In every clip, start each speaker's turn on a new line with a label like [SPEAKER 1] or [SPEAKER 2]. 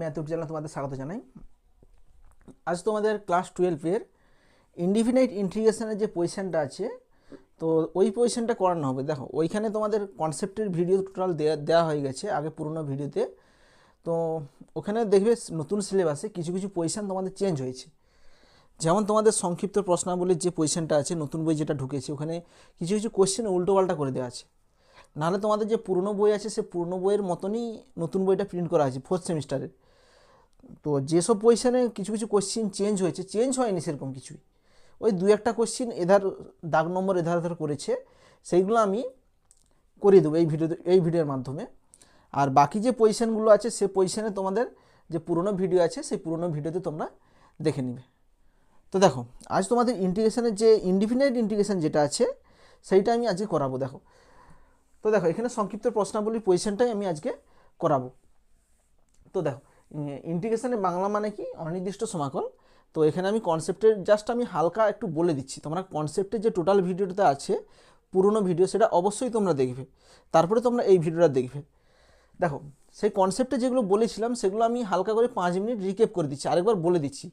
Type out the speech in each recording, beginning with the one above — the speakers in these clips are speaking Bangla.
[SPEAKER 1] ম্যাথ ইউটিউব চ্যানেলে তোমাদের স্বাগত জানাই। আজ তোমাদের ক্লাস 12-এর ইনডিফিনাইট ইন্টিগ্রেশনের যে পজিশনটা আছে, তো ওই পজিশনটা করানো হবে। দেখো ওইখানে তোমাদের কনসেপ্টের ভিডিও টোটাল দেওয়া হয়ে গেছে আগে পুরোনো ভিডিওতে। তো ওখানে দেখবে নতুন সিলেবাসে কিছু কিছু পজিশন তোমাদের চেঞ্জ হয়েছে। যেমন তোমাদের সংক্ষিপ্ত প্রশ্নাবলীর যে পজিশনটা আছে, নতুন বই যেটা ঢুকেছে, ওখানে কিছু কিছু কোশ্চেন উল্টোপাল্টা করে দেওয়া আছে। নাহলে তোমাদের যে পুরনো বই আছে সে পুরনো বইয়ের মতনই নতুন বইটা প্রিন্ট করা আছে 4th সেমিস্টারের। তো যেসব পজিশনে কিছু কিছু কোশ্চেন চেঞ্জ হয়েছে, চেঞ্জ হয়নি সেরকম কিছুই, ওই দু একটা কোশ্চেন এধার দাগ নম্বর এধার করেছে, সেইগুলো আমি করিয়ে দেবো এই ভিডিওর মাধ্যমে। আর বাকি যে পজিশনগুলো আছে সে পজিশনে তোমাদের যে পুরনো ভিডিও আছে সেই পুরনো ভিডিওতে তোমরা দেখে নিবে। তো দেখো আজ তোমাদের ইন্টিগ্রেশনের যে ইনডিফিনাইট ইন্টিগ্রেশন যেটা আছে সেইটা আমি আজকে করাবো। তো দেখো এখানে সংক্ষিপ্ত প্রশ্নাবলীর পজিশনটাই আমি আজকে করাবো। তো দেখো ইন্টিগ্রেশনের বাংলা মানে কি? অনির্দিষ্ট সমাকল। তো এখানে আমি কনসেপ্টের জাস্ট আমি হালকা একটু বলে দিচ্ছি, তোমরা কনসেপ্টের যে টোটাল ভিডিওটা আছে পুরনো ভিডিও সেটা অবশ্যই তোমরা দেখবে, তারপরে তোমরা এই ভিডিওটা দেখবে। দেখো সেই কনসেপ্টে যেগুলো বলেছিলাম সেগুলো আমি হালকা করে 5 মিনিট রিক্যাপ করে দিচ্ছি, আরেকবার বলে দিচ্ছি।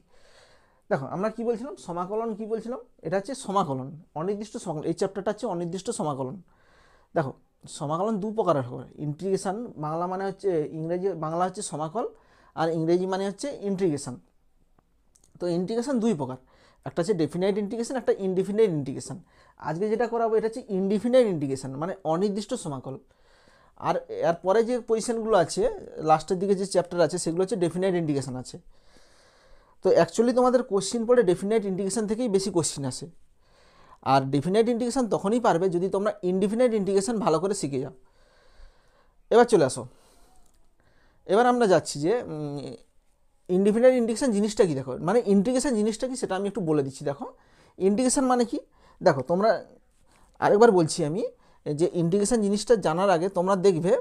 [SPEAKER 1] দেখো আমরা কি বলছিলাম, সমাকলন কি বলছিলাম, এটা হচ্ছে সমাকলন, অনির্দিষ্ট সমাকলন। এই চ্যাপ্টারটা হচ্ছে অনির্দিষ্ট সমাকলন। দেখো সমাকলন দু প্রকারের হবে। ইন্টিগ্রেশন বাংলা মানে হচ্ছে বাংলা হচ্ছে সমাকল, আর ইংরেজি মানে হচ্ছে ইন্টিগ্রেশন। তো ইন্টিগ্রেশন দুই প্রকার, একটা হচ্ছে ডেফিনাইট ইন্টিগ্রেশন, একটা ইনডিফিনাইট ইন্টিগ্রেশন। আজকে যেটা করাবো এটা হচ্ছে ইনডিফিনাইট ইন্টিগ্রেশন, মানে অনির্দিষ্ট সমাকল। আর এর পরে যে পজিশনগুলো আছে লাস্টের দিকে যে চ্যাপ্টার আছে সেগুলো হচ্ছে ডেফিনাইট ইন্টিগ্রেশন আছে। তো অ্যাকচুয়ালি তোমাদের কোশ্চিন পড়ে ডেফিনাইট ইন্টিগ্রেশন থেকেই বেশি কোশ্চিন আসে। আর ডেফিনাইট ইন্টিগ্রেশন তখনই পারবে যদি তোমরা ইনডিফিনাইট ইন্টিগ্রেশন ভালো করে শিখে যাও। এবার চলে আসো, এবার আমরা যাচ্ছি যে ইনডিফিনাইট ইন্টিগ্রেশন জিনিসটা কি। দেখো মানে ইন্টিগ্রেশন জিনিসটা কি সেটা আমি একটু বলে দিচ্ছি। দেখো ইন্টিগ্রেশন মানে কি, দেখো তোমরা আরেকবার বলছি আমি, যে ইন্টিগ্রেশন জিনিসটা জানার আগে তোমরা দেখবে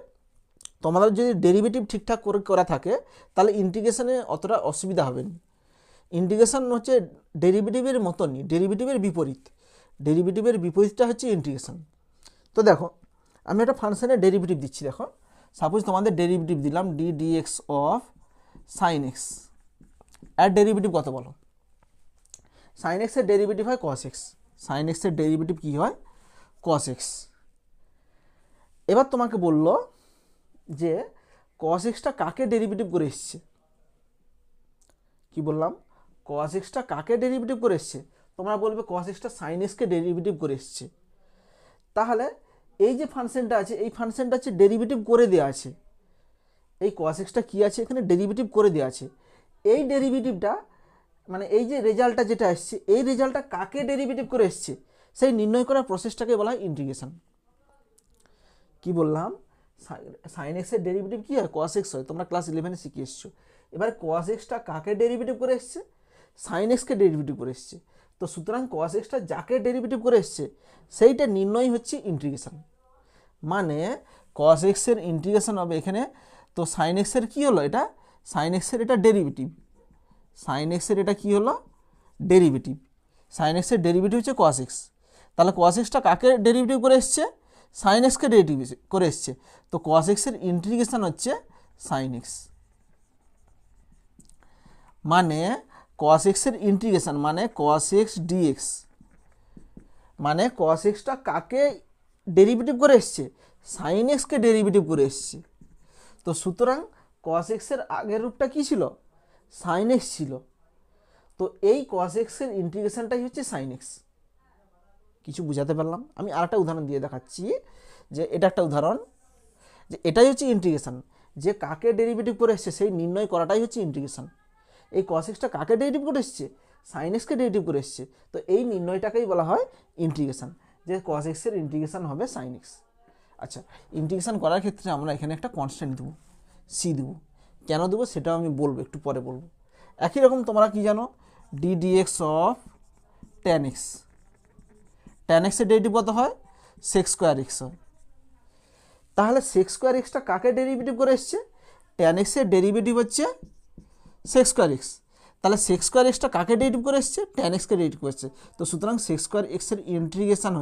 [SPEAKER 1] তোমাদের যদি ডেরিভেটিভ ঠিকঠাক করে করা থাকে তাহলে ইন্টিগ্রেশনে অতটা অসুবিধা হবে না। ইন্টিগ্রেশন হচ্ছে ডেরিভেটিভের মতনই, ডেরিভেটিভের বিপরীত। ডেরিভেটিভের বিপরীতটা হচ্ছে ইন্টিগ্রেশন। তো দেখো আমি একটা ফাংশনের ডেরিভেটিভ দিচ্ছি। দেখো সাপোজ তোমাদের ডেরিভেটিভ দিলাম d dx of sine x. এর ডেরিভেটিভ কত বলো? সাইন এক্সের ডেরিভেটিভ হয় কস এক্স। সাইন এক্সের ডেরিভেটিভ কী হয়? Cos x. এবার তোমাকে বললো যে কস এক্সটা কাকে ডেরিভেটিভ করে এসছে। কি বললাম? কস এক্সটা কাকে ডেরিভেটিভ করে এসছে? তোমরা বলবে কস এক্সটা সাইন এক্সকে ডেরিভেটিভ করে এসছে। তাহলে এই যে ফাংশনটা আছে এই ফাংশনটা হচ্ছে ডেরিভেটিভ করে দেওয়া আছে। এই কস এক্সটা কী আছে এখানে? ডেরিভেটিভ করে দেওয়া আছে। এই ডেরিভেটিভটা মানে এই যে রেজাল্টটা যেটা এসছে এই রেজাল্টটা কাকে ডেরিভেটিভ করে এসছে সেই নির্ণয় করার প্রসেসটাকে বলা হয় ইন্টিগ্রেশন। কি বললাম? সাইন এক্সের ডেরিভেটিভ কী হয়? কস এক্স হয়, তোমরা ক্লাস 11-এ শিখে এসছো। এবার কস এক্সটা কাকে ডেরিভেটিভ করে এসছে? সাইন এক্সকে ডেরিভেটিভ করে এসছে। তো সুতরাং কস এক্সটা যাকে ডেরিভেটিভ করে এসছে সেইটা নির্ণয় হচ্ছে ইন্টিগ্রেশন। মানে কস এক্সের ইন্টিগ্রেশন হবে এখানে। তো সাইন এক্সের কী হলো? এটা সাইন এক্সের এটা ডেরিভেটিভ। সাইন এক্সের এটা কী হলো? ডেরিভেটিভ। সাইন এক্সের ডেরিভেটিভ হচ্ছে কস এক্স। তাহলে কস এক্সটা কাকে ডেরিভেটিভ করে এসছে? সাইন এক্সকে ডেরিভেটিভ করে এসছে। তো কস এক্সের ইন্টিগ্রেশন হচ্ছে সাইন এক্স। মানে কস এক্সের ইন্টিগ্রেশন মানে কস এক্স ডিএক্স। মানে কস এক্সটা কাকে ডেরিভেটিভ করে এসছে? সাইন এক্সকে ডেরিভেটিভ করে এসছে। তো সুতরাং কস এক্সের আগের রূপটা কী ছিল? সাইন এক্স ছিল। তো এই কস এক্সের ইন্টিগ্রেশনটাই হচ্ছে সাইন এক্স। কিছু বুঝাতে পারলাম? আমি আরেকটা উদাহরণ দিয়ে দেখাচ্ছি, যে এটা একটা উদাহরণ, যে এটাই হচ্ছে ইন্টিগ্রেশন, যে কাকে ডেরিভেটিভ করে এসছে সেই নির্ণয় করাটাই হচ্ছে ইন্টিগ্রেশন। এই কস এক্সটা কাকে ডেরিভেটিভ করে এসছে? সাইন এক্সকে ডেরিভেটিভ করে এসছে। তো এই নির্ণয়টাকেই বলা হয় ইন্টিগ্রেশন, যে কস এক্সের ইন্টিগ্রেশন হবে সাইন এক্স। আচ্ছা, ইন্টিগ্রেশন করার ক্ষেত্রে আমরা এখানে একটা কনস্ট্যান্ট দেবো, সি দেবো। কেন দেবো সেটাও আমি বলবো, একটু পরে বলবো। একই রকম তোমরা কি জানো, d dx of tan x. Tan এক্সের ডেরিভেটিভ কত হয়? সেক্স স্কোয়ার এক্স হয়। তাহলে সেক্স স্কোয়ার এক্সটা কাকে ডেরিভেটিভ করে এসছে? ট্যান এক্সের ডেরিভেটিভ হচ্ছে সেক্স স্কোয়ার এক্স। তাহলে সেক্স স্কোয়ার এক্সটা কাকে ডেরিভেটিভ করে এসছে? ট্যান এক্সকে ডেরিভেটিভ করে এসছে। তো সুতরাং সেক্স স্কোয়ার এক্সের ইন্টিগ্রেশন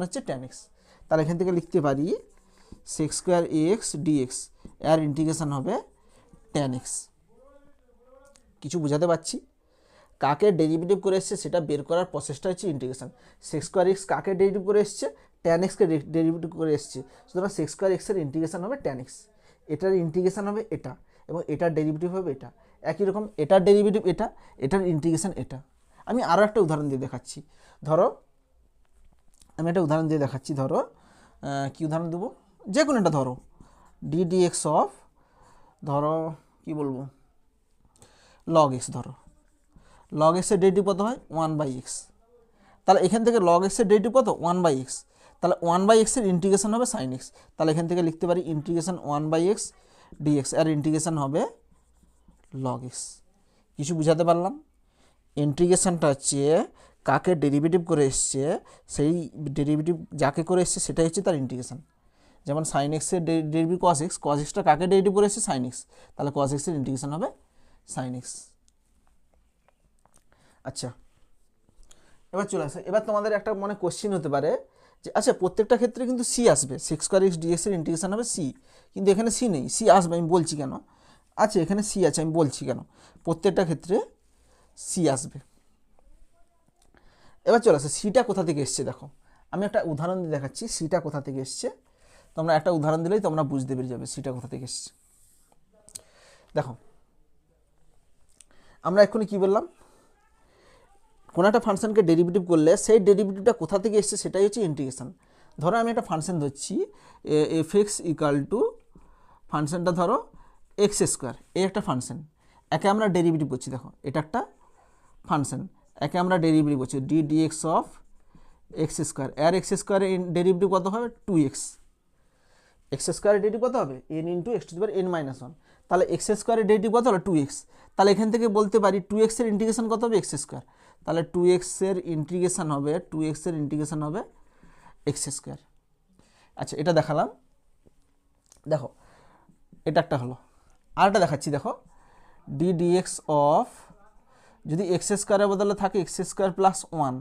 [SPEAKER 1] হচ্ছে ট্যান এক্স। তাহলে এখান থেকে লিখতে পারি সেক্স স্কোয়ার এক্স ডিএক্স, এর ইন্টিগ্রেশন হবে ট্যান এক্স। কিছু বোঝাতে পারছি? কাকে ডেরিভেটিভ করে এসছে সেটা বের করার প্রসেসটা হচ্ছে ইন্টিগ্রেশন। সেক্স স্কোয়ার এক্স কাকে ডেরিভেটিভ করে এসছে? ট্যান এক্সকে ডেরিভেটিভ করে এসছে, সুতরাং সেক্স স্কোয়ার এক্সের ইন্টিগ্রেশন হবে ট্যান এক্স, এটার ইন্টিগ্রেশন হবে এটা, এবং এটার ডেরিভেটিভ হবে এটা। একই রকম এটার ডেরিভেটিভ এটা, এটার ইন্টিগ্রেশন এটা। আমি আরও একটা উদাহরণ দিয়ে দেখাচ্ছি। ধরো কী উদাহরণ দেবো, যে কোনো একটা ধরো ডি ডি এক্স অফ, ধরো কী বলবো, লগ এক্স। ধরো লগ এক্সের ডেরিভেটিভ কত হয়? 1/x। তাহলে এখান থেকে লগ এক্সের ডেরিভেটিভ কত? 1/x। তাহলে 1/xের ইন্টিগ্রেশন হবে সাইন এক্স। তাহলে এখান থেকে লিখতে পারি ইন্টিগ্রেশন 1/x dx, আর ইন্টিগ্রেশন হবে লগ এক্স। কিছু বুঝাতে পারলাম? ইন্টিগ্রেশনটা হচ্ছে কাকে ডেরিভেটিভ করে এসছে, সেই ডেরিভেটিভ যাকে করে এসছে সেটাই হচ্ছে তার ইন্টিগ্রেশন। যেমন সাইন এক্সের ডেরিভেটিভ কস এক্স, কস এক্সটা কাকে ডেরিভেটিভ করে এসছে? সাইন এক্স, তাহলে কস এক্সের ইন্টিগ্রেশন হবে সাইন এক্স। আচ্ছা, এবার চলে আসে, এবার তোমাদের একটা মনে কোশ্চিন হতে পারে যে আচ্ছা প্রত্যেকটা ক্ষেত্রে কিন্তু সি আসবে, সেক্স স্কোয়ার এক্স ডিএক্স এর ইন্টিগ্রেশন হবে সি, কিন্তু এখানে সি নেই। সি আসবে, আমি বলছি কেন। আচ্ছা এখানে সি আছে, আমি বলছি কেন। প্রত্যেকটা ক্ষেত্রে সি আসবে। এবার চলে আসে সিটা কোথা থেকে এসছে। দেখো আমি একটা উদাহরণ দিয়ে দেখাচ্ছি সিটা কোথা থেকে এসছে। তোমরা একটা উদাহরণ দিলেই তোমরা বুঝতে পেরে যাবে সিটা কোথা থেকে এসছে। দেখো আমরা এক্ষুনি কি বললাম, কোনো একটা ফাংশনকে ডেরিভেটিভ করলে সেই ডেরিভেটিভটা কোথা থেকে এসছে সেটাই হচ্ছে ইন্টিগ্রেশন। ধরো আমি একটা ফাংশন ধরছি এফ এক্স ইকাল টু, ফাংশনটা ধরো এক্স স্কোয়ার, এই একটা ফাংশন, একে আমরা ডেরিভেটিভ করছি। দেখো এটা একটা ফাংশন, একে আমরা ডেরিভেটিভ করছি D d x of x square. এর এক্স স্কোয়ারের ডেরিভেটিভ কত হবে? 2x। এক্স স্কোয়ারের ডেরিভেটিভ কত হবে? n into x to the power n minus 1। তাহলে এক্স স্কোয়ারের ডেরিভেটিভ কত হলো? 2x। তাহলে এখান থেকে বলতে পারি 2x এর ইন্টিগ্রেশন কত হবে? X square. তাহলে 2x এর ইন্টিগ্রেশন হবে এক্স স্কোয়ার। আচ্ছা এটা দেখালাম। দেখো এটা একটা হলো, আরেকটা দেখাচ্ছি। দেখো ডি ডি এক্স অফ, যদি এক্স স্কোয়ারের বদলে থাকে এক্স স্কোয়ার প্লাস 1,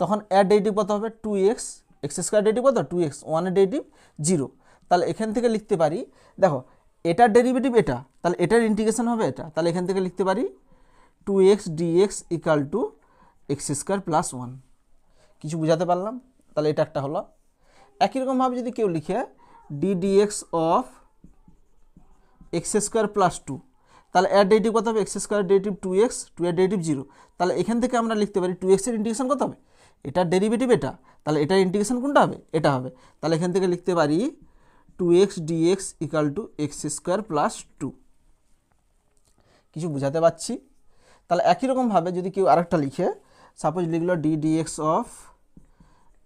[SPEAKER 1] তখন এর ডেরিভেটিভ কত হবে? 2x। এক্স স্কোয়ার ডেরিভেটিভ কত? 2x, 1 এর ডেরিভেটিভ 0। তাহলে এখান থেকে লিখতে পারি, দেখো এটার ডেরিভেটিভ এটা, তাহলে এটার ইন্টিগ্রেশন হবে এটা। তাহলে এখান থেকে লিখতে পারি 2x dx equal to x square plus 1। কিছু বুঝাতে পারলাম? তাহলে এটা একটা হলো। একই রকমভাবে যদি কেউ লিখে D d x of x square plus 2, তাহলে এর ডেরিভেটিভ কত হবে? এক্স স্কোয়ার ডেরিভেটিভ 2x, 2 এর ডেরিভেটিভ 0। তাহলে এখান থেকে আমরা লিখতে পারি 2x এর ইন্টিগ্রেশন কত হবে? এটার ডেরিভেটিভ এটা, তাহলে এটার ইন্টিগ্রেশন কোনটা হবে? এটা হবে। তাহলে এখান থেকে লিখতে পারি 2x dx equal to x square plus 2। কিছু বুঝাতে পারছি? তাহলে একই রকমভাবে যদি কেউ আরেকটা লিখে, সাপোজ লিখলো d d x of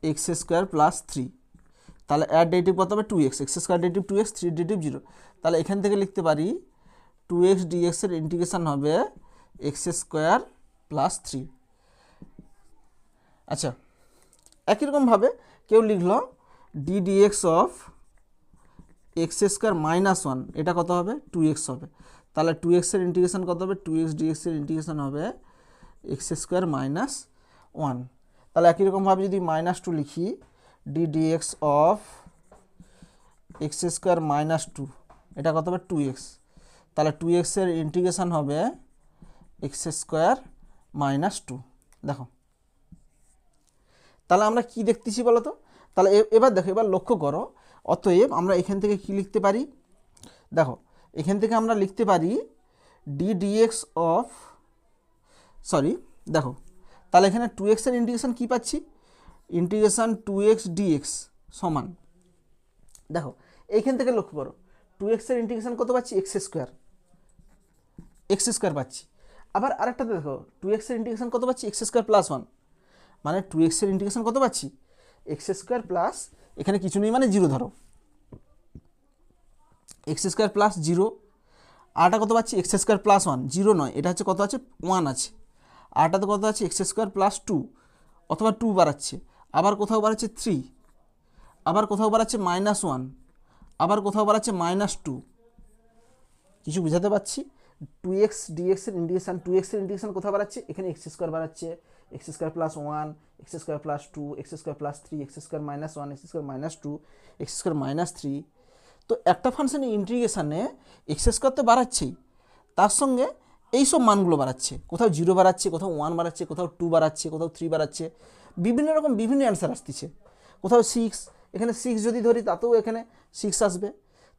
[SPEAKER 1] x square plus 3, তাহলে এর ডেরিভেটিভ কত হবে? 2x, x square derivative 2x, 3 derivative 0। তাহলে এখান থেকে লিখতে পারি 2x dx এর ইন্টিগ্রেশন হবে এক্স স্কোয়ার প্লাস 3। আচ্ছা একই রকমভাবে কেউ লিখলো d d x of x square minus 1, এটা কত হবে? 2x হবে। তাহলে 2x এর ইন্টিগ্রেশন কত হবে? 2x dx এর ইন্টিগ্রেশন হবে এক্স স্কোয়ার মাইনাস 1। তাহলে একই রকমভাবে যদি -2 লিখি, D d x of x square minus 2, এটা কত হবে? 2x। তাহলে 2x এর ইন্টিগ্রেশন হবে এক্স স্কোয়ার মাইনাস 2। দেখো তাহলে আমরা কি দেখতেছি বলো তো? তাহলে এবার দেখো, এবার লক্ষ্য করো, অতএব আমরা এখান থেকে কি লিখতে পারি? দেখো এখান থেকে আমরা লিখতে পারি D d x of, sorry দেখো, তাহলে এখানে 2x এর ইন্টিগ্রেশন কী পাচ্ছি? ইন্টিগ্রেশন 2x dx সমান, দেখো এইখান থেকে লক্ষ্য করো 2x এর ইন্টিগ্রেশন কত পাচ্ছি? এক্স স্কোয়ার পাচ্ছি। আবার আরেকটা দেখো 2x এর ইন্টিগ্রেশন কত পাচ্ছি? এক্স স্কোয়ার প্লাস 1, মানে 2x এর ইন্টিগ্রেশন কত পাচ্ছি? এক্স স্কোয়ার প্লাস, এখানে কিছু নেই মানে 0, ধরো এক্স স্কোয়ার প্লাস 0। আরটা কত পাচ্ছি? এক্স স্কোয়ার প্লাস 1, 0 নয়, এটা হচ্ছে কত আছে? 1 আছে। আরটাতে কত আছে? এক্স স্কোয়ার প্লাস 2, অথবা 2 বাড়াচ্ছে, আবার কোথাও বাড়াচ্ছে 3, আবার কোথাও বাড়াচ্ছে -1, আবার কোথাও বাড়াচ্ছে -2। কিছু বুঝাতে পারছি? 2x dx এর ইন্টিগ্রেশন, 2x এর ইন্টিগ্রেশন কোথাও বাড়াচ্ছে? এখানে এক্স স্কোয়ার বাড়াচ্ছে, x square plus 1, x square plus 2, x square plus 3, x square -1, x square -2, x square -3। তো একটা ফাংশনের ইন্টিগ্রেশনে এক্স স্কোয়ার তো বাড়াচ্ছেই, তার সঙ্গে এই সব মানগুলো বাড়াচ্ছে, কোথাও 0 বাড়াচ্ছে, কোথাও 1 বাড়াচ্ছে, কোথাও 2 বাড়াচ্ছে, কোথাও 3 বাড়াচ্ছে, বিভিন্ন রকম বিভিন্ন অ্যান্সার আসতেছে। কোথাও 6, এখানে 6 যদি ধরি তাতেও এখানে 6 আসবে।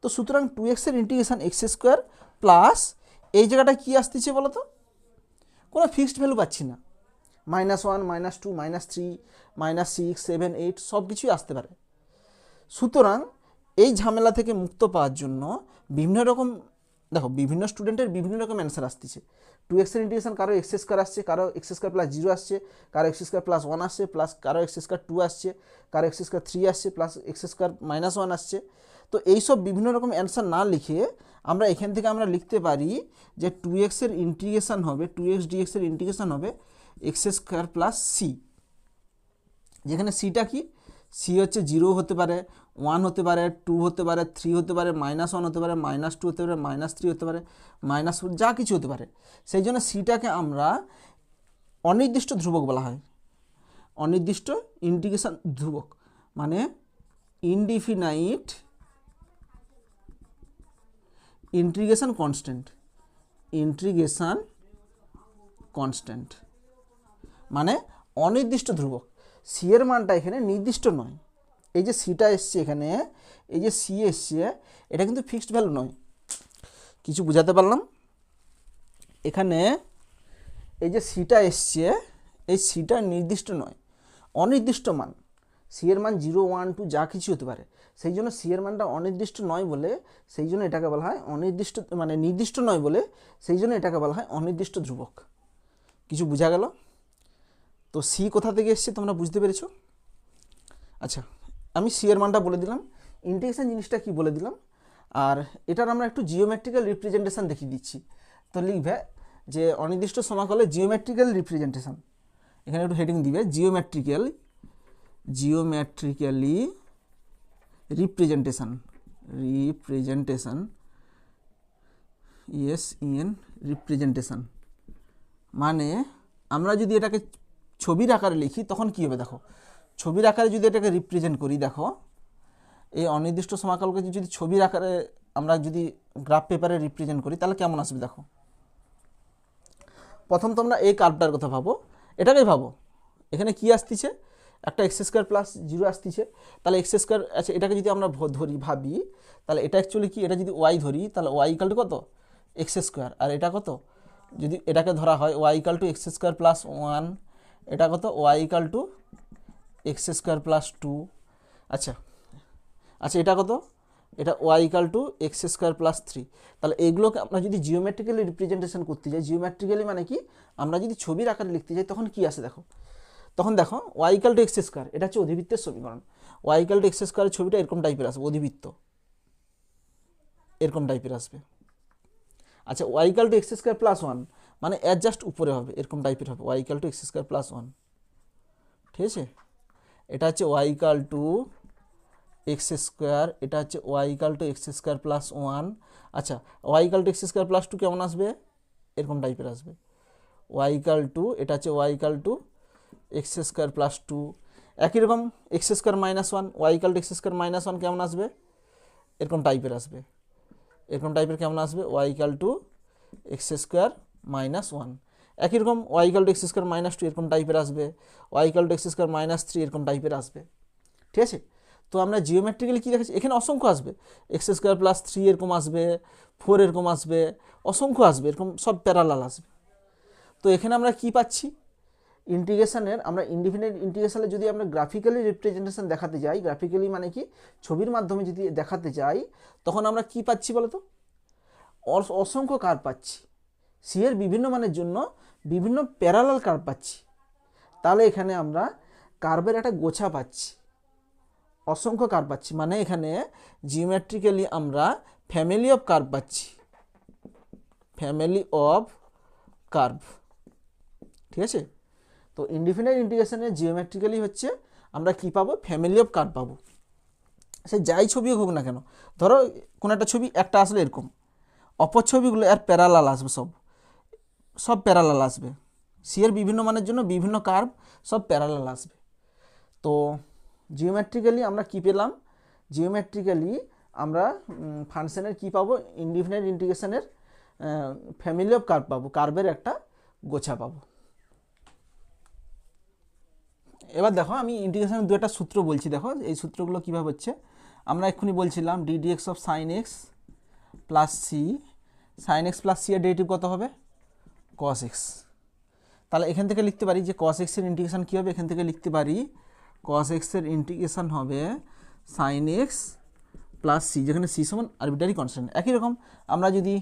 [SPEAKER 1] তো সুতরাং 2x এর ইন্টিগ্রেশন এক্স স্কোয়ার প্লাস এই জায়গাটা কী আসতেছে বলো তো, কোনো ফিক্সড ভ্যালু পাচ্ছি না, -1, -2, -3, -6, 7, 8 সব কিছুই আসতে পারে। সুতরাং এই ঝামেলা থেকে মুক্ত পাওয়ার জন্য বিভিন্ন রকম, দেখো বিভিন্ন স্টুডেন্টের বিভিন্ন রকম অ্যান্সার আসতেছে। 2x এর ইন্টিগ্রেশন কারো এক্স স্কোয়ার আসছে, কারো এক্স স্কোয়ার প্লাস 0 আসছে, কারো এক্স স্কোয়ার প্লাস 1 আসছে, প্লাস কারো এক্স স্কোয়ার 2 আসছে, কারো এক্স স্কোয়ার 3 আসছে, প্লাস এক্স স্কোয়ার -1 আসছে। তো এইসব বিভিন্ন রকম অ্যান্সার না লিখে আমরা এখান থেকে আমরা লিখতে পারি যে 2x এর ইন্টিগ্রেশন হবে, 2x dx এর ইন্টিগ্রেশন হবে এক্স স্কোয়ার প্লাস সি, যেখানে সিটা কি, সি হচ্ছে 0 হতে পারে, 1 হতে পারে, 2 হতে পারে, 3 হতে পারে, -1 হতে পারে, -2 হতে পারে, -3 হতে পারে, -4 যা কিছু হতে পারে। সেই জন্য সিটাকে আমরা অনির্দিষ্ট ধ্রুবক বলা হয়, অনির্দিষ্ট ইন্টিগ্রেশন ধ্রুবক, মানে indefinite integration constant, integration constant মানে অনির্দিষ্ট ধ্রুবক। সি এর মানটা এখানে নির্দিষ্ট নয়, এই যে সিটা এসছে এখানে, এই যে সি এসছে, এটা কিন্তু ফিক্সড ভ্যালু নয়। কিছু বুঝাতে পারলাম? এখানে এই যে সিটা এসছে, এই সিটা নির্দিষ্ট নয়, অনির্দিষ্ট মান। সি এর মান 0, 1, 2 যা কিছু হতে পারে। সেই জন্য সি এর মানটা অনির্দিষ্ট নয় বলে সেই জন্য এটাকে বলা হয় অনির্দিষ্ট, মানে নির্দিষ্ট নয় বলে সেই জন্য এটাকে বলা হয় অনির্দিষ্ট ধ্রুবক। কিছু বোঝা গেল? তো সি কোথা থেকে এসছে তোমরা বুঝতে পেরেছো? আচ্ছা, আমি সি এর মানটা বলে দিলাম, ইন্টিগ্রেশন জিনিসটা কি বলে দিলাম, আর এটার আমরা একটু জিওমেট্রিক্যাল রিপ্রেজেন্টেশন দেখিয়ে দিচ্ছি। তো লিখবে যে অনির্দিষ্ট সমাকলে জিওমেট্রিক্যাল রিপ্রেজেন্টেশন, এখানে একটু হেডিং দিবে জিওমেট্রিক্যালি রিপ্রেজেন্টেশন, রিপ্রেজেন্টেশন মানে আমরা যদি এটাকে ছবির আকারে লিখি তখন কী হবে দেখো, ছবির আকারে যদি এটাকে রিপ্রেজেন্ট করি, দেখো এই অনির্দিষ্ট সমাকলকে যদি ছবির আকারে আমরা যদি গ্রাফ পেপারে রিপ্রেজেন্ট করি তাহলে কেমন আসবে দেখো। প্রথম তোমরা এই কার্ভটার কথা ভাবো, এটাকেই ভাবো, এখানে কি আসতেছে, একটা এক্স স্কোয়ার প্লাস 0 আসতেছে, তাহলে এক্স স্কোয়ার, আচ্ছা এটাকে যদি আমরা ধরি ভাবি, তাহলে এটা অ্যাকচুয়ালি কি, এটা যদি ওয়াই ধরি তাহলে ওয়াই ইকাল টু কত, এক্স স্কোয়ার, আর এটা কত, যদি এটাকে ধরা হয় y equal to x square plus 1, এটা কত y equal to x square plus 2, আচ্ছা এটা কত, এটা y equal to x square plus 3। তাহলে এইগুলোকে আমরা যদি জিওমেট্রিক্যালি রিপ্রেজেন্টেশন করতে যাই, জিওমেট্রিক্যালি মানে কি, আমরা যদি ছবির আকারে লিখতে যাই তখন কি আসে দেখো, তখন দেখো y equal to x square, এটা হচ্ছে অধিবৃত্তের সমীকরণ, ওয়াই ইকাল টু এক্স স্কোয়ারের ছবিটা এরকম টাইপের আসবে, অধিবৃত্ত এরকম টাইপের আসবে। আচ্ছা y equal to x square plus 1 মানে এর জাস্ট উপরে হবে, এরকম টাইপের হবে, y equal to x square plus 1, ঠিক আছে। এটা হচ্ছে y equal to x square, এটা হচ্ছে y equal to x square plus 1। আচ্ছা y equal to x square plus 2 কেমন আসবে, এরকম টাইপের আসবে, ওয়াই ইকাল টু, এটা হচ্ছে y equal to x square plus 2। একই রকম x square minus 1, y equal to x square minus 1 কেমন আসবে, এরকম টাইপের আসবে, এরকম টাইপের কেমন আসবে, y equal to x square minus 1। একই রকম y equal to x square minus 2 এরকম টাইপের আসবে, y equal to x square minus 3 এরকম টাইপের আসবে, ঠিক আছে। তো আমরা জিওমেট্রিক্যালি কী দেখাচ্ছি, এখানে অসংখ্য আসবে, এক্স স্কোয়ার প্লাস 3 এরকম আসবে, 4 এরকম আসবে, অসংখ্য আসবে, এরকম সব প্যারালাল আসবে। তো এখানে আমরা কি পাচ্ছি, ইন্টিগ্রেশনের, আমরা ইনডিফিনিট ইন্টিগ্রেশনে যদি আমরা গ্রাফিক্যালি রিপ্রেজেন্টেশন দেখাতে যাই, গ্রাফিক্যালি মানে কি ছবির মাধ্যমে যদি দেখাতে যাই, তখন আমরা কি পাচ্ছি বলতো, অসংখ্য কার্ভ পাচ্ছি, সি এর বিভিন্ন মানের জন্য বিভিন্ন প্যারালাল কার্ভ পাচ্ছি। তাহলে এখানে আমরা কার্ভের একটা গোছা পাচ্ছি, অসংখ্য কার্ভ পাচ্ছি, মানে এখানে জিওমেট্রিক্যালি আমরা ফ্যামিলি অফ কার্ভ পাচ্ছি, ফ্যামিলি অফ কার্ভ, ঠিক আছে। তো ইনডিফিনাইট ইন্টিগ্রেশনে জিওমেট্রিক্যালি হচ্ছে আমরা কি পাবো, ফ্যামিলি অফ কার্ভ পাবো। সে যাই ছবি হোক না কেন, ধরো কোনো একটা ছবি একটা আসলে এরকম, অপর ছবিগুলো এর প্যারালাল আসবে, সব প্যারালাল আসবে, সি এর বিভিন্ন মানের জন্য বিভিন্ন কার্ভ সব প্যারালাল আসবে। তো জিওমেট্রিক্যালি আমরা কি পেলাম, জিওমেট্রিক্যালি আমরা ফাংশনের কি পাবো, ইনডিফিনাইট ইন্টিগ্রেশনের ফ্যামিলি অফ কার্ভ পাবো, কার্ভের একটা গোছা পাবো। এবার দেখো আমি ইন্টিগ্রেশনের দু একটা সূত্র বলছি, দেখো এই সূত্রগুলো কীভাবে হচ্ছে। আমরা এক্ষুনি বলছিলাম ddx of sine x plus c, sine x plus c এর ডেরিভেটিভ কত হবে, কস এক্স। তাহলে এখান থেকে লিখতে পারি যে কস এক্সের ইন্টিগ্রেশন কী হবে, এখান থেকে লিখতে পারি কস এক্সের ইন্টিগ্রেশন হবে সাইন এক্স প্লাস সি, যেখানে সি সমান আরবিটারি কনস্ট্যান্ট। একই রকম আমরা যদি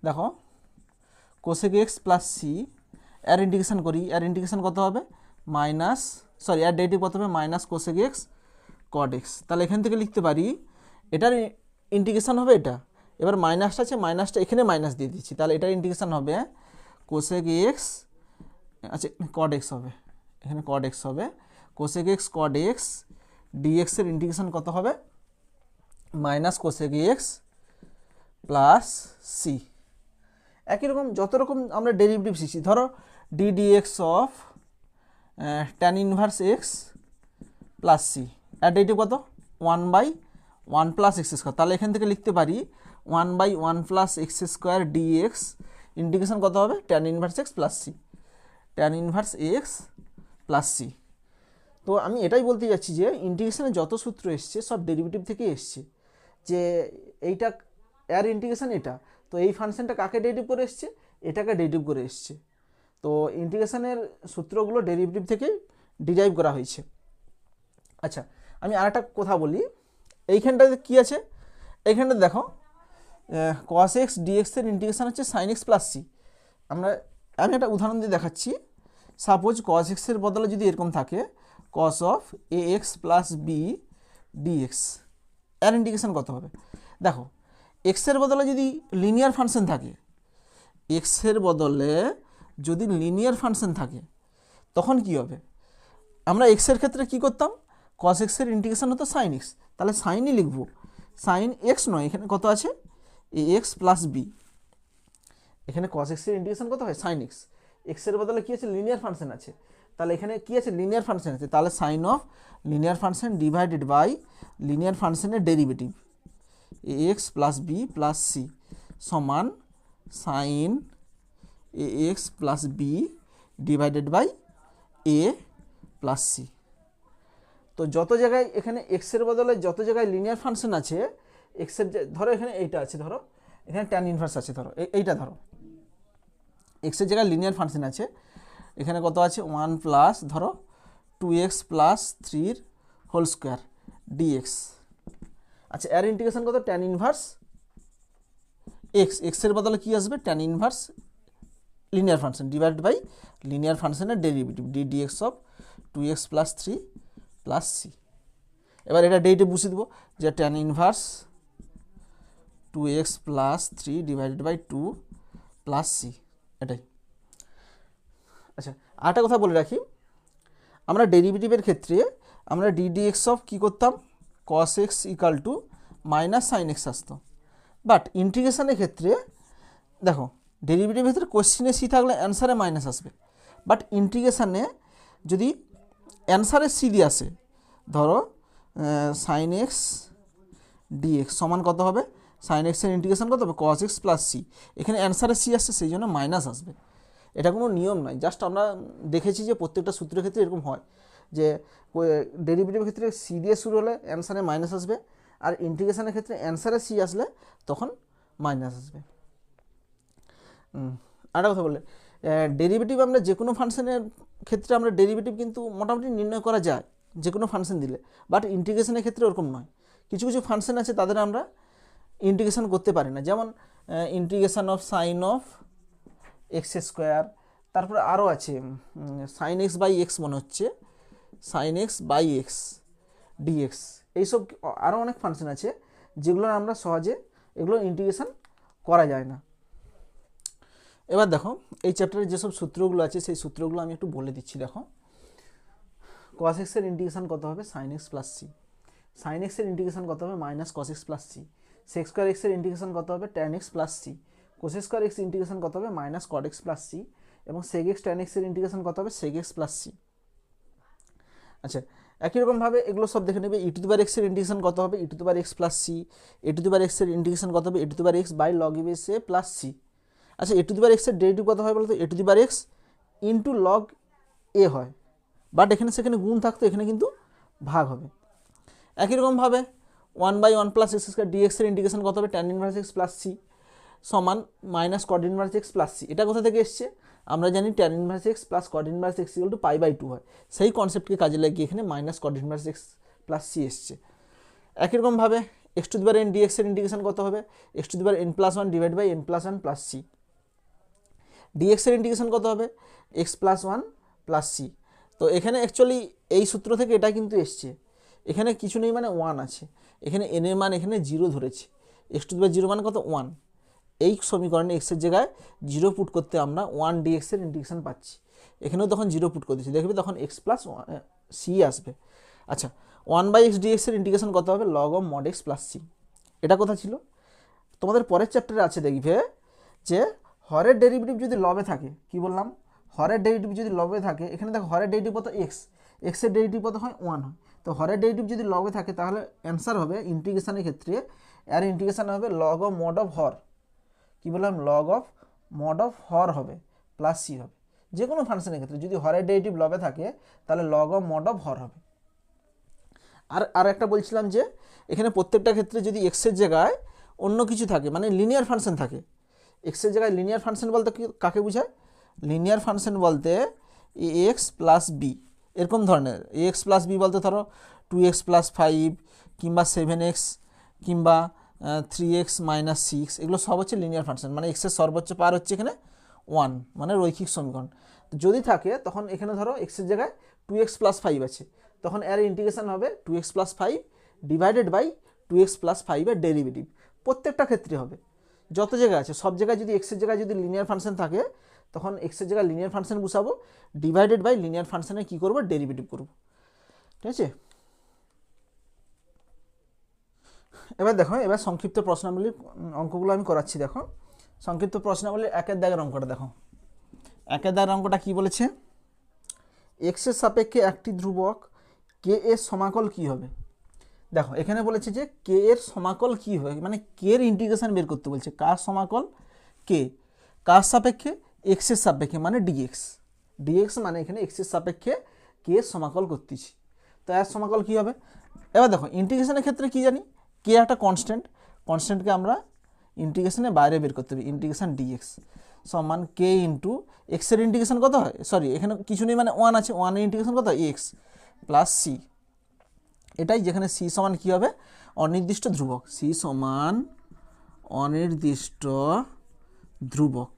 [SPEAKER 1] দেখো কোসেক এক্স প্লাস সি এর ইন্টিগ্রেশন করি, এর ইন্টিগ্রেশন কত হবে মাইনাস, সরি এর ডেরিভেটিভ কত হবে minus cosec x cot x. তাহলে এখান থেকে লিখতে পারি এটার ইন্টিগ্রেশন হবে এটা, এবার মাইনাসটা আছে, মাইনাসটা এখানে মাইনাস দিয়ে দিচ্ছি, তাহলে এটার ইন্টিগ্রেশন হবে কোসেক এক্স, আচ্ছা কড এক্স হবে, এখানে কড এক্স হবে, কোসেক এক্স কড এক্স ডিএক্সের ইন্টিগ্রেশন কত হবে minus cosec x plus c. একই রকম যত রকম আমরা ডেরিভেটিভ শিখছি, ধরো d d x of tan inverse x plus c, এর ডেরিভেটিভ কত 1/1 প্লাস এক্স স্কোয়ার। তাহলে এখান থেকে লিখতে পারি 1/1 plus x square dx integration কত হবে tan inverse x plus c, tan inverse x plus c. তো আমি এটাই বলতে যাচ্ছি যে ইন্টিগ্রেশনের যত সূত্র এসছে সব ডেরিভেটিভ থেকে এসছে, যে এইটা এর ইন্টিগ্রেশন এটা, তো এই ফাংশনটা কাকে ডেরিভেটিভ করে এসছে, এটাকে ডেরিভেটিভ করে এসছে। তো ইন্টিগ্রেশনের সূত্রগুলো ডেরিভেটিভ থেকেই ডিরাইভ করা হয়েছে। আচ্ছা আমি আরেকটা কথা বলি, এইখানটাতে কী আছে, এইখানটা দেখো কস এক্স ডিএক্সের ইন্টিগ্রেশন হচ্ছে সাইন এক্স প্লাস সি। আমি একটা উদাহরণ দিয়ে দেখাচ্ছি। সাপোজ কস এক্সের বদলে যদি এরকম থাকে cos of a x plus b dx, এর ইন্টিগ্রেশন কত হবে, দেখো এক্সের বদলে যদি লিনিয়ার ফাংশন থাকে, এক্সের বদলে যদি লিনিয়ার ফাংশন থাকে তখন কি হবে, আমরা এক্সের ক্ষেত্রে কি করতাম কস এক্সের ইন্টিগ্রেশন হতো সাইন এক্স, তাহলে সাইনই লিখবো, সাইন এক্স নয়, এখানে কত আছে এ এক্স প্লাস বি, এখানে কস এক্সের ইন্টিগ্রেশন কত হয় সাইন এক্স, এক্সের বদলে কী আছে লিনিয়ার ফাংশন আছে, তাহলে এখানে কী আছে লিনিয়ার ফাংশন আছে, তাহলে sine of linear function divided by linear ফাংশনের derivative a x plus b plus c সমান sine a x plus b divided by a plus c. তো যত জায়গায় এখানে এক্সের বদলে যত জায়গায় লিনিয়ার ফাংশন আছে, এক্সের ধরো এখানে এইটা আছে, ধরো এখানে ট্যান ইনভার্স আছে, ধরো এইটা ধরো এক্সের জায়গায় লিনিয়ার ফাংশন আছে, এখানে কত আছে 1 প্লাস ধরো 2x plus 3 whole square dx. আচ্ছা এর ইন্টিগ্রেশন কত ট্যান ইনভার্স এক্স, এক্সের বদলে কী আসবে tan inverse linear function divide by linear ফাংশনের derivative d x of 2x plus 3 plus c. এবার এটা ডেরিভেটিভ বসিয়ে দেবো যে tan inverse 2x plus 3 divided by 2 plus c, এটাই। আচ্ছা আরেকটা কথা বলে রাখি, আমরা ডেরিভেটিভের ক্ষেত্রে আমরা ডিডিএক্স অফ কী করতাম cos x equal to minus sine x আসতো, বাট ইন্টিগ্রেশনের ক্ষেত্রে দেখো ডেরিভেটিভের ক্ষেত্রে কোশ্চিনে সি থাকলে অ্যান্সারে মাইনাস আসবে, বাট ইন্টিগ্রেশনে যদি অ্যান্সারে সি দিয়ে আসে, ধরো সাইন এক্স ডিএক্স সমান কত হবে, সাইন এক্সের ইন্টিগ্রেশন কত হবে কস এক্স প্লাস সি, এখানে অ্যান্সারে সি আসছে সেই জন্য মাইনাস আসবে। এটা কোনো নিয়ম নয়, জাস্ট আমরা দেখেছি যে প্রত্যেকটা সূত্রের ক্ষেত্রে এরকম হয় যে ডেরিভেটিভের ক্ষেত্রে সি দিয়ে শুরু হলে অ্যান্সারে মাইনাস আসবে, আর ইন্টিগ্রেশনের ক্ষেত্রে অ্যান্সারে সি আসলে তখন মাইনাস আসবে। আরেকটা কথা বললে ডেরিভেটিভ আমরা যে কোনো ফাংশনের ক্ষেত্রে আমরা ডেরিভেটিভ কিন্তু মোটামুটি নির্ণয় করা যায় যে কোনো ফাংশন দিলে, বাট ইন্টিগ্রেশনের ক্ষেত্রে ওরকম নয়। কিছু কিছু ফাংশন আছে তাদের আমরা ইন্টিগ্রেশন করতে পারি না, যেমন integration of sine of x square, তারপরে আরও আছে সাইন এক্স বাই এক্স মনে হচ্ছে, sine x by x dx, এইসব আরও অনেক ফাংশন আছে যেগুলো আমরা সহজে এগুলো ইন্টিগ্রেশন করা যায় না। এবার দেখো এই চ্যাপ্টারে যেসব সূত্রগুলো আছে সেই সূত্রগুলো আমি একটু বলে দিচ্ছি। দেখো কস এক্সের ইন্টিগ্রেশন কত হবে sine x plus c, sine এক্সের ইন্টিগ্রেশন কত হবে minus cos x plus c, sec square এক্সের ইন্টিগ্রেশন কত হবে tan x plus c, cosec square x integration কত হবে minus cot x plus c, এবং সেক এক্স ট্যান এক্সের ইন্টিগ্রেশন কত হবে সেক এক্স প্লাস সি। আচ্ছা একই রকমভাবে এগুলো সব দেখে নেবে। E to the power x এর ইন্টিগ্রেশন কত হবে, e to the power x plus c. A to the power x এর ইন্টিগ্রেশন কত হবে, a to the power x by log a সে প্লাস সি। আচ্ছা a to the power x এর ডেরিভেটিভ কত হয় বলতো, a to the power x into log a হয়, বাট এখানে সেখানে গুণ থাকতো, এখানে কিন্তু ভাগ হবে। একই রকমভাবে 1/1 প্লাস এক্স স্কোয়ার ডিএক্স এর ইন্টিগ্রেশন কত হবে, tan inverse x plus c সমান minus cot inverse x plus c. এটা কোথা থেকে এসছে, আমরা জানি tan inverse x plus cot inverse x equal to π/2 হয়, সেই কনসেপ্টকে কাজে লাগিয়ে এখানে minus cot inverse x plus c এসছে। একই রকমভাবে x to the power n d x এর ইন্টিগ্রেশন কত হবে, x to the power n+1 divide by n+1 plus c. Dx এর ইন্টিগ্রেশন কত হবে, x+1 প্লাস সি। তো এখানে অ্যাকচুয়ালি এই সূত্র থেকে এটা কিন্তু এসছে, এখানে কিছু নেই মানে 1 আছে, এখানে n এর মান এখানে 0 ধরেছে, এক্স টু দি পাওয়ার 0 মানে কত 1। এই সমীকরণে এক্সের জায়গায় 0 পুট করতে আমরা 1 dx এর ইন্টিগ্রেশন পাচ্ছি, এখানেও তখন 0 পুট করে দিচ্ছি, দেখবে তখন x প্লাস সি আসবে। আচ্ছা 1/x dx এর ইন্টিগ্রেশন কত হবে, log of mod x plus c. এটা কথা ছিল। তোমাদের পরের চ্যাপ্টারে আছে দেখবে যে হরের ডেরিভেটিভ যদি লবে থাকে, কি বললাম, হরের ডেরিভেটিভ যদি লবে থাকে, এখানে দেখো হরের ডেরিভেটিভ কত এক্স, এক্সের ডেরিভেটিভ কত হয় 1 হয়। তো হরের ডেরিভেটিভ যদি লবে থাকে তাহলে অ্যান্সার হবে ইন্টিগ্রেশনের ক্ষেত্রে এর ইন্টিগ্রেশন হবে লগ অফ মড অফ হর, কি বললাম, লগ অফ মড অফ হর হবে প্লাস সি হবে। যে কোনো ফাংশনের ক্ষেত্রে যদি হরের ডেরিভেটিভ লবে থাকে তাহলে লগ অফ মড অফ হর হবে। আর একটা বলছিলাম যে এখানে প্রত্যেকটা ক্ষেত্রে যদি এক্সের জায়গায় অন্য কিছু থাকে, মানে লিনিয়ার ফাংশন থাকে, এক্সের জায়গায় লিনিয়ার ফাংশন বলতে কাকে বোঝায়, লিনিয়ার ফাংশন বলতে এ এক্স প্লাস বি, এরকম ধরনের এ এক্স প্লাস বি বলতে ধরো 2x প্লাস 5 কিংবা 7x কিংবা 3x মাইনাস 6, এগুলো সব হচ্ছে লিনিয়ার ফাংশন, মানে এক্সের সর্বোচ্চ পার হচ্ছে এখানে 1, মানে রৈখিক সমীকরণ। যদি থাকে তখন এখানে ধরো এক্সের জায়গায় 2x প্লাস 5 আছে, তখন এর ইন্টিগ্রেশন হবে 2x plus 5 divided by 2x plus 5 এর ডেরিভেটিভ। প্রত্যেকটা ক্ষেত্রে হবে, যত জায়গায় আছে সব জায়গায় যদি এক্সের জায়গায় যদি লিনিয়ার ফাংশন থাকে তখন এক্সের জায়গায় লিনিয়ার ফাংশন বসাবো, ডিভাইডেড বাই লিনিয়ার ফাংশনে কী করবো, ডেরিভেটিভ করব। ঠিক আছে, এবার দেখো, এবার সংক্ষিপ্ত প্রশ্নাবলীর অঙ্কগুলো আমি করাচ্ছি। দেখো সংক্ষিপ্ত প্রশ্নাবলীর একের দাগের অঙ্কটা দেখো, একের দাগের অঙ্কটা কি বলেছে, এক্সের সাপেক্ষে একটি ধ্রুবক কে এর সমাকল কি হবে। দেখো এখানে বলেছে যে কে এর সমাকল কি হবে, মানে কে এর ইন্টিগ্রেশন বের করতে বলছে, কার সমাকল, কে কার সাপেক্ষে, এক্সের সাপেক্ষে মানে ডিএক্স, ডিএক্স মানে এখানে এক্সের সাপেক্ষে কে এর সমাকল করতেছি। তো এর সমাকল কি হবে, এবার দেখো ইন্টিগ্রেশনের ক্ষেত্রে কি জানি, কে একটা কনস্ট্যান্ট, কনস্ট্যান্টকে আমরা ইন্টিগ্রেশনের বাইরে বের করতে হবে, ইন্টিগ্রেশন ডিএক্স সমান কে ইন্টু এক্সের ইন্টিগ্রেশন কত হয়, সরি এখানে কিছু নেই মানে 1 আছে, 1 এর ইন্টিগ্রেশন কত এক্স প্লাস সি, এটাই যেখানে সি সমান কী হবে, অনির্দিষ্ট ধ্রুবক, সি সমান অনির্দিষ্ট ধ্রুবক।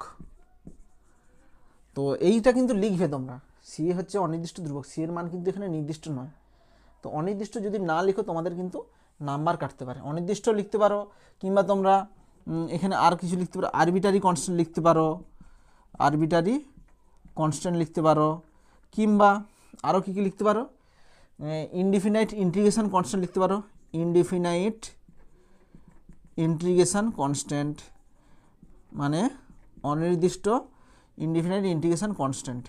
[SPEAKER 1] তো এইটা কিন্তু লিখবে তোমরা, সি হচ্ছে অনির্দিষ্ট ধ্রুবক, সি এর মান কিন্তু এখানে নির্দিষ্ট নয়। তো অনির্দিষ্ট যদি না লিখো তোমাদের কিন্তু নাম্বার কাটতে পারে, অনির্দিষ্ট লিখতে পারো, কিংবা তোমরা এখানে আর কিছু লিখতে পারো, আরবিটারি কনস্ট্যান্ট লিখতে পারো, আরবিটারি কনস্ট্যান্ট লিখতে পারো, কিংবা আরও কী কী লিখতে পারো, ইনডিফিনাইট ইন্টিগ্রেশন কনস্ট্যান্ট লিখতে পারো, ইনডিফিনাইট ইন্টিগ্রেশন কনস্ট্যান্ট মানে অনির্দিষ্ট, ইনডিফিনাইট ইন্টিগ্রেশন কনস্ট্যান্ট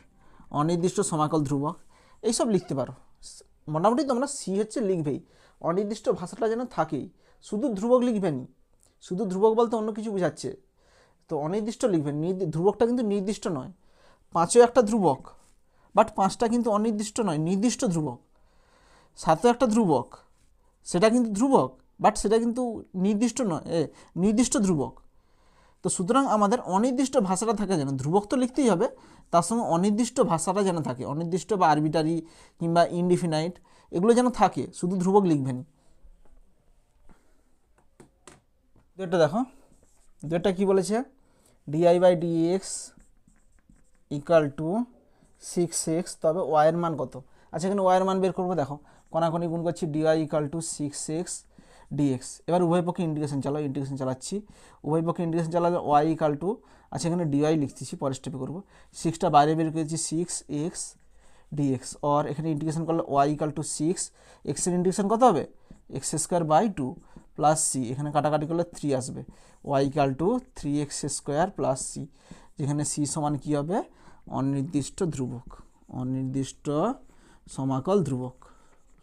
[SPEAKER 1] অনির্দিষ্ট সমাকল ধ্রুবক, এইসব লিখতে পারো। মোটামুটি তোমরা সি হচ্ছে লিখবেই, অনির্দিষ্ট ভাষাটা যেন থাকেই, শুধু ধ্রুবক লিখবেনি, শুধু ধ্রুবক বলতে অন্য কিছু বোঝাচ্ছে, তো অনির্দিষ্ট লিখবেন, ধ্রুবকটা কিন্তু নির্দিষ্ট নয়, 5ও একটা ধ্রুবক বাট 5টা কিন্তু অনির্দিষ্ট নয়, নির্দিষ্ট ধ্রুবক। 7ও একটা ধ্রুবক, সেটা কিন্তু ধ্রুবক বাট সেটা কিন্তু নির্দিষ্ট নয়, নির্দিষ্ট ধ্রুবক। তো সুতরাং আমাদের অনির্দিষ্ট ভাষাটা থাকে যেন, ধ্রুবক তো লিখতেই হবে, তার সঙ্গে অনির্দিষ্ট ভাষাটা যেন থাকে, অনির্দিষ্ট বা আরবিটারি কিংবা ইনডিফিনাইট এগুলো যেন থাকে, শুধু ধ্রুবক লিখবেন। দুটো দেখো, দুটো কী বলেছে, dy by dx equal to 6x, তবে ওয়াইয়ের মান কত, আচ্ছা এখানে ওয়াইয়ের মান বের করবো। দেখো কোনাকুনি গুণ করছি, dy equal to 6x dx, এবার উভয় পক্ষে ইন্টিগ্রেশন চালাও, ইন্টিগ্রেশন চালাচ্ছি, উভয় পক্ষে ইন্টিগ্রেশন চালালে ওয়াই ইকাল টু, আচ্ছা এখানে ডিওয়াই লিখতেছি, পরের স্টেপে করবো, 6টা বাইরে বের করেছি 6x ডিএক্স, আর এখানে ইন্টিগ্রেশন করলে ওয়াই ইকাল টু 6, এক্সের ইন্টিগ্রেশন কত হবে, x square by 2 plus c, এখানে কাটাকাটি করলে 3 আসবে, y equal to 3x square plus c, যেখানে সি সমান কী হবে, অনির্দিষ্ট ধ্রুবক, অনির্দিষ্ট সমাকল ধ্রুবক,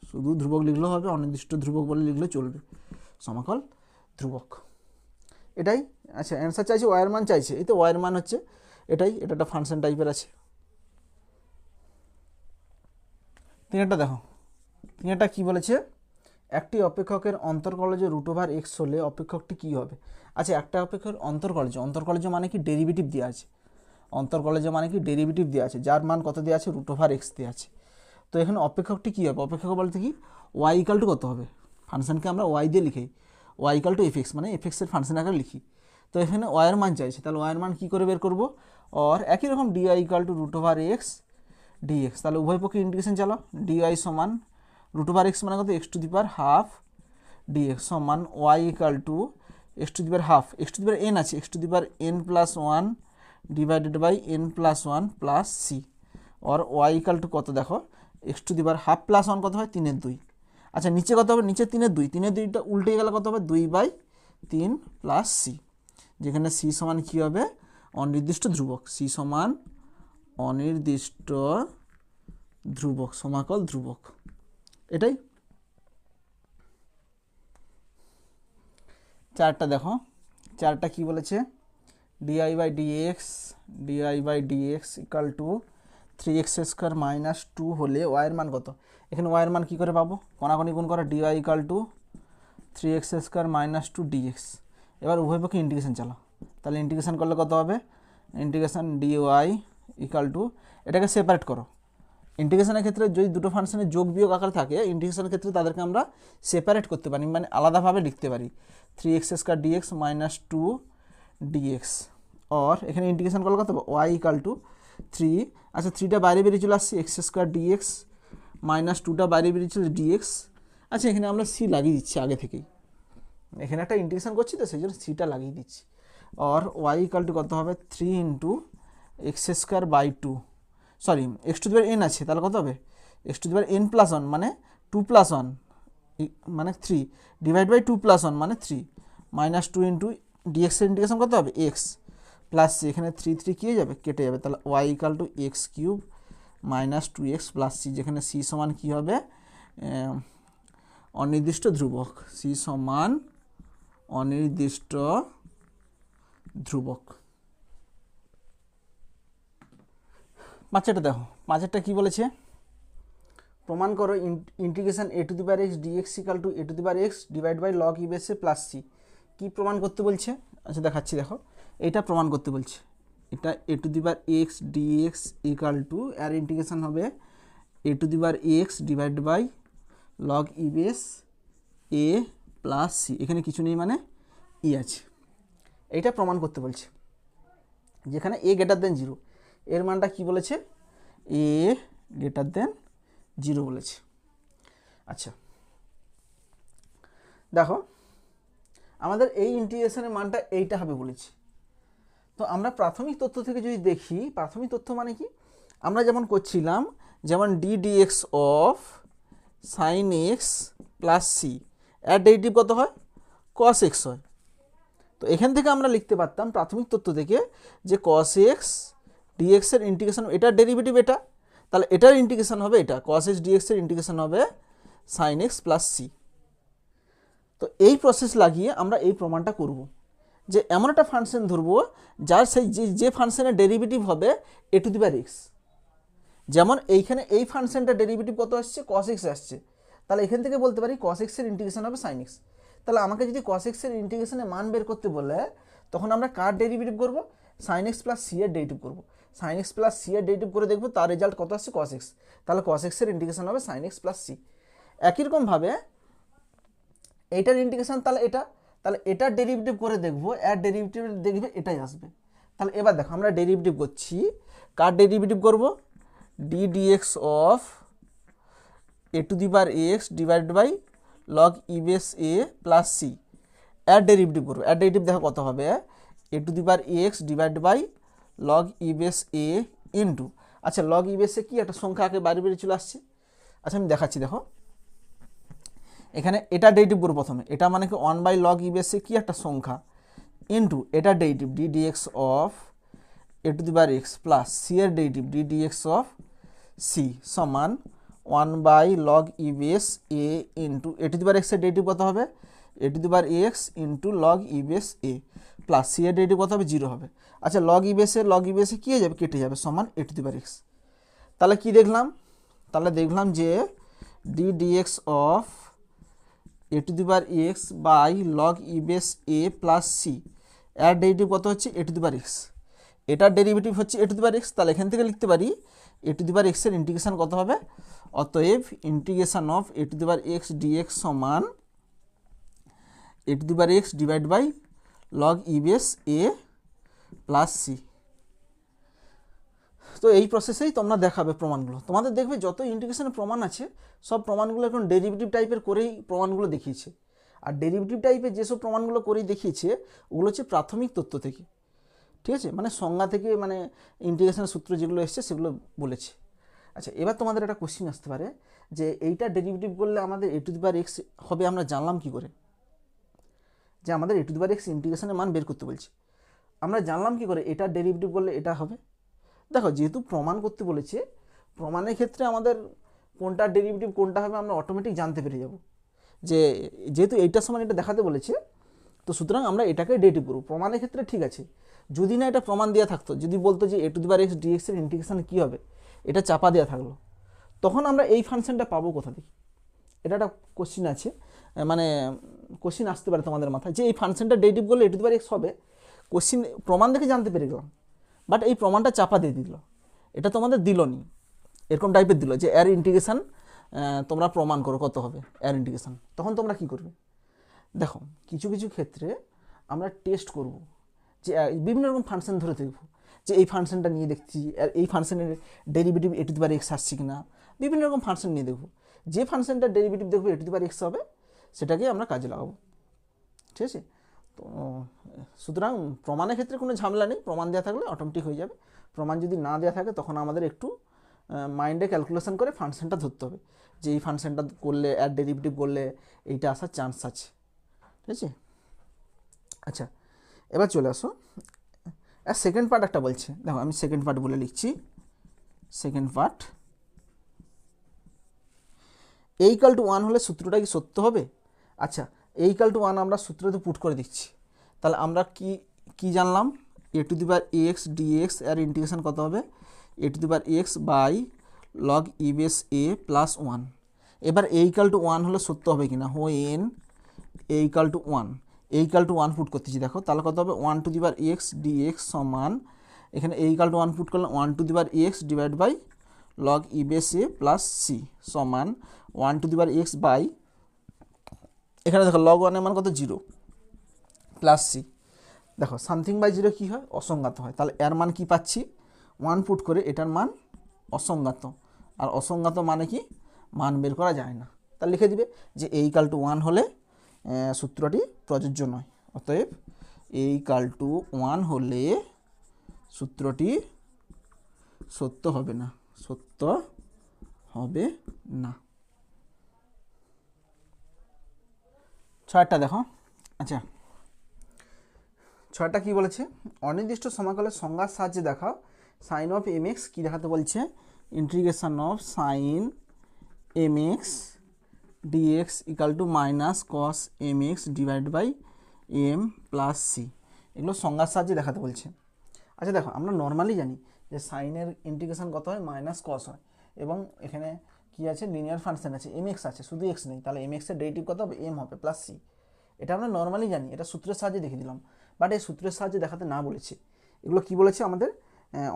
[SPEAKER 1] শুধু ধ্রুবক লিখলেও হবে, অনির্দিষ্ট ধ্রুবক বলে লিখলে চলবে, সমাকল ধ্রুবক। এটাই। আচ্ছা, অ্যান্সার চাইছে, ওয়াইয়ের মান চাইছে, এই তো ওয়াইয়ের মান হচ্ছে এটাই, এটা একটা ফাংশন টাইপের আছে। তিনটা দেখো, তিনটা কি বলেছে, একটি অপেক্ষকের অন্তর্কলজ √x হলে অপেক্ষকটি কি হবে। আচ্ছা, একটা অপেক্ষকের অন্তর্কলজ মানে কি ডেরিভেটিভ দেওয়া আছে, অন্তর্কলজ মানে কি ডেরিভেটিভ দেওয়া আছে, যার মান কত দেওয়া আছে, √x দেওয়া আছে। তো এখানে অপেক্ষকটি কী হবে, অপেক্ষক বলতে কি y = কত হবে, ফাংশনকে আমরা y দিয়ে লিখি, y = fx, মানে fx-এর ফাংশন আকারে লিখি। তো এখানে y এর মান চাইছে, তাহলে y এর মান কী করে বের করবো, আর একই রকম dy = √x dx, তাহলে উভয় পক্ষে ইন্টিগ্রেশন চালো, dy সমান √x মানে কত, x⁻½ dx সমান y = x⁻½ xn আছে, xn+1 divided by n+1 plus c, আর y = কত দেখো, x⁻½ প্লাস 1 কত হয়, 3/2। আচ্ছা, নিচে কত হবে, নিচে 3/2, 3/2টা উল্টে গেলে কত হবে, 2/3 প্লাস সি, যেখানে সি সমান কী হবে, অনির্দিষ্ট ধ্রুবক, সি সমান অনির্দিষ্ট ধ্রুবক, সমাকল ধ্রুবক। এটাই। চারটা দেখো, চারটা কি বলেছে, dy/dx = 3x² - 2 হলে y এর মান কত। এখানে y এর মান কী করে পাবো, কোনাকুনি গুণ করা, dy = 3x² - 2 dx। এবার উভয় পক্ষে ইন্টিগ্রেশন চালো, তাহলে ইন্টিগ্রেশন করলে কত হবে, ইন্টিগ্রেশন dy = এটাকে সেপারেট করো। ইন্টিগ্রেশনের ক্ষেত্রে যদি দুটো ফাংশনের যোগ বিয়োগ আকারে থাকে, ইন্টিগ্রেশনের ক্ষেত্রে তাদেরকে আমরা সেপারেট করতে পারি, মানে আলাদাভাবে লিখতে পারি, 3x² dx - 2 dx, और এখানে ইন্টিগ্রেশন করলে কত হবে, y = 3, আচ্ছা 3টা বাইরে বেরিয়ে চলে আসছে, x² dx - 2টা বাইরে বেরিয়ে চলে dx। আচ্ছা, এখানে আমরা c লাগিয়ে দিচ্ছি আগে থেকেই, এখানে একটা ইন্টিগ্রেশন করছি তো সেই জন্য সিটা লাগিয়ে দিচ্ছি, আর y = কত হবে, 3 × x²/2, সরি x⁻n আছে, তাহলে কত হবে, x⁻n+1 মানে 2+1 মানে 3 ডিভাইড বাই 2+1 মানে 3 -2 × dx এর ইন্টিগ্রেশন কত হবে, x প্লাস c, এখানে 3 3 কী হয়ে যাবে, কেটে যাবে, তাহলে y = x³ - 2x plus c, যেখানে c সমান কী হবে, অনির্দিষ্ট ধ্রুবক, c সমান অনির্দিষ্ট ধ্রুবক। পাঁচেরটা দেখো, পাঁচেরটা কী বলেছে, প্রমাণ করো integration a⁴x dx = a⁴x divide by log e বেসে প্লাস সি, কী প্রমাণ করতে বলছে। আচ্ছা দেখাচ্ছি, দেখো এইটা প্রমাণ করতে বলছে, এটা a⁴x dx = এর ইন্টিগ্রেশন হবে a⁴x divide by log e base a plus c, এখানে কিছু নেই মানে ই আছে, এইটা প্রমাণ করতে বলছে, যেখানে a > 0, এর মানটা কি বলেছে, a > 0 বলেছে। আচ্ছা দেখো, আমাদের এই ইন্টিগ্রেশনের মানটা এইটা হবে বলেছি, তো আমরা প্রাথমিক তথ্য থেকে যদি দেখি, প্রাথমিক তথ্য মানে কি, আমরা যেমন করছিলাম, যেমন d/dx of sin x plus c, এর ডেরিভেটিভ কত হয়, cos x হয়। তো এখান থেকে আমরা লিখতে পারতাম প্রাথমিক তথ্য থেকে যে cos x dx এর ইন্টিগ্রেশন, এটার ডেরিভেটিভ এটা, তাহলে এটার ইন্টিগ্রেশন হবে এটা, cos x dx এর ইন্টিগ্রেশন হবে sin x প্লাস সি। তো এই প্রসেস লাগিয়ে আমরা এই প্রমাণটা করব যে এমন একটা ফাংশন ধরবো যার সেই যে ফাংশনের ডেরিভেটিভ হবে a⁴x, যেমন এইখানে এই ফাংশনটা ডেরিভেটিভ কত আসছে, cos x আসছে, তাহলে এখান থেকে বলতে পারি cos x এর ইন্টিগ্রেশন হবে sin x। তাহলে আমাকে যদি cos x এর ইন্টিগ্রেশনের মান বের করতে বলে, তখন আমরা কার ডেরিভেটিভ করব, sin x প্লাস c এর ডেরিভেটিভ করব, sin x প্লাস c এর ডেরিভেটিভ করে দেখব তার রেজাল্ট কত আসছে, cos x, তাহলে cos x এর ইন্টিগ্রেশন হবে sin x প্লাস c। একই রকমভাবে এইটার ইন্টিগ্রেশন, তাহলে এটার ডেরিভেটিভ করে দেখব, এর ডেরিভেটিভ দেখবে এটাই আসবে। তাহলে এবার দেখো আমরা ডেরিভেটিভ করছি, কার ডেরিভেটিভ করব, d/dx of a⁴x divide by log e base a plus c, এর ডেরিভেটিভ করবো, এর ডেরিভেটিভ দেখো কত হবে, a⁴x divide by log e base a into, আচ্ছা log e বেসে কি একটা সংখ্যা আগে বাইরে বেরিয়ে চলে আসছে, আচ্ছা আমি দেখাচ্ছি, দেখো এখানে এটা ডেরিভেটিভ করবো প্রথমে, এটা মানে কি 1/log e বেসে কি একটা সংখ্যা ইন্টু এটা derivative d/dx of a⁴x plus c এর ডেরিভেটিভ d/dx অফ সি সমান 1/log e base a into a to the power এক্সের ডেরিভেটিভ কত হবে, a to the power x into log e base a plus c এর ডেরিভেটিভ কত হবে, 0 হবে। আচ্ছা লগ ই বেসে কী হয়ে যাবে, কেটে যাবে, সমান a to the power x. তাহলে কী দেখলাম, তাহলে দেখলাম যে d dx of a to the power x by log e base a plus c এর ডেরিভেটিভ কত হচ্ছে, a to the power x. এটার ডেরিভেটিভ হচ্ছে a to the power x. তাহলে এখান থেকে লিখতে পারি এ টু দি পাওয়ার এক্সের ইন্টিগ্রেশন কত হবে, অতএব integration of a to the power x dx সমান a to the power x divide by log e base a plus c. তো এই প্রসেসেই তোমরা দেখাবে প্রমাণগুলো। তোমাদের দেখবে যত ইন্টিগ্রেশনের প্রমাণ আছে সব প্রমাণগুলো এখন ডেরিভেটিভ টাইপের করেই প্রমাণগুলো দেখিয়েছে। আর ডেরিভেটিভ টাইপের যেসব প্রমাণগুলো করেই দেখিয়েছে ওগুলো হচ্ছে প্রাথমিক তথ্য থেকে, ঠিক আছে, মানে সংজ্ঞা থেকে, মানে ইন্টিগ্রেশনের সূত্র যেগুলো এসছে সেগুলো বলেছে। আচ্ছা এবার তোমাদের একটা কোশ্চিন আসতে পারে যে এইটা ডেরিভেটিভ করলে আমাদের এ টু দি পাওয়ার এক্স হবে, আমরা জানলাম কী করে যে আমাদের এ টু দি পাওয়ার এক্স ইন্টিগ্রেশনের মান বের করতে বলছে, আমরা জানলাম কী করে এটা ডেরিভেটিভ করলে এটা হবে। দেখো যেহেতু প্রমাণ করতে বলেছে, প্রমাণের ক্ষেত্রে আমাদের কোনটা ডেরিভেটিভ কোনটা হবে আমরা অটোমেটিক জানতে পেরে যাব, যে যেহেতু এইটার সমান এটা দেখাতে বলেছে তো সুতরাং আমরা এটাকে ডেরিভেটিভ করব। প্রমাণের ক্ষেত্রে ঠিক আছে, যদি না এটা প্রমাণ দেওয়া থাকতো, যদি বলতো যে a to the power x ডিএক্সের ইন্টিগ্রেশন কী হবে, এটা চাপা দেওয়া থাকলো, তখন আমরা এই ফাংশনটা পাবো কোথা থেকে, এটা একটা কোশ্চিন আছে, মানে কোশ্চিন আসতে পারে তোমাদের মাথায় যে এই ফাংশনটা ডেরিভেটিভ করলে এ টু দি পাওয়ার এক্স হবে। কোশ্চিন প্রমাণ দেখে জানতে পেরে গেলাম, বাট এই প্রমাণটা চাপা দিয়ে দিল, এটা তোমাদের দিল নি, এরকম টাইপের দিল যে এর ইন্টিগ্রেশন তোমরা প্রমাণ করো কত হবে এর ইন্টিগ্রেশন। তখন তোমরা কি করবে, দেখো কিছু কিছু ক্ষেত্রে আমরা টেস্ট করব, যে বিভিন্ন রকম ফাংশন ধরে দেখব যে এই ফাংশনটা নিয়ে দেখছি আর এই ফাংশনের derivative A to the power x আসছে কিনা, বিভিন্ন রকম ফাংশন নিয়ে দেখব, যে ফাংশনটা ডেরিভেটিভ দেখবো এ টু দি পাওয়ার এক্স হবে সেটাকে আমরা কাজে লাগাবো, ঠিক আছে। তো সুতরাং প্রমাণের ক্ষেত্রে কোনো ঝামেলা নেই, প্রমাণ দেওয়া থাকলে অটোমেটিক হয়ে যাবে। প্রমাণ যদি না দেওয়া থাকে তখন আমাদের একটু মাইন্ডে ক্যালকুলেশন করে ফাংশনটা ধরতে হবে, যে এই ফাংশনটা করলে এর ডেরিভেটিভ করলে এইটা আসার চান্স আছে, ঠিক আছে। আচ্ছা এবার চলে আসো, আর সেকেন্ড পার্ট একটা বলছে, দেখো আমি সেকেন্ড পার্ট বলে লিখছি, second part A equal to 1 হলে সূত্রটা কি সত্য হবে। আচ্ছা এ ইকুয়াল টু 1 আমরা সূত্রতে পুট করে দিচ্ছি, তাহলে আমরা কি জানলাম, a to the power x dx এর ইন্টিগ্রেশন কত হবে, a to the power x by log e base a plus 1। এবার এ ইকুয়াল টু 1 হলে সত্য হবে কিনা, when a equal to 1, a equal to 1 put করতেছি, দেখো তাহলে কত হবে 1 to the power x dx সমান, এখানে এ ইকুয়াল টু 1 পুট করলে 1 to the power x divide by log e base a plus c সমান 1 to the power x by, এখানে দেখো লগ 1 এর মান কত 0 প্লাস সি, দেখো সামথিং বাই 0 কী হয়, অসংজ্ঞাত হয়, তাহলে এর মান কি পাচ্ছি 1 পুট করে এটার মান অসংজ্ঞাত, আর অসংজ্ঞাত মানে কি মান বের করা যায় না, তাহলে লিখে দিবে যে এ ইকুয়াল টু 1 হলে সূত্রটি প্রযোজ্য নয়, অতএব এ ইকুয়াল টু 1 হলে সূত্রটি সত্য হবে না, সত্য হবে না। ছয়টা দেখো, আচ্ছা ছয়টা কি বলেছে, অনির্দিষ্ট সময়কালের সংজ্ঞার সাহায্যে দেখাও সাইন অফ এম এক্স, কী দেখাতে বলছে, integration of sine m x dx equal to minus cos m x divide by m plus c, এগুলো সংজ্ঞার সাহায্যে দেখাতে বলছে। আচ্ছা দেখো আমরা নর্মালি জানি যে সাইনের ইন্টিগ্রেশন কত হয়, মাইনাস কস হয়, এবং এখানে কি আছে লিনিয়ার ফাংশন আছে এম এক্স আছে, শুধু এক্স নেই, তাহলে এম এক্সের ডেরিভেটিভ কত হবে, এম হবে প্লাস সি, এটা আমরা নর্মালি জানি, এটা সূত্রের সাহায্যে দেখে দিলাম, বাট এই সূত্রের সাহায্যে দেখাতে না বলেছে, এগুলো কি বলেছে আমাদের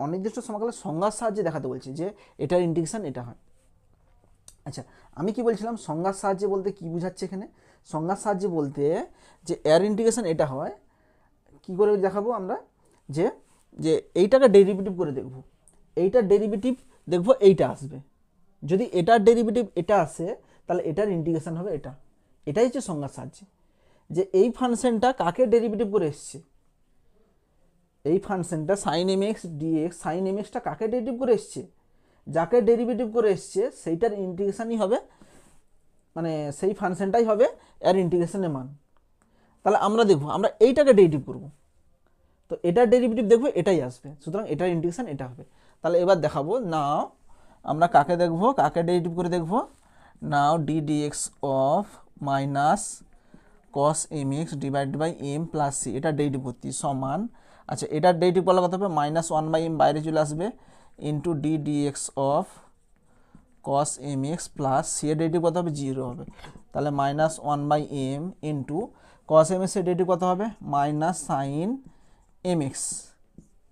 [SPEAKER 1] অনির্দিষ্ট সময়কালের সংজ্ঞার সাহায্যে দেখাতে বলছে যে এটার ইন্টিগ্রেশন এটা হয়। আচ্ছা আমি কি বলছিলাম সংজ্ঞার সাহায্যে বলতে কি বোঝাচ্ছে এখানে, সংজ্ঞার সাহায্যে বলতে যে এর ইন্টিগ্রেশন এটা হয়, কি করে দেখাবো আমরা, যে যে এইটাকে ডেরিভেটিভ করে দেখব, এইটার ডেরিভেটিভ দেখব এইটা আসবে, যদি এটার ডেরিভেটিভ এটা আসে তাহলে এটার ইন্টিগ্রেশন হবে এটা, এটাই হচ্ছে সংজ্ঞার সাহায্যে, যে এই ফাংশনটা কাকে ডেরিভেটিভ করে এসছে, এই ফাংশনটা sine m x dx, sine m এক্সটা কাকে ডেরিভেটিভ করে এসছে, যাকে ডেরিভেটিভ করে এসছে সেইটার ইন্টিগ্রেশনই হবে, মানে সেই ফাংশনটাই হবে এর ইন্টিগ্রেশনের মান। তাহলে আমরা দেখবো আমরা এইটাকে ডেরিভেটিভ করব, তো এটার ডেরিভেটিভ দেখবো এটাই আসবে, সুতরাং এটার ইন্টিগ্রেশন এটা হবে। তাহলে এবার দেখাবো না আমরা কাকে দেখব, কাকে ডেরিভেটিভ করে দেখব, now d dx of minus cos m x divide by m plus c, এটা ডেরিভেটিভ করতে সমান, আচ্ছা এটার ডেরিভেটিভ বলা কত হবে, মাইনাস ওয়ান বাই এম বাইরে চলে আসবে into d dx of cos m x plus c এর ডেরিভেটিভ কত হবে, 0 হবে। তাহলে minus one by m into cos m এক্সের ডেরিভেটিভ কত হবে, minus sine m x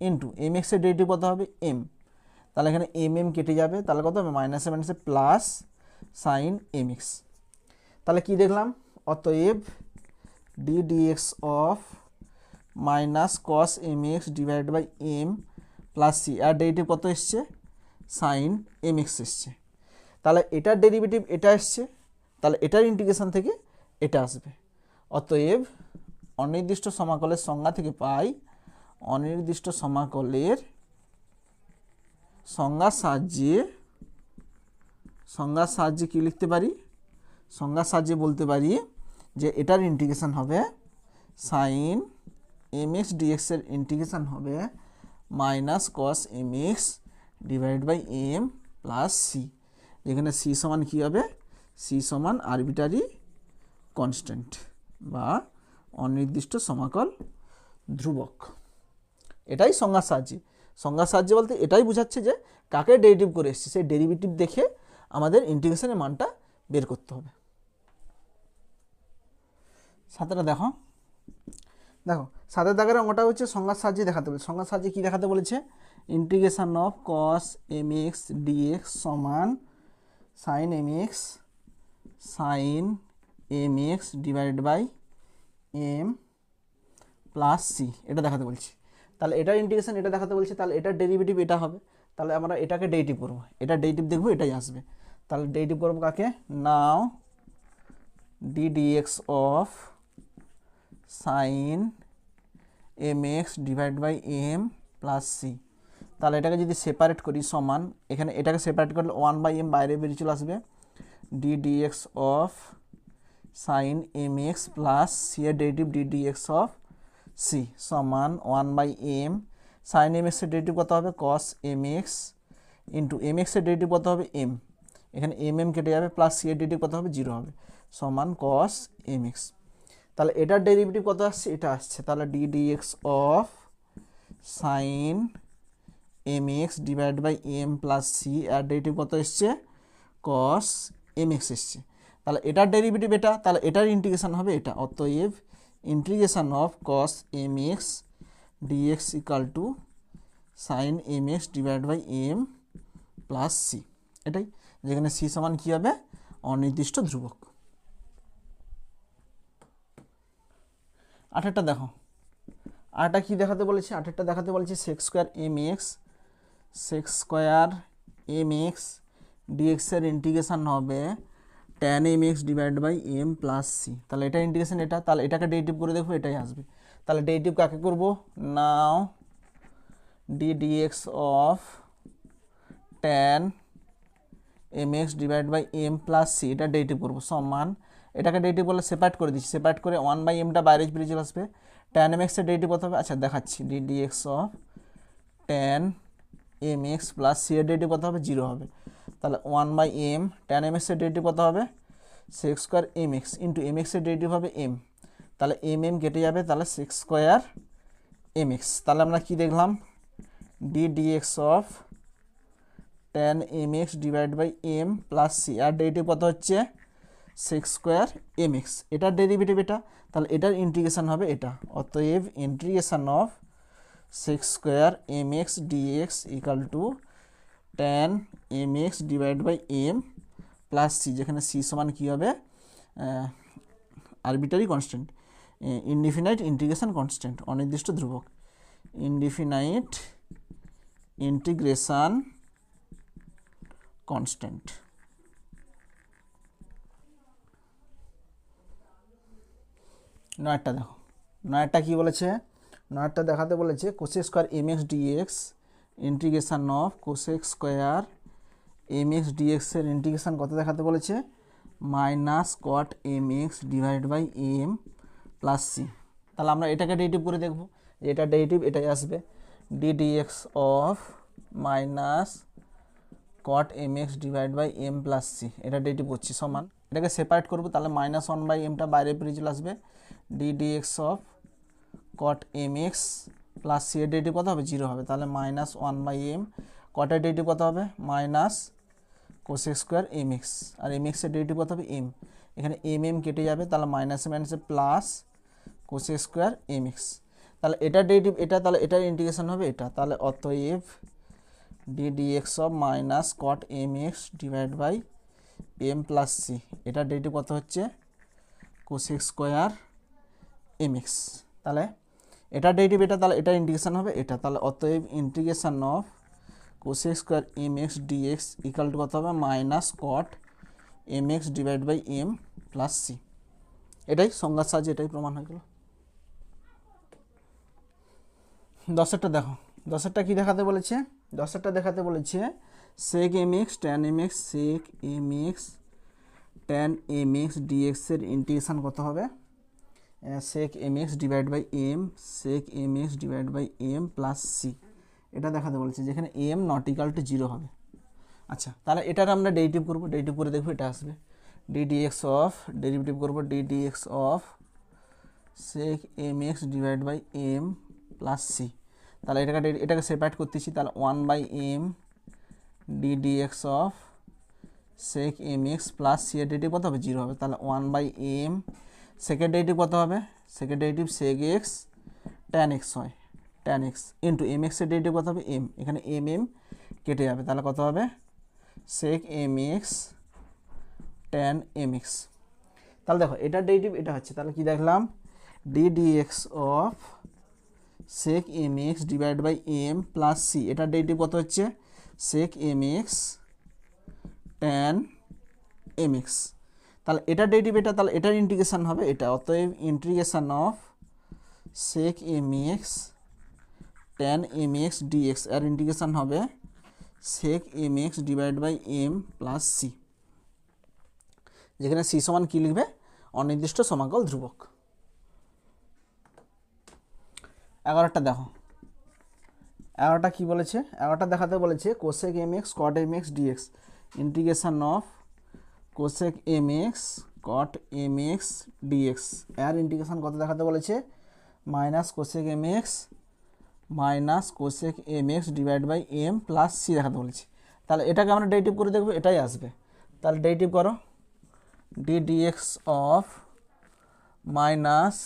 [SPEAKER 1] into m এক্সের ডেরিভেটিভ কত হবে, এম। তাহলে এখানে এম এম কেটে যাবে, তাহলে কত হবে, মাইনাসে মাইনাসে প্লাস সাইন এম এক্স। তাহলে কি দেখলাম, অতএব d dx of minus cos m x divide by m plus c, আর ডেরিভেটিভ কত এসছে, সাইন এম এক্স এসছে। তাহলে এটার ডেরিভেটিভ এটা এসছে, তাহলে এটার ইন্টিগ্রেশন থেকে এটা আসবে। অতএব অনির্দিষ্ট সমাকলের সংজ্ঞা থেকে পাই, অনির্দিষ্ট সমাকলের সংজ্ঞার সাহায্যে কি লিখতে পারি, সংজ্ঞার সাহায্যে বলতে পারি যে এটার ইন্টিগ্রেশন হবে সাইন এম এক্স ডিএক্স এর ইন্টিগ্রেশন হবে minus cos m x divide by m plus c, যেখানে সি সমান কী হবে, সি সমান আরবিটারি কনস্ট্যান্ট বা অনির্দিষ্ট সমাকল ধ্রুবক। এটাই সংজ্ঞার সাহায্যে বলতে এটাই বোঝাচ্ছে যে কাকে ডেরিভেটিভ করে এসছে, সেই ডেরিভেটিভ দেখে আমাদের ইন্টিগ্রেশনের মানটা বের করতে হবে। সাথেটা দেখো, সাথের দাগের অঙ্কটা হচ্ছে সংজ্ঞার সাহায্যে দেখাতে বলেছে। সংজ্ঞার সাহায্যে কী দেখাতে বলেছে, integration of cos m x dx সমান sine m x divide by m plus c, এটা দেখাতে বলছি। তাহলে এটার ইন্টিগ্রেশন এটা দেখাতে বলছে, তাহলে এটার ডেরিভেটিভ এটা হবে, তাহলে আমরা এটাকে ডেরিভেটিভ করবো, এটা ডেরিভেটিভ দেখবো এটাই আসবে। তাহলে ডেরিভেটিভ করবো কাকে, now d dx of sine m x divide by m plus c. তাহলে এটাকে যদি সেপারেট করি সমান, এখানে এটাকে সেপারেট করলে ওয়ান বাই এম বাইরে বেরিয়ে চলে আসবে, d dx of sine m x plus c এর derivative d dx of c সমান one by m, sine m এক্সের ডেরিভেটিভ কত হবে, cos m x into m এক্সের ডেরিভেটিভ কত হবে, এম, এখানে এম এম কেটে যাবে, প্লাস সি এর ডেরিভেটিভ কত হবে, 0 হবে, সমান কস এম এক্স। তাহলে এটার ডেরিভেটিভ কত আসছে, এটা আসছে, তাহলে d dx of sine m x divide by m plus c আর ডেরিভেটিভ কত এসছে, কস এম এক্স এসছে। তাহলে এটার ডেরিভেটিভ এটা, তাহলে এটার ইন্টিগ্রেশন হবে এটা। অতএব integration of cos m x dx equal to sine m x divide by m plus c, এটাই, যেখানে সি সমান কী হবে, অনির্দিষ্ট ধ্রুবক। আঠেরটা দেখো, আরেকটা কী দেখাতে বলেছে, আঠেরটা দেখাতে বলেছে সেক্স স্কোয়ার এম এক্স ডিএক্সের ইন্টিগ্রেশন হবে tan m x divide by m plus c. তাহলে এটা ইন্টিগ্রেশন এটা, তাহলে এটাকে ডেরিভেটিভ করে দেখবো এটাই আসবে। তাহলে ডেরিভেটিভ কাকে করব, now d dx of tan m x divide by m plus c, এটা ডেরিভেটিভ করবো সমান, এটাকে ডেরিভেটিভ বলে সেপারেট করে দিচ্ছি, সেপারেট করে ওয়ান বাই এমটা বাইরে বেরিয়ে চলে আসবে, ট্যান এম এক্সের ডেরিভেটিভ কত হবে, আচ্ছা দেখাচ্ছি, d dx of tan m x plus c এর ডেরিভেটিভ কত হবে, 0 হবে। তাহলে one by m tan m এক্সের ডেরিভেটিভ কত হবে, sec square m x into m এক্সের ডেরিভেটিভ হবে এম, তাহলে এম এম কেটে যাবে, তাহলে সেক্স স্কোয়ার এম এক্স। তাহলে আমরা কি দেখলাম, d dx of tan m x divide by m plus c আর ডেরিভেটিভ কত হচ্ছে, সেক্স স্কোয়ার এম এক্স, এটার ডেরিভেটিভ এটা, তাহলে এটার ইন্টিগ্রেশন হবে এটা। অতএব integration of sec square m x dx equal to tan m x divide by m plus c, যেখানে সি সমান কী হবে, arbitrary constant, indefinite integration constant, অনির্দিষ্ট ধ্রুবক, ইনডিফিনাইট ইন্টিগ্রেশন কনস্ট্যান্ট। নয়টা দেখো, নয়টা কী বলেছে, নয়টা দেখাতে বলেছে cosec square m x dx integration of cosec square m x ডিএক্সের ইন্টিগ্রেশন কত দেখাতে বলেছে, minus cot m x divide by m plus c. তাহলে আমরা এটাকে ডেরিভেটিভ করে দেখব, এটা ডেরিভেটিভ এটাই আসবে, d dx of minus cot m x divide by m plus c, এটা ডেরিভেটিভ করছি সমান, এটাকে সেপারেট করবো, তাহলে মাইনাস ওয়ান বাই এমটা বাইরে বেরিয়ে চলে আসবে, d d x of cot m x plus c এর ডেরিভেটিভ কত হবে, জিরো হবে, তাহলে মাইনাস ওয়ান বাই এম, কটের ডেরিভেটিভ কত হবে, minus cosec square m x, আর এম এক্সের ডেরিভেটিভ কত হবে, এম, এখানে এম এম কেটে যাবে, তাহলে মাইনাসে মাইনাসে plus cosec square m x, তাহলে এটার ডেরিভেটিভ এটা, তাহলে এটার ইন্টিগ্রেশন হবে এটা, তাহলে অতএব d d x of minus cot m x divide by m plus c, এটার ডেরিভেটিভ কত হচ্ছে কোসেক স্কোয়ার এম এক্স, তাহলে এটার ডেরিভেটিভ এটা, তাহলে এটার ইন্টিগ্রেশন হবে এটা, তাহলে অতএব integration of cosec square m x dx equal to কত হবে, minus cot m x divide by m plus c, এটাই সংজ্ঞার সাহায্যে এটাই প্রমাণ হয়ে গেল। দশেরটা দেখো, দশেরটা কি দেখাতে বলেছে, দশেরটা দেখাতে বলেছে sec m x tan m x, sec m x tan m x ডিএক্সের ইন্টিগ্রেশন কত হবে, sec m x divide by m, sec m x divide by m plus c, এটা দেখাতে বলেছে, যেখানে m not equal to zero হবে। আচ্ছা, তাহলে এটার আমরা ডেরিভেটিভ করবো, ডেরিভেটিভ করে দেখবো এটা আসবে, d d x of, derivative করবো d d x of sec m x divide by m plus c, তাহলে এটাকে সেপারেট করতেছি, তাহলে one by m d d x of sec m x plus c এর ডেরিভেটিভ কত হবে, জিরো হবে, তাহলে one by m, second derivative কত হবে, second derivative sec x tan x হয়, ট্যান এক্স ইন্টু এম এক্সের ডেরিভেটিভ কত হবে, এম, এখানে এম এম কেটে যাবে, তাহলে কত হবে sec m x tan m x, তাহলে দেখো এটার ডেরিভেটিভ এটা হচ্ছে, তাহলে কি দেখলাম, d d x of sec m x divide by m plus c, এটার ডেরিভেটিভ কত হচ্ছে sec m x tan m x, তাহলে এটার ডেরিভেটিভ এটা, তাহলে এটার ইন্টিগ্রেশন হবে এটা, অতএব integration of sec m x tan m x dx এর ইন্টিগ্রেশন হবে sec m x divide by m plus c, যেখানে সি সমান কি লিখবে, অনির্দিষ্ট সমাকল ধ্রুবক। 11টা দেখো, 11টা কি বলেছে, 11টা দেখাতে বলেছে cosec m x cot m x dx integration of cosec m x cot m x dx এর ইন্টিগ্রেশন কত দেখাতে বলেছে, minus cosec m x minus cosec m x divide by m plus c দেখাতে বলেছে, তাহলে এটাকে আমরা ডেরিভেটিভ করে দেখবো, এটাই আসবে, তাহলে ডেরিভেটিভ করো d d x of minus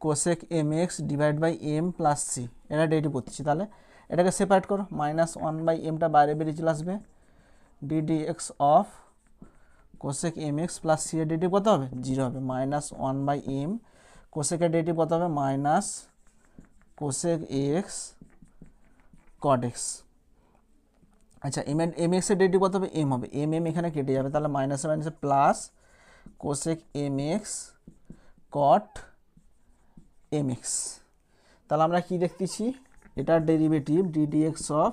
[SPEAKER 1] cosec m x divide by m plus c, এটা ডেরিভেটিভ করতেছি, তাহলে এটাকে সেপারেট করো, মাইনাস ওয়ান বাই এমটা বাইরে বেরিয়ে চলে আসবে, d d x of cosec m x plus c এর ডেরিভেটিভ কত হবে, জিরো হবে, মাইনাস ওয়ান বাই এম, কোসেকের ডেরিভেটিভ কত হবে, minus cosec x cot x, আচ্ছা এম এক্সের ডেরিভেটিভ কত হবে, এম হবে, এম এম এখানে কেটে যাবে, তাহলে মাইনাসে মাইনাসে plus cosec m x cot m x, তাহলে আমরা কি দেখতেছি, এটার derivative d d x of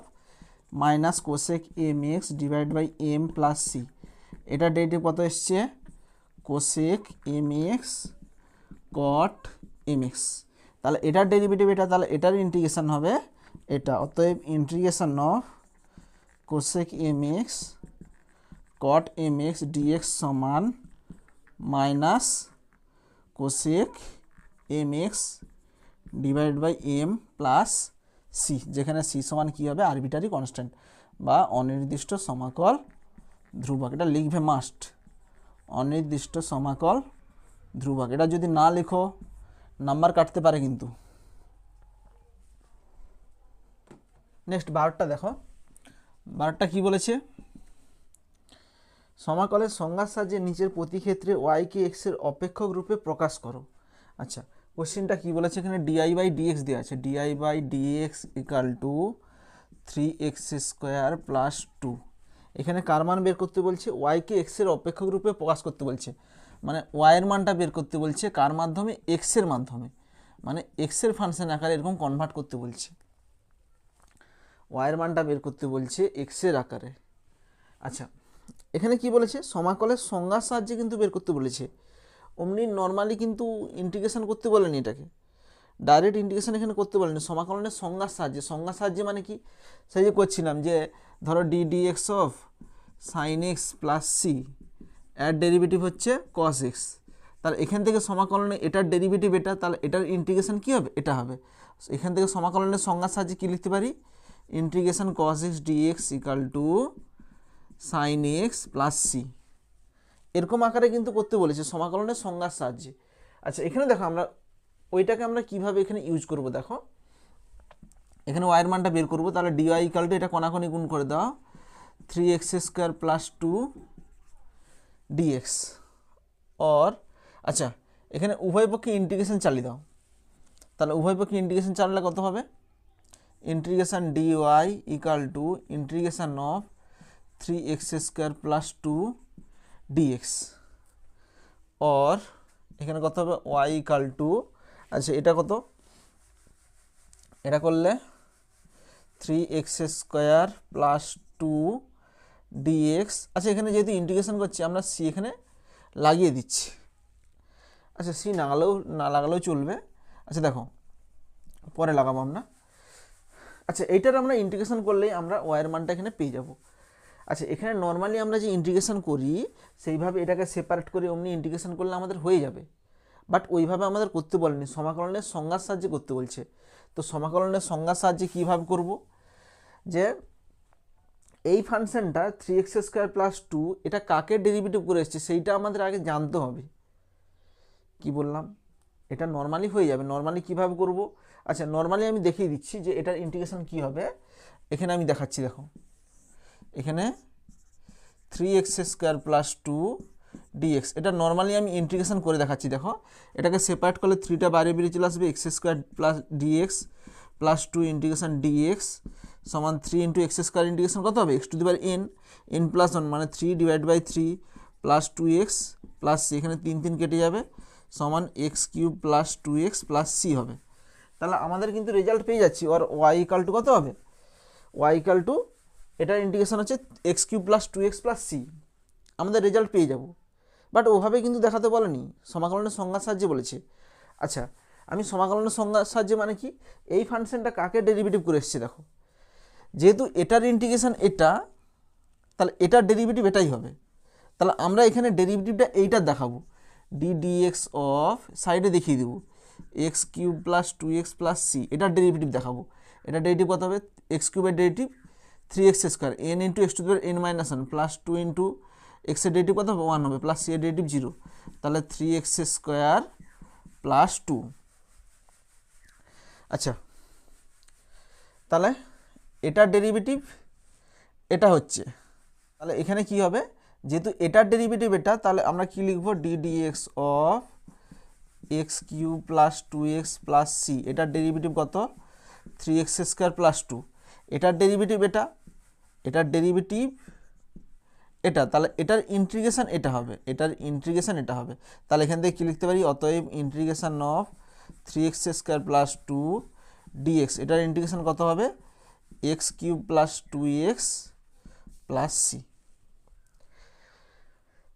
[SPEAKER 1] minus cosec m x divide by m plus c, এটার ডেরিভেটিভ কত এসছে, cosec m x cot m x, তাহলে এটার ডেরিভেটিভ এটা, তাহলে এটার ইন্টিগ্রেশন হবে এটা, অতএব integration of cosec m x cot m x dx সমান minus cosec m x divide by m plus c, যেখানে সি সমান কী হবে, আরবিটারি কনস্ট্যান্ট বা অনির্দিষ্ট সমাকল ধ্রুবক, এটা লিখবে মাস্ট, অনির্দিষ্ট সমাকল ধ্রুবক, এটা যদি না লিখো নাম্বার কাটতে পারে কিন্তু। নেক্সট 12টা দেখো, 12টা কি বলেছে, সমাকলের সংজ্ঞার সাহায্যে নিচের প্রতি ক্ষেত্রে ওয়াইকে এক্সের অপেক্ষক রূপে প্রকাশ করো। আচ্ছা, কোশ্চেনটা কি বলেছে, এখানে ডিআই বাই ডিএক্স দেওয়া আছে, dy by dx equal to 3x square plus 2, এখানে কার মান বের করতে বলছে, ওয়াইকে এক্সের অপেক্ষক রূপে প্রকাশ করতে বলছে, মানে ওয়াইয়ের মানটা বের করতে বলছে কার মাধ্যমে, এক্সের মাধ্যমে, মানে এক্সের ফাংশন আকারে এরকম কনভার্ট করতে বলছে, ওয়াইয়ের মানটা বের করতে বলছে এক্সের আকারে। আচ্ছা, এখানে কি বলেছে, সমাকলের সংজ্ঞার সাহায্যে কিন্তু বের করতে বলেছে, অমনি নর্মালি কিন্তু ইন্টিগ্রেশন করতে বলেনি এটাকে, ডাইরেক্ট ইন্টিগ্রেশন এখানে করতে বলেনি, সমাকলনের সংজ্ঞার সাহায্যে মানে কি, সেই যে করছিলাম যে ধরো d d x of sine x plus c এর ডেরিভেটিভ হচ্ছে কস এক্স, তাহলে এখান থেকে সমাকলনে এটার ডেরিভেটিভ এটা, তাহলে এটার ইন্টিগ্রেশন কী হবে, এটা হবে। এখান থেকে সমাকলনের সংজ্ঞার সাহায্যে কী লিখতে পারি, integration cos x dx equal to sine x plus c, এরকম আকারে কিন্তু করতে বলেছে সমাকলনের সংজ্ঞার সাহায্যে। আচ্ছা এখানে দেখো আমরা ওইটাকে আমরা কীভাবে এখানে ইউজ করব, দেখো এখানে ওয়াইয়ের মানটা বের করবো, তাহলে ডিওয়াই ইকাল টু এটা কোনাকুনি গুণ করে দাও 3x² প্লাস 2 ডিএক্স অর, আচ্ছা এখানে উভয় পক্ষে ইন্টিগ্রেশন চালিয়ে দাও, তাহলে উভয় পক্ষে ইন্টিগ্রেশন চালালে কত হবে, integration dy equal to integration of 3x² plus 2 dx or এখানে কত হবে ওয়াই ইকাল টু, আচ্ছা এটা কত, এটা করলে 3x² প্লাস 2 ডিএক্স, আচ্ছা এখানে যেহেতু ইন্টিগ্রেশন করছি আমরা সি এখানে লাগিয়ে দিচ্ছি, আচ্ছা সি না লাগালেও চলবে, আচ্ছা দেখো পরে লাগাবো আমরা। আচ্ছা এইটার আমরা ইন্টিগ্রেশন করলেই আমরা ওয়াইয়ের মানটা এখানে পেয়ে যাব। আচ্ছা এখানে নর্মালি আমরা যে ইন্টিগ্রেশন করি সেইভাবে এটাকে সেপারেট করে অমনি ইন্টিগ্রেশন করলে আমাদের হয়ে যাবে, বাট ওইভাবে আমাদের করতে বলেনি, সমাকলনের সংজ্ঞার সাহায্যে করতে বলছে। তো সমাকলনের সংজ্ঞার সাহায্যে কীভাবে করব, যে এই ফাংশনটা 3x² প্লাস 2 এটা কাকে ডেরিভেটিভ করে এসছে সেইটা আমাদের আগে জানতে হবে। কি বললাম, এটা নর্মালি হয়ে যাবে, নর্মালি কিভাবে করব, আচ্ছা নর্মালি আমি দেখিয়ে দিচ্ছি যে এটার ইন্টিগ্রেশন কি হবে, এখানে আমি দেখাচ্ছি, দেখো এখানে 3x² প্লাস 2 ডিএক্স, এটা নর্মালি আমি ইন্টিগ্রেশন করে দেখাচ্ছি, দেখো এটাকে সেপারেট করলে 3টা বাইরে বেরিয়ে চলে আসবে, x² plus dx plus 2 integration dx সমান 3 × x² ইন্টিগ্রেশন কত হবে, x⁻n প্লাস 1 মানে 3/3 প্লাস 2x প্লাস সি, এখানে 3 কেটে যাবে সমান x³ plus 2x plus C হবে। তাহলে আমাদের কিন্তু রেজাল্ট পেয়ে যাচ্ছি, আর ওয়াই ইকাল টু কত হবে, ওয়াই ইকাল টু এটার ইন্টিগ্রেশন হচ্ছে x³ plus 2x plus c, আমাদের রেজাল্ট পেয়ে যাব। বাট ওভাবে কিন্তু দেখাতে বলেনি, সমাকলনের সংজ্ঞার সাহায্যে বলেছে। আচ্ছা আমি সমাকলনের সংজ্ঞার সাহায্যে মানে কি, এই ফাংশনটা কাকে ডেরিভেটিভ করে এসছে, দেখো যেহেতু এটার ইন্টিগ্রেশন এটা, তাহলে এটার ডেরিভেটিভ এটাই হবে, তাহলে আমরা এখানে ডেরিভেটিভটা এইটার দেখাবো, ডিএক্স অফ সাইডে দেখিয়ে দেবো x³ plus 2x plus c, এটার ডেরিভেটিভ দেখাবো, এটার ডেরিভেটিভ কত হবে, x³ এর derivative 3x² n × x⁻n plus 2 × x এর ডেরিভেটিভ কত হবে 1 হবে, প্লাস সি এর ডেরিভেটিভ 0, তাহলে 3x² প্লাস 2। আচ্ছা তাহলে এটার ডেরিভেটিভ এটা হচ্ছে, তাহলে এখানে কি হবে, যেহেতু এটার ডেরিভেটিভ এটা, তাহলে আমরা কি লিখব, dx of x³ plus 2x plus c, এটার ডেরিভেটিভ কত 3x² প্লাস 2, এটার ডেরিভেটিভ এটা, এটার ডেরিভেটিভ এটা, তাহলে এটার ইন্টিগ্রেশন এটা হবে, এটার ইন্টিগ্রেশন এটা হবে, তাহলে এখান থেকে কী লিখতে পারি, অতএব integration of 3x² plus 2 dx, এটার ইন্টিগ্রেশন কত হবে, x³ plus 2x plus c.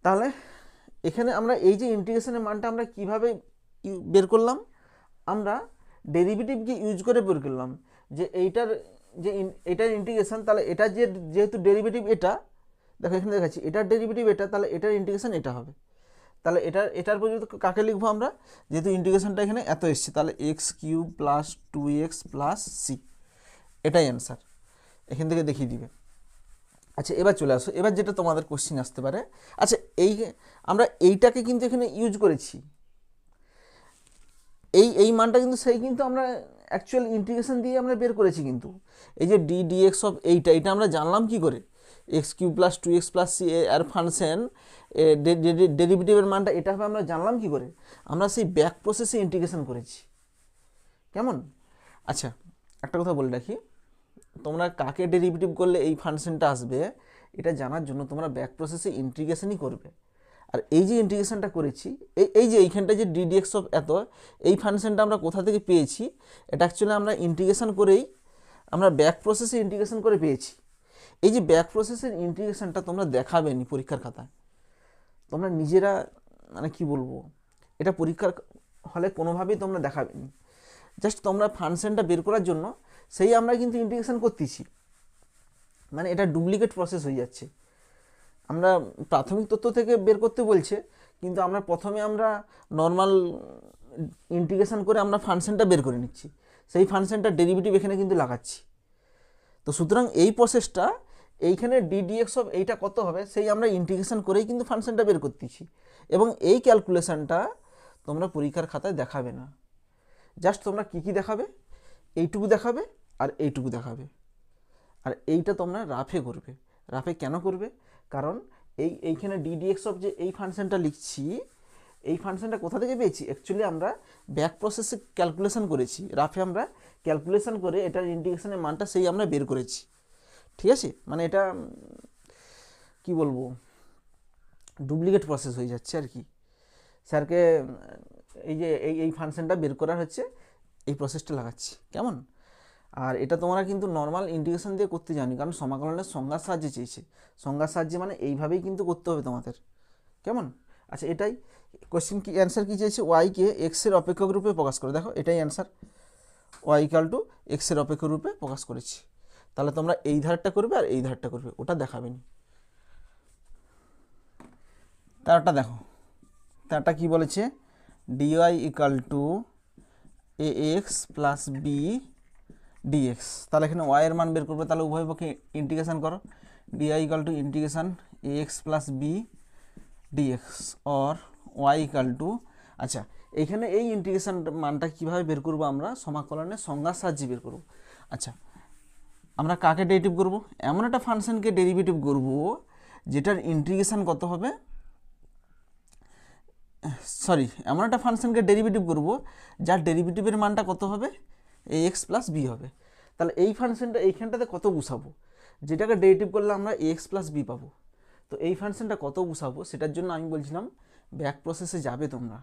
[SPEAKER 1] তাহলে এখানে আমরা এই যে ইন্টিগ্রেশনের মানটা আমরা কিভাবে বের করলাম, আমরা ডেরিভেটিভকে ইউজ করে বের করলাম, যে এইটার যে এটার ইন্টিগ্রেশন, তাহলে এটা যেহেতু ডেরিভেটিভ এটা, দেখো এখানে দেখাচ্ছি এটার ডেরিভেটিভ এটা, তাহলে এটার ইন্টিগ্রেশন এটা হবে, তাহলে এটার পর্যন্ত কাকে লিখবো আমরা, যেহেতু ইন্টিগ্রেশনটা এখানে এত এসছে, তাহলে x³ plus 2x plus c, এটাই অ্যান্সার, এখান থেকে দেখিয়ে দিবে। আচ্ছা এবার চলে আসো, এবার যেটা তোমাদের কোশ্চিন আসতে পারে, আচ্ছা আমরা এইটাকে কিন্তু এখানে ইউজ করেছি, এই মানটা কিন্তু কিন্তু আমরা অ্যাকচুয়াল ইন্টিগ্রেশন দিয়ে আমরা বের করেছি, কিন্তু এই যে ডিএক্স অফ এইটা আমরা জানলাম কি করে, x³ plus 2x plus c এর ফাংশন ডেরিভেটিভের মানটা এটা হবে আমরা জানলাম কি করে, আমরা সেই ব্যাক প্রসেসে ইন্টিগ্রেশন করেছি, কেমন। আচ্ছা একটা কথা বলে রাখি, তোমরা কাকে ডেরিভেটিভ করলে এই ফাংশনটা আসবে এটা জানার জন্য তোমরা ব্যাক প্রসেসে ইন্টিগ্রেশনই করবে, আর এই যে ইন্টিগ্রেশনটা করেছি, এই যে এইখানটা যে ডিএক্স অফ এত, এই ফাংশনটা আমরা কোথা থেকে পেয়েছি, এটা অ্যাকচুয়ালি আমরা ইন্টিগ্রেশন করেই আমরা ব্যাক প্রসেসে ইন্টিগ্রেশন করে পেয়েছি। এই যে ব্যাক প্রসেসের ইন্টিগ্রেশনটা তোমরা দেখাবেনি পরীক্ষার খাতায়, তোমরা নিজেরা মানে কি বলবো, এটা পরীক্ষার হলে কোনোভাবেই তোমরা দেখাবেনি, জাস্ট তোমরা ফাংশনটা বের করার জন্য সেই আমরা কিন্তু ইন্টিগ্রেশন করতেছি, মানে এটা ডুপ্লিকেট প্রসেস হয়ে যাচ্ছে। আমরা প্রাথমিক তথ্য থেকে বের করতে বলছে, কিন্তু আমরা প্রথমে আমরা নর্মাল ইন্টিগ্রেশন করে আমরা ফাংশনটা বের করে নিচ্ছি, সেই ফাংশনটা ডেরিভেটিভ এখানে কিন্তু লাগাচ্ছি। তো সুতরাং এই প্রসেসটা এইখানে ডিডিএক্স অফ এইটা কত হবে সেই আমরা ইন্টিগ্রেশন করেই কিন্তু ফাংশনটা বের করতেছি, এবং এই ক্যালকুলেশনটা তোমরা পরীক্ষার খাতায় দেখাবে না। জাস্ট তোমরা কী দেখাবে, এইটুকু দেখাবে আর এইটুকু দেখাবে, আর এইটা তোমরা রাফে করবে। রাফে কেন করবে? কারণ এইখানে ডিডিএক্স অফ যে এই ফাংশনটা লিখছি, এই ফাংশনটা কোথা থেকে পেয়েছি? অ্যাকচুয়ালি আমরা ব্যাক প্রসেসে ক্যালকুলেশন করেছি, রাফে আমরা ক্যালকুলেশন করে এটার ইন্টিগ্রেশনের মানটা সেই আমরা বের করেছি। ঠিক আছে, মানে এটা কি বলবো, ডুপ্লিকেট প্রসেস হয়ে যাচ্ছে আর কি। স্যারকে এই যে এই ফাংশনটা বের করার হচ্ছে এই প্রসেসটা লাগাচ্ছি, কেমন? আর এটা তোমরা কিন্তু নর্মাল ইন্টিগ্রেশন দিয়ে করতে জানি, কারণ সমাকলনের সংজ্ঞার সাহায্যে চেয়েছে। সংজ্ঞার সাহায্যে মানে এইভাবেই কিন্তু করতে হবে তোমাদের, কেমন? আচ্ছা, এটাই কোশ্চেন, কি অ্যান্সার কী চেয়েছে? ওয়াইকে এক্সের অপেক্ষক রূপে প্রকাশ করে। দেখো এটাই অ্যান্সার, ওয়াই ইকাল টু এক্সের অপেক্ষক রূপে প্রকাশ করেছি। তাহলে তোমরা এই ধারটা করবে আর এই ধারটা করবে, ওটা দেখাবে নি। তারটা দেখো, তারটা কি বলেছে? Dy equal to a x plus b dx. তাহলে এখানে ওয়াই এর মান বের করবে, তাহলে উভয় পক্ষে ইন্টিগ্রেশন করো। Dy equal to integration a x plus b dx or y equal to, আচ্ছা এইখানে এই ইন্টিগ্রেশন মানটা কীভাবে বের করবো? আমরা সমাকলনের সংজ্ঞার সাহায্যে বের করব। আচ্ছা, আমরা কাকে ডেরিভেটিভ করব? এমন একটা ফাংশনকে ডেরিভেটিভ করব যেটার ইন্টিগ্রেশন কত হবে, এমন একটা ফাংশনকে ডেরিভেটিভ করব যার ডেরিভেটিভের মানটা কত হবে? এ এক্স প্লাস বি হবে। তাহলে এই ফাংশনটা এইখানটাতে কত বসাবো? যেটাকে ডেরিভেটিভ করলে আমরা এ এক্স প্লাস বি পাবো। তো এই ফাংশনটা কত বসাবো সেটার জন্য আমি বলছিলাম ব্যাক প্রসেসে যাবে তোমরা,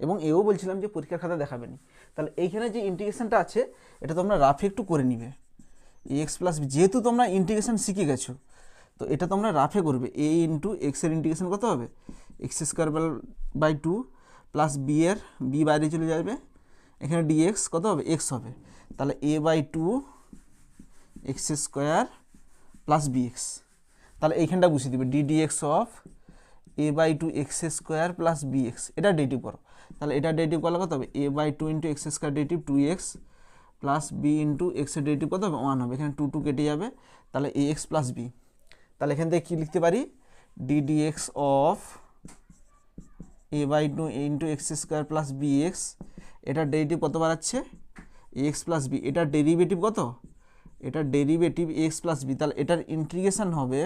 [SPEAKER 1] এবং এও বলছিলাম যে পরীক্ষার খাতা দেখাবে নি। তাহলে এইখানে যে ইন্টিগ্রেশনটা আছে এটা তোমরা রাফে একটু করে নিবে। এ এক্স প্লাস বি, যেহেতু তোমরা ইন্টিগ্রেশন শিখে গেছো, তো এটা তোমরা রাফে করবে। এ ইন্টু এক্সের ইন্টিগ্রেশন কত হবে? X square by two plus b এর বি বাইরে চলে যাবে, এখানে ডিএক্স কত হবে? এক্স হবে। তাহলে a by two x square plus b x. তাহলে এইখানটা বসিয়ে দিবে d d x of a by two x square plus b x. এটা ডেরিভেটিভ করো। তাহলে এটা ডেরিভেটিভ করলে কত হবে? A by two into x square derivative two x plus b into এক্সের ডেরিভেটিভ কত হবে? ওয়ান হবে। এখানে টু টু কেটে যাবে, তাহলে এ এক্স প্লাস বি। তাহলে এখান থেকে কী লিখতে পারি? D dx of a by two into x square plus b x, এটার ডেরিভেটিভ কত বাড়াচ্ছে? X plus b. এটার ডেরিভেটিভ কত? এটার ডেরিভেটিভ এক্স প্লাস বি। তাহলে এটার ইন্টিগ্রেশন হবে,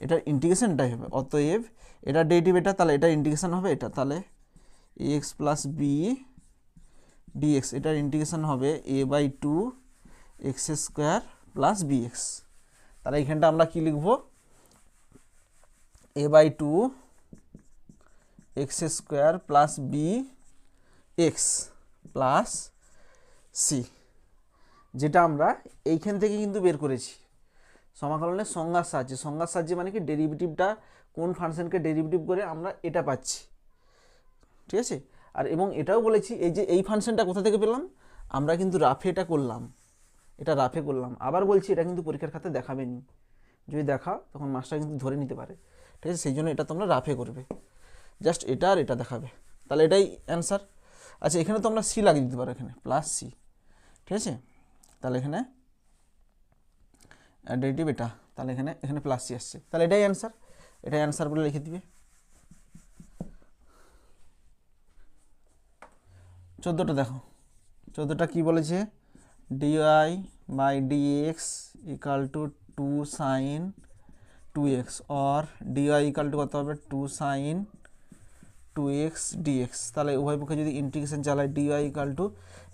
[SPEAKER 1] এটার ইন্টিগ্রেশনটাই হবে। অতএব এটার ডেরিভেটিভ এটা, তাহলে এটার ইন্টিগ্রেশন হবে এটা। তাহলে এক্স প্লাস বি ডিএক্স, এটার ইন্টিগ্রেশন হবে a by two x square plus b x. তাহলে এইখানটা আমরা কি লিখব? A by two x square plus b x plus c, যেটা আমরা এইখান থেকে কিন্তু বের করেছি সমাকলনের সংজ্ঞার সাহায্যে। সংজ্ঞার সাহায্যে মানে কি? ডেরিভেটিভটা কোন ফাংশনকে ডেরিভেটিভ করে আমরা এটা পাচ্ছি, ঠিক আছে? আর এবং এটাও বলেছি এই যে এই ফাংশনটা কোথা থেকে পেলাম? আমরা কিন্তু রাফে এটা করলাম, এটা রাফে করলাম। আবার বলছি এটা কিন্তু পরীক্ষার খাতে দেখাবেনি, যদি দেখাও তখন মাস্টার কিন্তু ধরে নিতে পারে, ঠিক আছে? সেই জন্য এটা তোমরা রাফে করবে, জাস্ট এটা আর এটা দেখাবে। তাহলে এটাই অ্যান্সার। আচ্ছা, এখানে তোমরা সি লাগিয়ে দিতে পারো, এখানে প্লাস সি, ঠিক আছে? তাহলে এখানে ডেরিভেটিভ এটা, তাহলে এখানে প্লাস সি আসছে। তাহলে এটাই অ্যান্সার, এটাই অ্যান্সার বলে লিখে দিবে। 14টা দেখো, 14টা কী বলেছে? Dy by dx equal to two sine two x, or dy equal to কত হবে? Two sine two x dx. তাহলে উভয় পক্ষে যদি ইন্টিগ্রেশন চালাই, ডিওয়াই ইকাল টু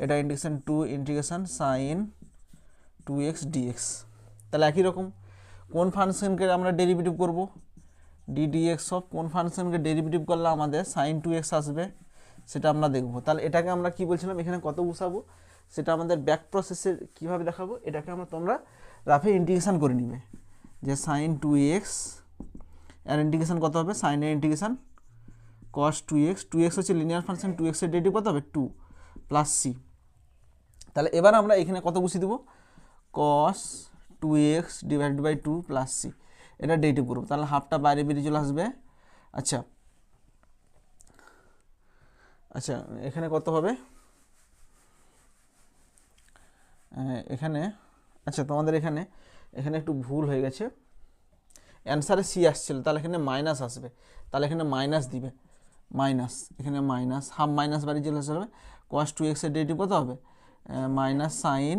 [SPEAKER 1] এটা integration two integration sine two x dx. তাহলে একই রকম কোন ফাংশনকে আমরা ডেরিভেটিভ করব? ডিডিএক্স অফ কোন ফাংশনকে ডেরিভেটিভ করলে আমাদের সাইন টু এক্স আসবে সেটা আমরা দেখব। তাহলে এটাকে আমরা কি বলছিলাম, এখানে কত বসাবো সেটা আমাদের ব্যাক প্রসেসের কীভাবে দেখাবো, এটাকে তোমরা রাফে ইন্টিগ্রেশন করে নিবে, যে সাইন টু এক্স এর ইন্টিগ্রেশন কত হবে? সাইনের integration cos two x, two x হচ্ছে লিনিয়ার ফাংশন, টু এক্সের ডেরিভেটিভ কত হবে? Two plus c. তাহলে এবার আমরা এখানে কত বসিয়ে দেবো, cos 2x divided by 2 plus c, এটা ডেরিভেটিভ করবো। তাহলে হাফটা বাইরে বেরিয়ে চলে আসবে। আচ্ছা আচ্ছা এখানে কত হবে, এখানে আচ্ছা তোমাদের এখানে এখানে একটু ভুল হয়ে গেছে, অ্যান্সারে সি আসছিল, তাহলে এখানে মাইনাস আসবে, তাহলে এখানে মাইনাস দিবে, মাইনাস, এখানে মাইনাস, হাফ মাইনাস বাড়ি চলে আসবে। cos 2x এর ডেরিভেটিভ কত হবে, minus sign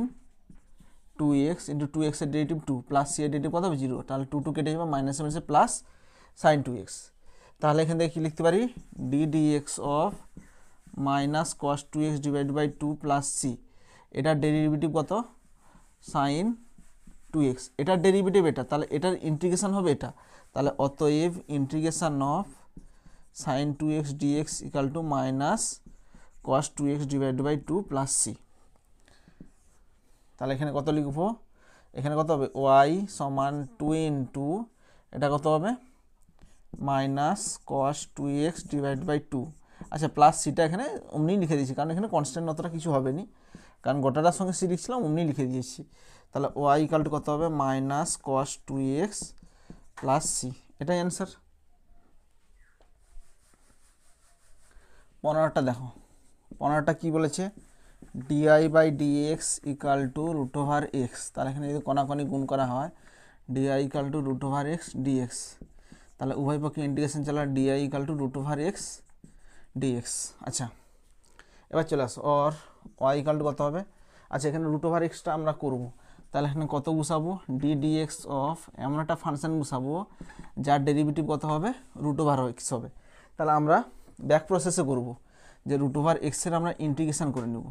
[SPEAKER 1] 2x into 2x এর ডেরিভেটিভ 2 প্লাস সি এর ডেরিভেটিভ কত হবে 0, তাহলে 2 কেটে যাবে, মাইনাস মাইনাসে প্লাস সাইন 2x। তাহলে এখান থেকে কী লিখতে পারি, d dx of minus cos 2x divide by 2 plus c, এটার ডেরিভেটিভ কত, সাইন 2x, এটার ডেরিভেটিভ এটা, তাহলে এটার ইন্টিগ্রেশন হবে এটা, তাহলে অতএব integration of sine 2x dx equal to minus cos 2x divide by 2 plus c. তাহলে এখানে কত লিখবো, এখানে কত হবে, y সমান 2 ইন্টু এটা কত হবে minus cos 2x divide by 2, আচ্ছা প্লাস সিটা এখানে অমনি লিখে দিয়েছি, কারণ এখানে কনস্ট্যান্ট অতটা কিছু হবে না, কারণ গোটাটার সঙ্গে সি লিখছিলাম, অমনি লিখে দিয়েছি। তাহলে y ইকাল টু কত হবে, minus cos 2x plus c, এটাই অ্যান্সার। 15টা দেখো, 15টা কী বলেছে, dy by dx equal to root over x, তাহলে এখানে যদি কণাকণি গুণ করা হয় dy equal to root over x dx, তাহলে উভয় পক্ষে ইন্টিগ্রেশন চালা dy equal to root over x dx. আচ্ছা এবার চলে আসো, অর ওয়াই ইকাল টু কত হবে, আচ্ছা এখানে রুট ওভার এক্সটা আমরা করবো, তাহলে এখানে কত বসাবো, ডি ডিএক্স অফ এমন একটা ফাংশন বসাবো যার ডেরিভেটিভ কত হবে, রুট ওভার এক্স হবে। তাহলে আমরা ব্যাক প্রসেসে করব, যে রুট ওভার এক্সের আমরা ইন্টিগ্রেশন করে নেব,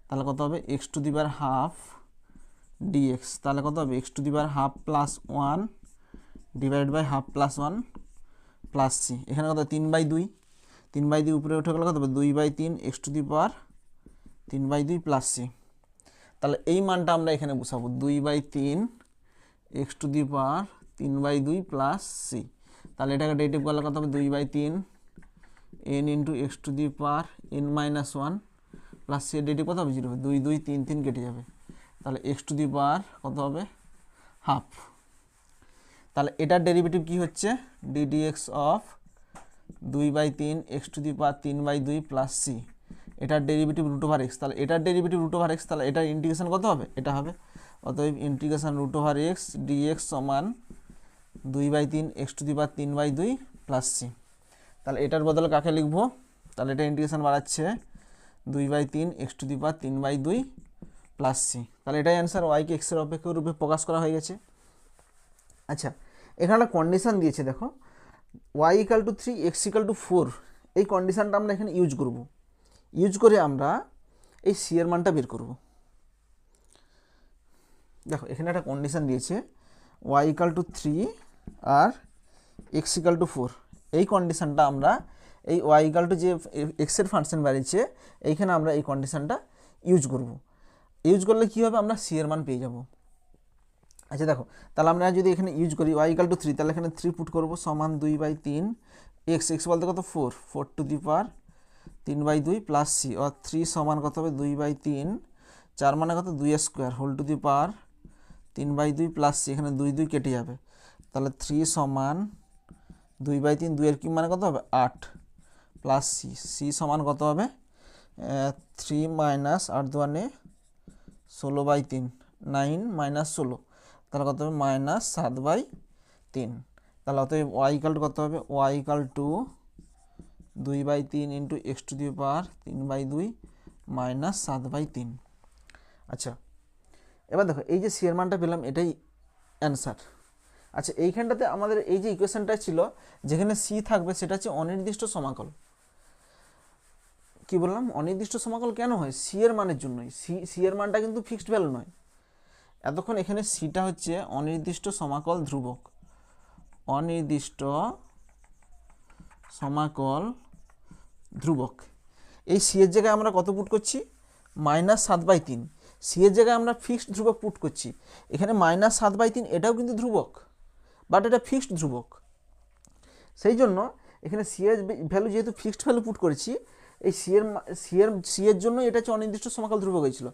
[SPEAKER 1] তাহলে কত হবে x to the power half dx, তাহলে কত হবে x to the power half plus 1 divide by half plus 1 plus c, এখানে কত 3/2, 3/2 উপরে উঠে গেলে কত হবে 2/3 x to the power 3/2 plus c. তাহলে এই মানটা আমরা এখানে বসাবো 2/3 x to the power 3/2 plus c, তাহলে এটাকে ডেরিভেটিভ করলে কত হবে 2/3 n into x to the power n minus 1 plus c এর ডেরিভেটিভ কত হবে 0 হবে, 2 2 3 3 কেটে যাবে, তাহলে এক্স টু দি পাওয়ার কত হবে হাফ। তাহলে এটার ডেরিভেটিভ কি হচ্ছে, d dx of 2/3 x to the power 3/2 plus c, এটার ডেরিভেটিভ রুট ওভার এক্স, তাহলে এটার ডেরিভেটিভ রুট ওভার এক্স, তাহলে এটার ইন্টিগ্রেশন কত হবে, এটা হবে, অতএব integration root over x dx সমান 2/3 x to the power 3/2 plus c. তাহলে এটার বদলে কাকে লিখবো, তাহলে এটা ইন্টিগ্রেশন বাড়াচ্ছে 2/3 x to the power 3/2 plus c, তাহলে এটাই অ্যান্সার, ওয়াইকে এক্সের অপেক্ষক রূপে প্রকাশ করা হয়ে গেছে। আচ্ছা এখানে একটা কন্ডিশান দিয়েছে দেখো, y equal to 3 x equal to 4, এই কন্ডিশানটা আমরা এখানে ইউজ করব, ইউজ করে আমরা এই সি এর মানটা বের করব। দেখো এখানে একটা কন্ডিশান দিয়েছে ওয়াই ইকাল টু 3 আর এক্স ইকাল টু 4, এই কন্ডিশানটা আমরা এই ওয়াই ইকাল টু যে এক্সের ফাংশন বাড়িয়েছে এইখানে আমরা এই কন্ডিশানটা ইউজ করব, ইউজ করলে কী হবে, আমরা সি এর মান পেয়ে যাব। আচ্ছা দেখো তাহলে আমরা যদি এখানে ইউজ করি ওয়াই ইকাল টু 3, তাহলে এখানে 3 পুট করবো সমান 2/3 এক্স, এক্স বলতে কত 4 to the power 3/2 plus c, আর 3 সমান কত হবে 2/3, 4 মানে কত 2 square whole to the power 3/2 plus c, এখানে 2 2 কেটে যাবে, তাহলে 3 সমান 2/3, 2 এর কি মানে কত হবে 8 প্লাস সি, সি সমান কত হবে 3 মাইনাস 8 2 16/3, 9 মাইনাস 16, তাহলে কত হবে মাইনাস 7/3, তাহলে অতএব ওয়াই ইকাল টু কত হবে, y equal to 2/3 into x to the power 3/2 minus 7/3। আচ্ছা এবার দেখো এই যে সি এর মানটা পেলাম, এটাই অ্যান্সার। আচ্ছা এইখানটাতে আমাদের এই যে ইকুয়েশনটা ছিল যেখানে সি থাকবে সেটা হচ্ছে অনির্দিষ্ট সমাকল। কি বললাম, অনির্দিষ্ট সমাকল কেন হয়, সি এর মানের জন্যই, সি এর মানটা কিন্তু ফিক্সড ভ্যালু নয়। এতক্ষণ এখানে সিটা হচ্ছে অনির্দিষ্ট সমাকল ধ্রুবক, অনির্দিষ্ট সমাকল ধ্রুবক, এই সি এর জায়গায় আমরা কত পুট করছি মাইনাস 7/3, সি এর জায়গায় আমরা ফিক্সড ধ্রুবক পুট করছি, এখানে মাইনাস 7/3 এটাও কিন্তু ধ্রুবক, বাট এটা ফিক্সড ধ্রুবক, সেই জন্য এখানে সি এর ভ্যালু যেহেতু ফিক্সড ভ্যালু পুট করেছি এই সি এর জন্য এটা হচ্ছে অনির্দিষ্ট সমাকল ধ্রুবক হয়েছিল,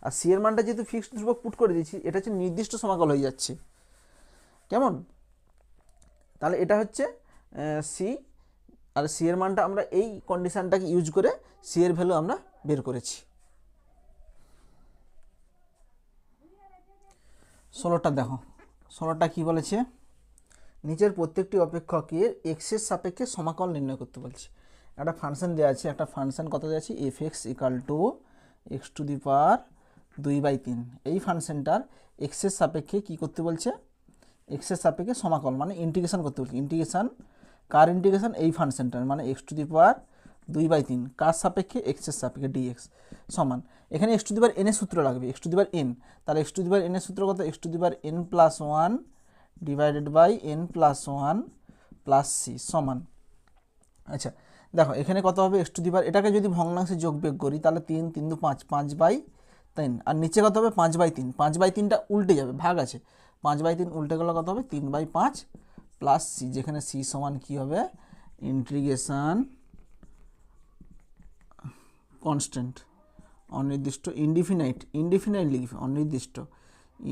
[SPEAKER 1] আর সি এর মানটা যেহেতু ফিক্সড ধ্রুবক পুট করে দিয়েছি, এটা হচ্ছে নির্দিষ্ট সমাকল হয়ে যাচ্ছে। কেমন? তাহলে এটা হচ্ছে সি, আর সি এর মানটা আমরা এই কন্ডিশানটাকে ইউজ করে সি এর ভ্যালু আমরা বের করেছি। 16টা দেখো, 16টা কি বলেছে, নিচের প্রত্যেকটি অপেক্ষকের এক্সের সাপেক্ষে সমাকল নির্ণয় করতে বলছে। একটা ফাংশন দেওয়া আছে, একটা ফাংশন কত দেওয়া আছে, f x equal to x to the power 2/3। এই ফাংশনটার এক্সের সাপেক্ষে কি করতে বলছে, এক্সের সাপেক্ষে সমাকল মানে ইন্টিগ্রেশন করতে বলছে। ইন্টিগ্রেশন কার ইন্টিগ্রেশন, এই ফাংশনটার, মানে এক্স টু দি পাওয়ার 2/3 কার সাপেক্ষে, এক্সের সাপেক্ষে ডিএক্স সমান, এখানে x to the power n এর সূত্র লাগবে, x to the power n. তাহলে x to the power n এর সূত্র কত, x to the power n plus 1 divided by n plus 1 plus c সমান। আচ্ছা দেখো এখানে কত হবে, এক্স টু দি পাওয়ার, এটাকে যদি ভগ্নাংশে যোগ বিয়োগ করি তাহলে 3 3 2 5, 5/3, আর নিচে কত হবে 5/3, 5/3টা উল্টে যাবে, ভাগ আছে, 5/3 উল্টে গেলে কত হবে 3/5 প্লাস সি, যেখানে সি সমান কি হবে, ইন্টিগ্রেশন কনস্ট্যান্ট অনির্দিষ্ট, ইনডিফিনাইট লিখবে, অনির্দিষ্ট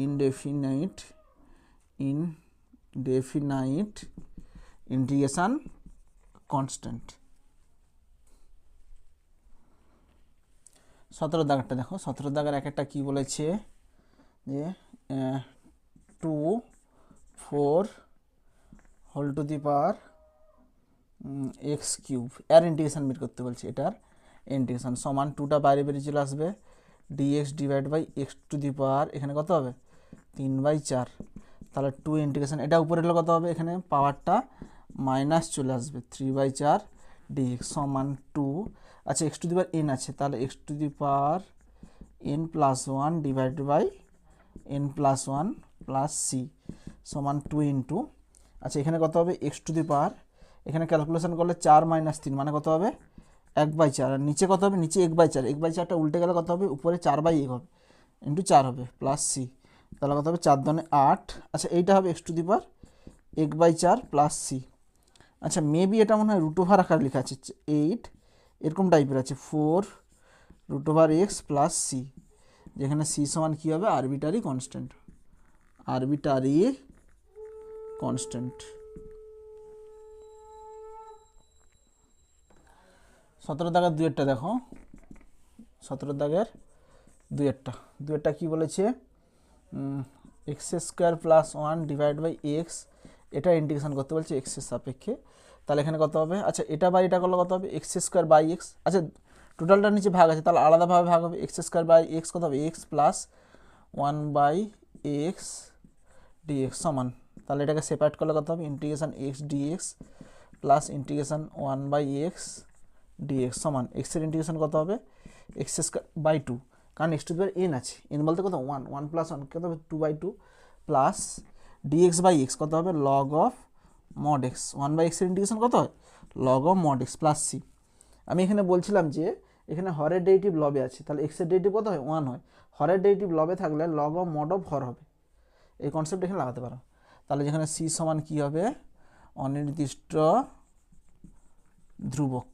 [SPEAKER 1] ইনডেফিনাইট ইন্টিগ্রেশন কনস্ট্যান্ট। 17 দাগেরটা দেখো, 17 দাগের এক একটা কী বলেছে যে 2 4 whole to the power x cube এর ইন্টিগ্রেশন বের করতে বলছে। এটার ইন্টিগ্রেশন সমান 2টা বাইরে বেরিয়ে চলে আসবে, d x divide by x to the power, এখানে কত হবে 3/4, তাহলে 2 ইন্টিগ্রেশন, এটা উপরে হলে কত হবে, এখানে পাওয়ারটা মাইনাস চলে আসবে 3/4 ডিএক্স সমান 2। আচ্ছা x to the power n আছে, তাহলে x to the power n plus 1 divide by n plus 1 plus c সমান 2 ইন্টু, আচ্ছা এখানে কত হবে এক্স টু দি পাওয়ার, এখানে ক্যালকুলেশন করলে 4 - 3 মানে কত হবে 1/4, আর নিচে কত হবে, নিচে 1/4, 1/4টা উল্টে গেলে কত হবে, উপরে 4/1 হবে, ইন্টু 4 হবে প্লাস সি, তাহলে কত হবে 4 2 8। আচ্ছা এইটা হবে x to the power 1/4 plus c. আচ্ছা মেবি এটা মনে হয় রুট ওভার আকার লেখা আছে 8, এরকম টাইপের আছে 4 root over x plus c, যেখানে সি সমান কী হবে, আরবিটারি কনস্ট্যান্ট, আরবিটারি কনস্ট্যান্ট। 17 দাগের 2-টা দেখো, 17 দাগের 2-টা কী বলেছে, x square plus 1 divide by x, এটা ইন্টিগ্রেশন করতে বলছে এক্সের সাপেক্ষে, তাহলে এখানে কত হবে, আচ্ছা এটা বাই এটা করলে কত হবে, এক্স স্কোয়ার বাই এক্স, আচ্ছা টোটালটার নিচে ভাগ আছে তাহলে আলাদাভাবে ভাগ হবে, এক্স স্কোয়ার বাই এক্স কত হবে, এক্স প্লাস 1/x ডিএক্স সমান, তাহলে এটাকে সেপারেট করলে কত হবে, integration x dx plus integration 1/x dx সমান, এক্সের ইন্টিগ্রেশন কত হবে, এক্স স্কোয়ার বাই 2, কারণ x to the power n আছে, এন বলতে কত 1, 1 + 1 কত হবে 2/2 প্লাস ডিএক্স বাই এক্স কত হবে log of mod x, 1/x এর ইন্টিগ্রেশন কত হয় log of mod x plus c. আমি এখানে বলছিলাম যে এখানে হরের ডেরিভেটিভ লবে আছে, তাহলে এক্সের ডেরিভেটিভ কত হয় 1 হয়, হরের ডেরিভেটিভ লবে থাকলে লগ অফ মড অফ হর হবে, এই কনসেপ্ট এখানে লাগাতে পারো। তাহলে যেখানে সি সমান কী হবে, অনির্দিষ্ট ধ্রুবক,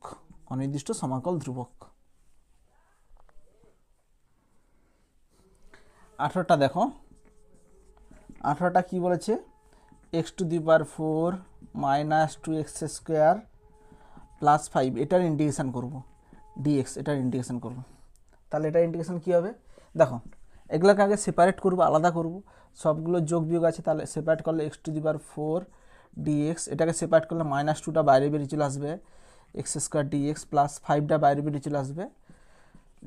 [SPEAKER 1] অনির্দিষ্ট সমাকল ধ্রুবক। 18টা দেখো, 18টা কী বলেছে, x to the power 4 minus 2x square plus 5, এটার ইন্টিগ্রেশন করব, ডিএক্স এটার ইন্টিগ্রেশন করব, তাহলে এটার ইন্টিগ্রেশন কী হবে, দেখো এগুলোকে আগে সেপারেট করব, আলাদা করব, সবগুলো যোগ বিয়োগ আছে, তাহলে সেপারেট করলে x to the power 4 dx, এটাকে সেপারেট করলে -2টা বাইরে বেরিয়ে চলে আসবে, এক্স স্কোয়ার ডিএক্স প্লাস 5টা বাইরে বেরিয়ে চলে আসবে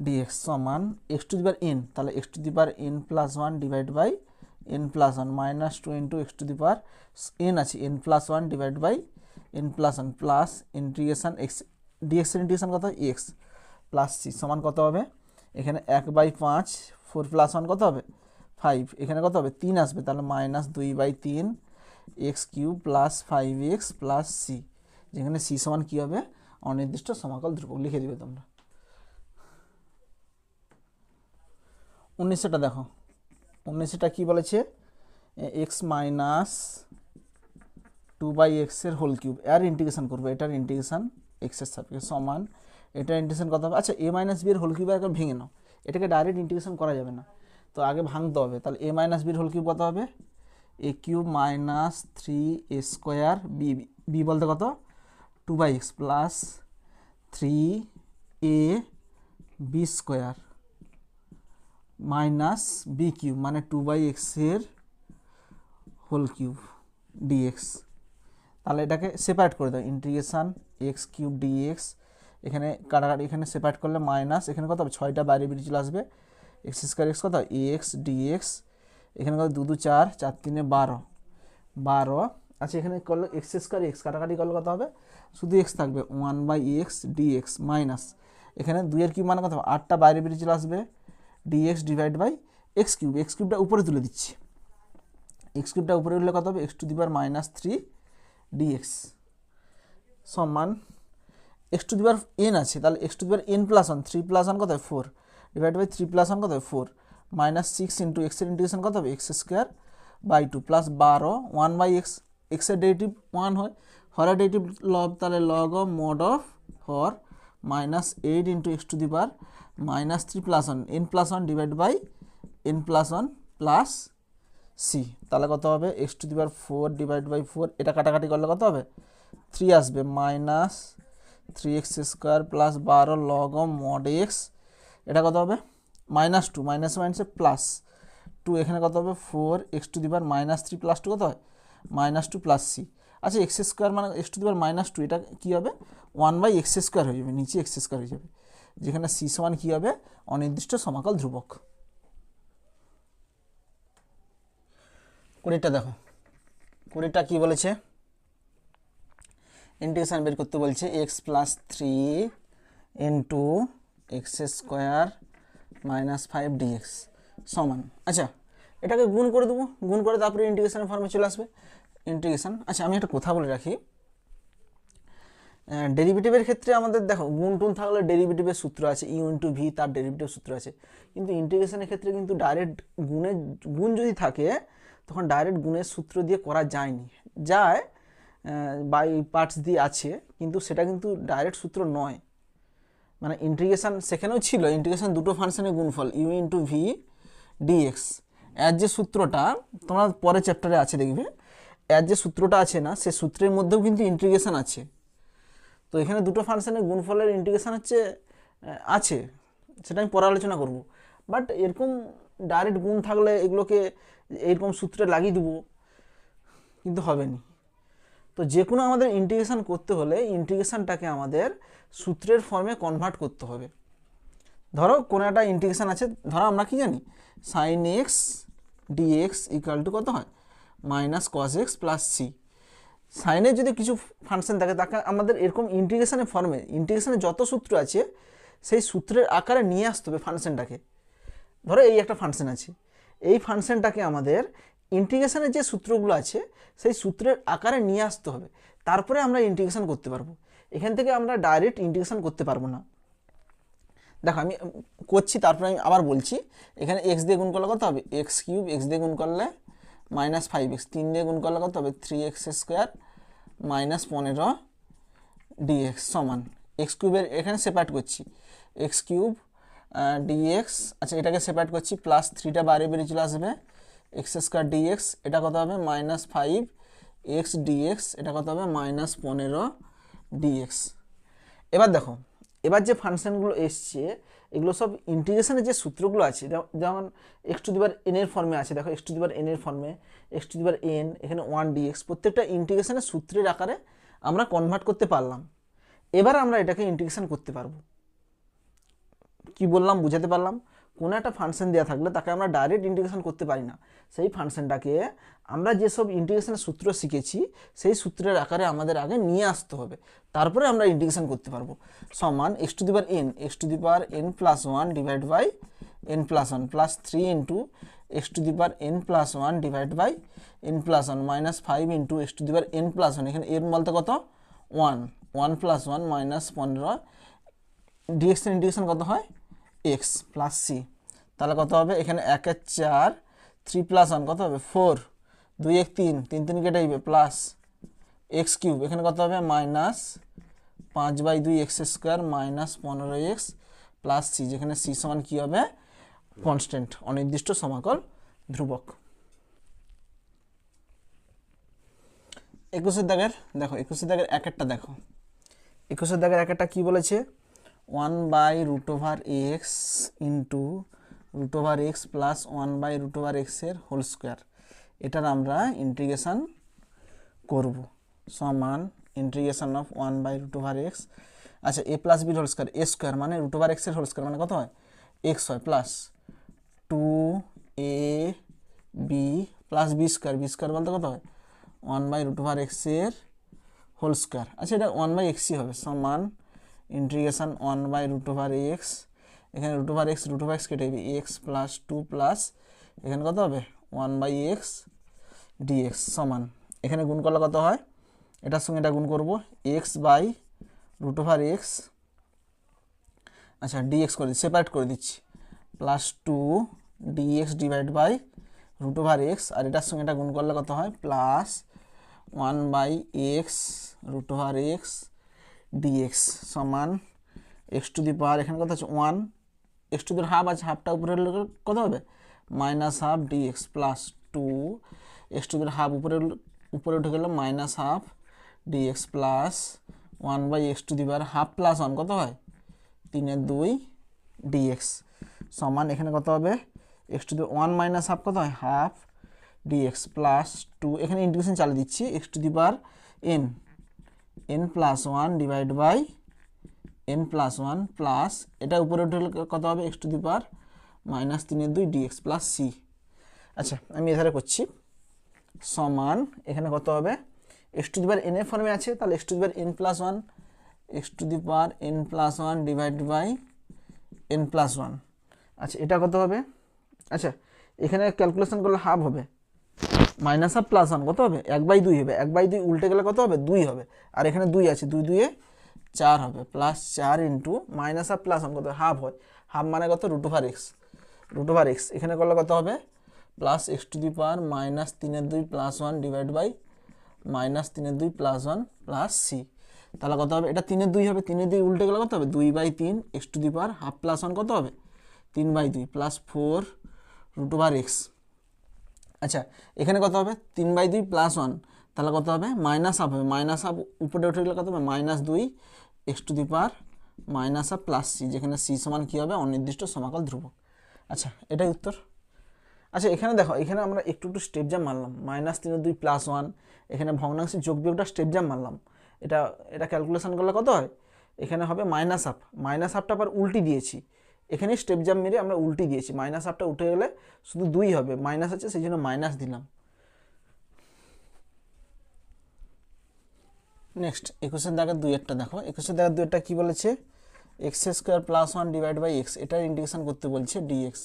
[SPEAKER 1] ডিএক্স সমান x to the power n, তাহলে x to the power n plus 1 divide by n plus 1 -2 into x to the power n আছে, n plus 1 divide by n plus 1 plus integration x dx এর ইন্টিগ্রেশন কত এক্স প্লাস সি সমান কত হবে, এখানে 1/5, 4 + 1 কত হবে 5, এখানে কত হবে 3 আসবে, তাহলে -2/3 x cube plus 5x plus c, যেখানে সি সমান কী হবে, অনির্দিষ্ট সমাকল ধ্রুবক, লিখে দিবে তোমরা। 19টা দেখো, 19টা কী বলেছে, x - 2/x এর হোল কিউব এর ইন্টিগ্রেশন করবো, এটার ইন্টিগ্রেশন এক্সের সাপেক্ষে সমান এটা ইন্টিগ্রেশন কত হবে? আচ্ছা এ মাইনাস বি এর হোল কিউব আগে ভেঙে নাও, এটাকে ডাইরেক্ট ইন্টিগ্রেশন করা যাবে না, তো আগে ভাঙতে হবে। তাহলে এ মাইনাস বির হোল কিউব কত হবে? A cube minus 3a square b, b বলতে কত 2/x plus 3ab square minus b cube মানে 2/x এর হোল কিউব ডিএক্স। তাহলে এটাকে সেপারেট করে দাও, ইন্টিগ্রেশন এক্স কিউব ডিএক্স, এখানে কাটাকাটি, এখানে সেপারেট করলে মাইনাস, এখানে কত হবে 6টা বাইরে বেরিয়ে চলে আসবে, এক্স স্কোয়ার এক্স কত এক্স ডিএক্স, এখানে কত 2 2 4, 4 3 12। আচ্ছা এখানে করলে এক্স স্কোয়ার এক্স কাটাকাটি করলে কত হবে? শুধু এক্স থাকবে 1/x ডিএক্স মাইনাস, এখানে 2 এর কিউব মানে কত হবে 8টা বাইরে বেরিয়ে চলে আসবে, d x divide by x cube, x কিউবটা উপরে তুলে দিচ্ছি, এক্স কিউবটা উপরে উঠলে কত হবে x⁻³ ডিএক্স সমান x⁻n আছে, তাহলে x⁻n+1, 3 + 1 কত হয় 4 ডিভাইড বাই 3 + 1 কত হয় 4 মাইনাস 6 ইন্টু এক্স এর ইন্টিগ্রেশন কত হবে x² প্লাস 12 1/x, এক্স এর ডেরিভেটিভ 1 হয়, হরের ডেরিভেটিভ লব, তাহলে লগ অফ মড অফ হর minus 8 into x⁻³ + 1 n+1 divide by n+1 plus c, তাহলে কত হবে x⁻4 ডিভাইড বাই 4, এটা কাটাকাটি করলে কত হবে 3 আসবে minus 3x² plus 12 log of mod x, এটা কত হবে -2 মাইনাস মাইনাসে প্লাস 2, এখানে কত হবে 4x⁻³ প্লাস 2 কত হয় -2 প্লাস সি। আচ্ছা x² মানে x⁻², এটা কী হবে 1/x² হয়ে যাবে, নিচে x² হয়ে যাবে, যেখানে সি সমান কী হবে অনির্দিষ্ট সমাকল ধ্রুবক। 20টা দেখো, 20টা কী বলেছে? ইন্টিগ্রেশন বের করতে বলছে x + 3 ইন্টু x² - 5 dx সমান, আচ্ছা এটাকে গুণ করে দেবো, গুণ করে তারপরে ইন্টিগ্রেশনের ফর্মে চলে আসবে ইন্টিগ্রেশন। আচ্ছা আমি একটা কথা বলে রাখি, ডেরিভেটিভের ক্ষেত্রে আমাদের দেখো গুণ টুন থাকলে ডেরিভেটিভের সূত্র আছে ইউ ইন্টু ভি, তার ডেরিভেটিভ সূত্র আছে, কিন্তু ইন্টিগ্রেশনের ক্ষেত্রে কিন্তু ডাইরেক্ট গুণ যদি থাকে তখন ডাইরেক্ট গুণের সূত্র দিয়ে করা যায়নি, যায় বাই পার্টস দিয়ে আছে, কিন্তু সেটা কিন্তু ডাইরেক্ট সূত্র নয়। মানে ইন্টিগ্রেশন সেখানেও ছিল, ইন্টিগ্রেশন দুটো ফাংশনের গুণফল ইউ ইন্টু ভি ডিএক্স, এর যে সূত্রটা তোমরা পরে চ্যাপ্টারে আছে দেখবে, এর যে সূত্রটা আছে না, সে সূত্রের মধ্যেও কিন্তু ইন্টিগ্রেশন আছে। তো এখানে দুটো ফাংশনের গুণফলের ইন্টিগ্রেশন আছে, সেটা আমি পরে আলোচনা করব। বাট এরকম ডাইরেক্ট গুণ থাকলে এগুলোকে এরকম সূত্রে লাগিয়ে দেবো, কিন্তু হবে না। তো যে কোনো আমাদের ইন্টিগ্রেশন করতে হলে ইন্টিগ্রেশনটাকে আমাদের সূত্রের ফর্মে কনভার্ট করতে হবে। ধরো কোনো একটা ইন্টিগ্রেশন আছে, ধরো আমরা কি জানি sin x dx = কত হয় -cos x প্লাস সি। সাইনের যদি কিছু ফাংশন থাকে তাকে আমাদের এরকম ইন্টিগ্রেশনের ফর্মে, ইন্টিগ্রেশনের যত সূত্র আছে সেই সূত্রের আকারে নিয়ে আসতে হবে ফাংশনটাকে। ধরো এই একটা ফাংশন আছে, এই ফাংশনটাকে আমাদের ইন্টিগ্রেশনের যে সূত্রগুলো আছে সেই সূত্রের আকারে নিয়ে আসতে হবে, তারপরে আমরা ইন্টিগ্রেশন করতে পারবো। এখান থেকে আমরা ডাইরেক্ট ইন্টিগ্রেশন করতে পারবো না। দেখো আমি করছি, তারপরে আমি আবার বলছি, এখানে x দিয়ে গুণ করলে কত হবে x³ x দিয়ে গুণ করলে -5x, 3 দিয়ে গুণ করলে কত হবে 3x² -15 dx সমান x³ এখানে সেপারেট করছি x³ dx, আচ্ছা এটাকে সেপারেট করছি প্লাস 3টা বাইরে বেরিয়ে চলে আসবে x² dx, এটা কত হবে -5x dx, এটা কত হবে -15 dx। এবার দেখো, এবার যে ফাংশনগুলো এসছে এগুলো সব ইন্টিগ্রেশনের যে সূত্রগুলো আছে, যেমন x⁻n এর ফর্মে আছে, দেখো x⁻n এর ফর্মে x⁻n, এখানে 1 dx, প্রত্যেকটা ইন্টিগ্রেশনের সূত্রের আকারে আমরা কনভার্ট করতে পারলাম। এবার আমরা এটাকে ইন্টিগ্রেশন করতে পারবো। কি বললাম বুঝাতে পারলাম? কোনো একটা ফাংশন দেওয়া থাকলে তাকে আমরা ডাইরেক্ট ইন্টিগ্রেশন করতে পারি না, সেই ফাংশনটাকে আমরা যেসব ইন্টিগ্রেশনের সূত্র শিখেছি সেই সূত্রের আকারে আমাদের আগে নিয়ে আসতে হবে, তারপরে আমরা ইন্টিগ্রেশন করতে পারবো। সমান x⁻n divide by n+1 plus 3 into x⁻n+1 divide by n+1 minus 5 into x⁻n+1, এখানে n বলতে কত 1 + 1 -15 dx এর ইন্টিগ্রেশন কত হয় x প্লাস সি, তাহলে কত হবে এখানে 1 এর 4, 3 + 1 কত হবে 4, 2 1 3, 3 3 কেটে যাবে প্লাস x³ এখানে কত হবে 5/2 x square minus 15x plus c, যেখানে সি সমান কী হবে, কনস্ট্যান্ট, অনির্দিষ্ট সমাকল ধ্রুবক। 21 দাগের দেখো, 21 দাগের এক একটা দেখো, 21 দাগের এক একটা কী বলেছে, 1/√x into √x plus 1/√x এর হোল স্কোয়ার, এটার আমরা ইন্টিগ্রেশন করব, সমান ইন্টিগ্রেশন অফ 1/√x, আচ্ছা a plus b whole square, a square মানে √x এর হোল স্কোয়ার মানে কত হয়, এক্স হয়, plus 2ab plus b square, b square বলতে কত হয়, 1/√x এর হোল স্কোয়ার, আচ্ছা এটা 1/xই হবে, সমান ইন্টিগ্রেশন 1/√x, এখানে √x কেটে যাবে, এক্স প্লাস 2 প্লাস এখানে কত হবে 1/x dx, সমান এখানে গুণ করলে কত হয়, এটার সঙ্গে এটা গুণ করব, x/√x, আচ্ছা dx করে সেপারেট করে দিচ্ছি, plus 2 dx divide by √x, আর এটার সঙ্গে এটা গুণ করলে কত হয়, প্লাস 1/x√x dx, সমান x⁻, এখানে কত আছে 1, x⁻½ আছে, হাফটা উপরে হলে কত হবে, -½ dx প্লাস 2 x⁻½ উপরে উঠে গেল -½ dx প্লাস 1/x⁻½ প্লাস 1 কত হয়, 3/2 dx, সমান এখানে কত হবে, x⁻1 -½ কত হয়, ½ dx প্লাস 2, এখানে ইন্টিগ্রেশন চালিয়ে দিচ্ছি, xn n plus 1 divide by n plus 1 plus এটা উপরে উঠে গেলে কত হবে, x⁻³ dx প্লাস c, আচ্ছা আমি এধারে করছি, সমান এখানে কত হবে, x⁻n এর ফর্মে আছে, তাহলে x⁻n plus 1, x⁻n plus 1 divide by n plus 1, আচ্ছা এটা কত হবে, আচ্ছা এখানে ক্যালকুলেশন করলে হাফ হবে, -½ প্লাস 1 কত হবে, 1/2 হবে, 1/2 উল্টে গেলে কত হবে, 2 হবে, আর এখানে 2 আছে, 2 2 4 হবে, প্লাস 4 ইন্টু -½ প্লাস 1 কত হাফ হয়, হাফ মানে কত, √x, এখানে করলে কত হবে, plus x⁻³ plus 1 divide by -3/2 plus 1 plus c, তাহলে কত হবে, এটা 3/2 হবে, 3/2 উল্টে গেলে কত হবে, 2/3, x⁻½ প্লাস 1 কত হবে, 3/2 প্লাস 4√x, আচ্ছা এখানে কত হবে, 3/2 প্লাস 1, তাহলে কত হবে, -½ হবে, -½ উপরে উঠে গেলে কত হবে, -2 x⁻⁻½ প্লাস c, যেখানে c সমান কী হবে, অনির্দিষ্ট সমাকল ধ্রুবক, আচ্ছা এটাই উত্তর। আচ্ছা এখানে দেখো, এখানে আমরা একটু স্টেপ জাম্প মারলাম, -3/2 প্লাস 1, এখানে ভগ্নাংশের যোগ বিয়োগটা স্টেপ জাম্প মারলাম, এটা ক্যালকুলেশন করলে কত হয়, এখানে হবে -½ আবার উল্টি দিয়েছি, এখানে স্টেপ জাম্প মেরে আমরা উল্টি দিয়েছি, -½ উঠে গেলে শুধু 2 হবে, মাইনাস আছে সেই জন্য মাইনাস দিলাম। নেক্সট 21 দাগের 2 দেখো, 21 দাগের 2 কি বলেছে, x² plus 1 divide by x, এটার ইন্টিগ্রেশন করতে বলছে dx,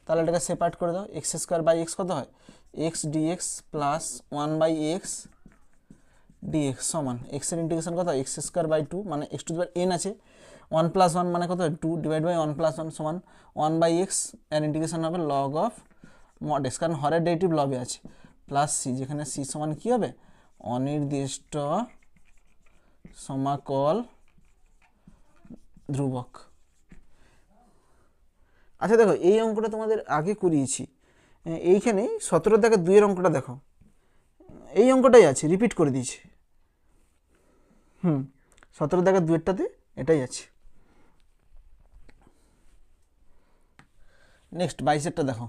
[SPEAKER 1] তাহলে এটাকে সেপারেট করে দাও, x² বাই x কত হয়, x dx plus 1/x dx, সমান x এর ইন্টিগ্রেশন কত, x² বাই 2 মানে x⁻n আছে, 1 প্লাস 1 মানে কত, 2 ডিভাইড বাই 1 প্লাস 1 সমান 1/x, এর ইন্টিগ্রেশন হবে log অফ mod x, কারণ হরের ডেরিভেটিভ লবে আছে, প্লাস c, যেখানে c সমান কী হবে, অনির্দিষ্ট সমাকল ধ্রুবক। আচ্ছা দেখো এই অঙ্কটা তোমাদের আগে করিয়েছি, এইখানে 17 দাগের 2 অঙ্কটা দেখো, এই অঙ্কটাই আছে, রিপিট করে দিয়েছি, 17 দাগের 2টাতে এটাই আছে। নেক্সট 22 দেখো,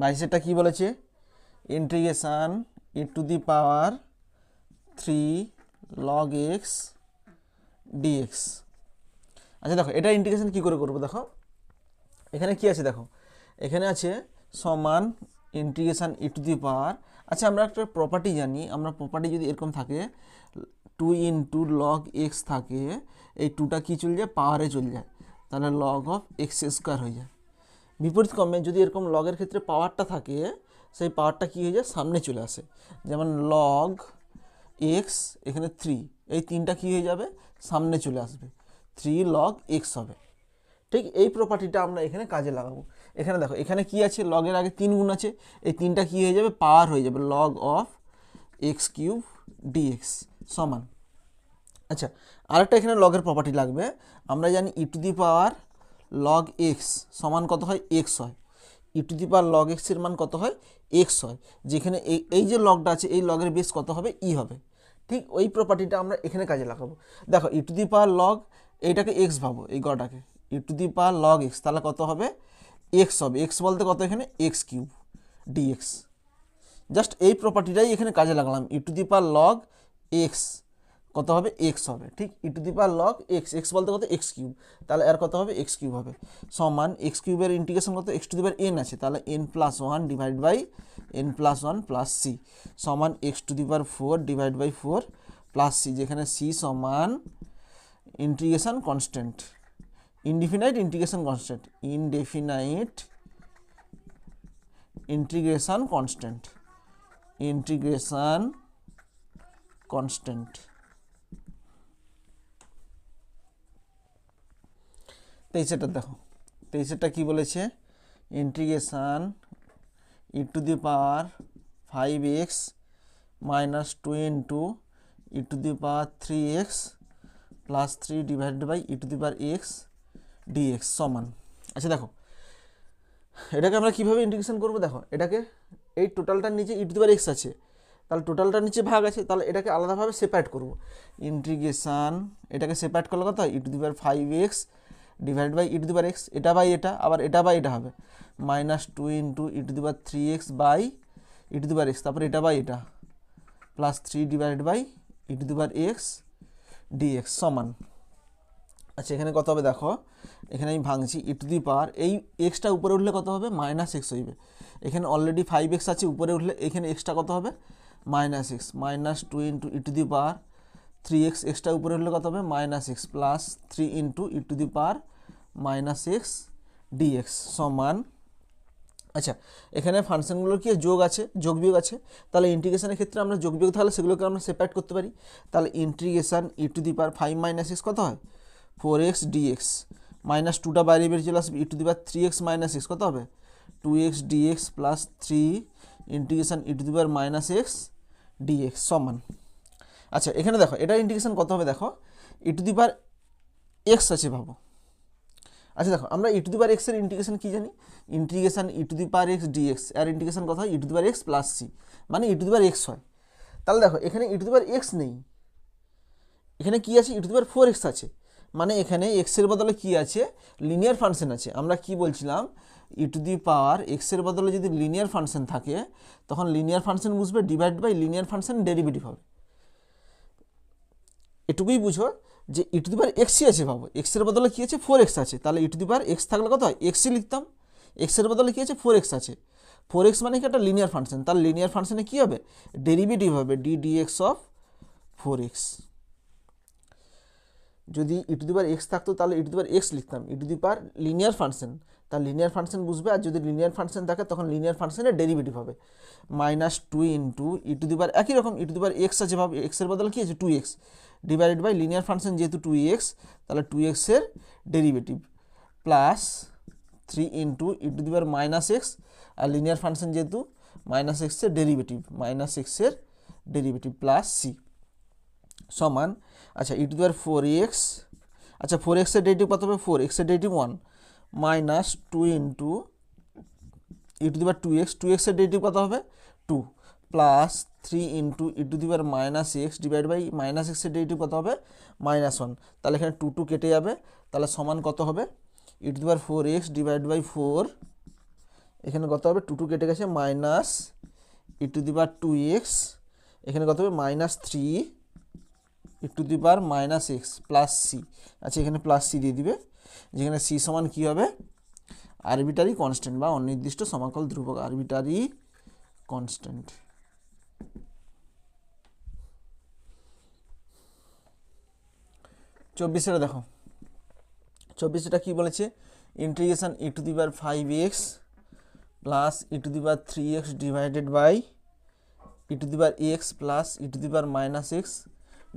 [SPEAKER 1] 22 কি বলেছে, integration e⁻³ log x dx, আচ্ছা দেখো এটা ইন্টিগ্রেশন কী করে করবো, দেখো এখানে কি আছে, দেখো এখানে আছে সমান ইন্টিগ্রেশন e⁻, আচ্ছা আমরা একটা প্রপার্টি জানি, আমরা প্রপার্টি যদি এরকম থাকে 2 × log x থাকে, এই 2টা কি চলে যায়, পাওয়ারে চলে যায়, তাহলে log অফ x² হয়ে যায়। বিপরীত ক্রমে যদি এরকম লগের ক্ষেত্রে পাওয়ারটা থাকে, সেই পাওয়ারটা কী হয়ে যায়, সামনে চলে আসে, যেমন log x, এখানে 3, এই 3টা কী হয়ে যাবে, সামনে চলে আসবে, 3 log x হবে, ঠিক এই প্রপার্টিটা আমরা এখানে কাজে লাগাবো। এখানে দেখো এখানে কি আছে, লগের আগে 3 গুণ আছে, এই 3টা কী হয়ে যাবে, পাওয়ার হয়ে যাবে, log অফ x³ dx সমান, আচ্ছা আরেকটা এখানে লগের প্রপার্টি লাগবে। আমরা জানি e to the power log x সমান কত হয়, এক্স হয়। E to the power log এক্সের মান কত হয়, এক্স হয়। যেখানে এই যে লগটা আছে এই লগের বেস কত হবে, ই হবে। ঠিক ওই প্রপার্টিটা আমরা এখানে কাজে লাগাবো। দেখো e to the power log, এইটাকে এক্স ভাবো, এই গটাকে e to the power log x, তাহলে কত হবে, এক্স হবে। এক্স বলতে কত এখানে, এক্স কিউব ডিএক্স। জাস্ট এই প্রপার্টিটাই এখানে কাজে লাগালাম। E to the power log x কত হবে, এক্স হবে। ঠিক e to the power log x, x বলতে কত, এক্স কিউব, তাহলে এর কত হবে, এক্স কিউব হবে। সমান এক্স কিউবের ইন্টিগ্রেশন কত, x to the power n আছে, তাহলে n plus one divide by n plus one plus c সমান x to the power four divide by four plus c, যেখানে সি সমান integration constant, indefinite integration constant, indefinite integration constant, integration constant. 23টা দেখো, 23টা কি বলেছে, integration e to the power 5x minus 2 into e to the power 3x plus 3 divided by e to the power x dx সমান। আচ্ছা দেখো এটাকে আমরা কীভাবে ইন্টিগ্রেশন করবো, দেখো এটাকে এই টোটালটার নিচে ই টু দি পাওয়ার এক্স আছে, তাহলে টোটালটার নিচে ভাগ আছে, তাহলে এটাকে আলাদাভাবে সেপারেট করবো। ইন্টিগ্রেশন এটাকে সেপারেট করলে কত হয়, e to the power 5x divide by e to the power x, এটা বাই এটা, আবার এটা বাই এটা হবে, minus 2 into e to the power 3x by e to the power x, তারপর এটা বাই এটা plus 3 divide by e to the power x dx সমান। আচ্ছা এখানে কত হবে দেখো, এখানে আমি ভাঙছি ই টু দি পাওয়ার, এই এক্সটা উপরে উঠলে কত হবে, মাইনাস এক্স হইবে। এখানে অলরেডি 5x আছে, উপরে উঠলে এখানে এক্সটা কত হবে, minus x, minus 2 into e to the power 3x, এক্সটা উপরে উঠলে কত হবে, minus x plus 3 into e to the power minus x dx সমান। আচ্ছা এখানে ফাংশনগুলোর কি যোগ আছে, যোগ বিয়োগ আছে, তাহলে ইন্টিগ্রেশনের ক্ষেত্রে আমরা যোগ বিয়োগ থাকলে সেগুলোকে আমরা সেপারেট করতে পারি। তাহলে integration e to the power 5 minus x কত হয়, 4x ডিএক্স, মাইনাস 2টা বাইরে বেরিয়ে চলে আসবে, e to the power 3x minus x কত হবে, 2x d x plus 3 integration e to the power minus x dx সমান। আচ্ছা এখানে দেখো এটা ইন্টিগ্রেশন কত হবে, দেখো e to the power x আছে ভাবো। আচ্ছা দেখো আমরা ই টু দি পাওয়ার এক্সের ইন্টিগ্রেশন কী জানি, integration e to the power x dx, এর ইন্টিগ্রেশন কত হয়, e to the power x plus c, মানে e to the power x হয়। তাহলে দেখো এখানে ই টু দি পাওয়ার এক্স নেই, এখানে কি আছে, ই টু দি পাওয়ার 4x আছে, মানে এখানে এক্সের বদলে কি আছে, লিনিয়ার ফাংশন আছে। আমরা কি বলছিলাম, ই টু দি পাওয়ার এক্সের বদলে যদি লিনিয়ার ফাংশন থাকে তখন লিনিয়ার ফাংশন বুঝবে divide by linear function derivative হবে। এটুকুই বুঝো যে ই টু দি পাওয়ার এক্সই আছে ভাবো, এক্সের বদলে কী আছে, 4x আছে, তাহলে ই টু দি পাওয়ার এক্স থাকলে কত হয়, এক্সই লিখতাম, এক্সের বদলে কী আছে, 4x আছে, 4x মানে কি একটা লিনিয়ার ফাংশন, তাহলে লিনিয়ার ফাংশনে কী হবে, ডেরিভেটিভ হবে ডি ডিএক্স অফ 4x। যদি ই টু দি পাওয়ার এক্স থাকতো তাহলে ই টু দি পাওয়ার এক্স লিখতাম, e to the power linear function, তার লিনিয়ার ফাংশন বুঝবে, আর যদি লিনিয়ার ফাংশন থাকে তখন লিনিয়ার ফাংশনের ডেরিভেটিভ হবে, minus 2 into e to the power একই রকম ই টু দি পাওয়ার এক্স আছে ভাব, এক্সের বদলে কী আছে 2x divided by linear function যেহেতু 2x, তাহলে 2x এর derivative plus 3 into e to the power minus x, আর লিনিয়ার ফাংশন যেহেতু মাইনাস এক্সের ডেরিভেটিভ, মাইনাস এক্সের ডেরিভেটিভ প্লাস সি সমান। আচ্ছা ই টু দি পাওয়ার 4x, আচ্ছা 4x এর ডেরিভেটিভ কত হবে, 4x এর derivative 1 minus 2 into e to the power 2x, 2x এর ডেরিভেটিভ কত হবে 2 plus 3 into e to the power minus x divide by minus এক্সের ডেরিভেটিভ কত হবে -1, তাহলে এখানে 2 কেটে যাবে, তাহলে সমান কত হবে, e to the power 4x divide by 4, এখানে কত হবে 2 কেটে গেছে, minus E to the power 2x, এখানে কত হবে -3 e to the power minus x plus c. আচ্ছা এখানে প্লাস সি দিয়ে দিবে, যেখানে সি সমান কী হবে, আরবিটারি কনস্ট্যান্ট বা অনির্দিষ্ট সমাকল ধ্রুবক, আরবিটারি কনস্ট্যান্ট। চব্বিশটা দেখো, 24টা কী বলেছে, integration e to the power 5x plus e to the power 3x divided by e to the power x plus e to the power minus x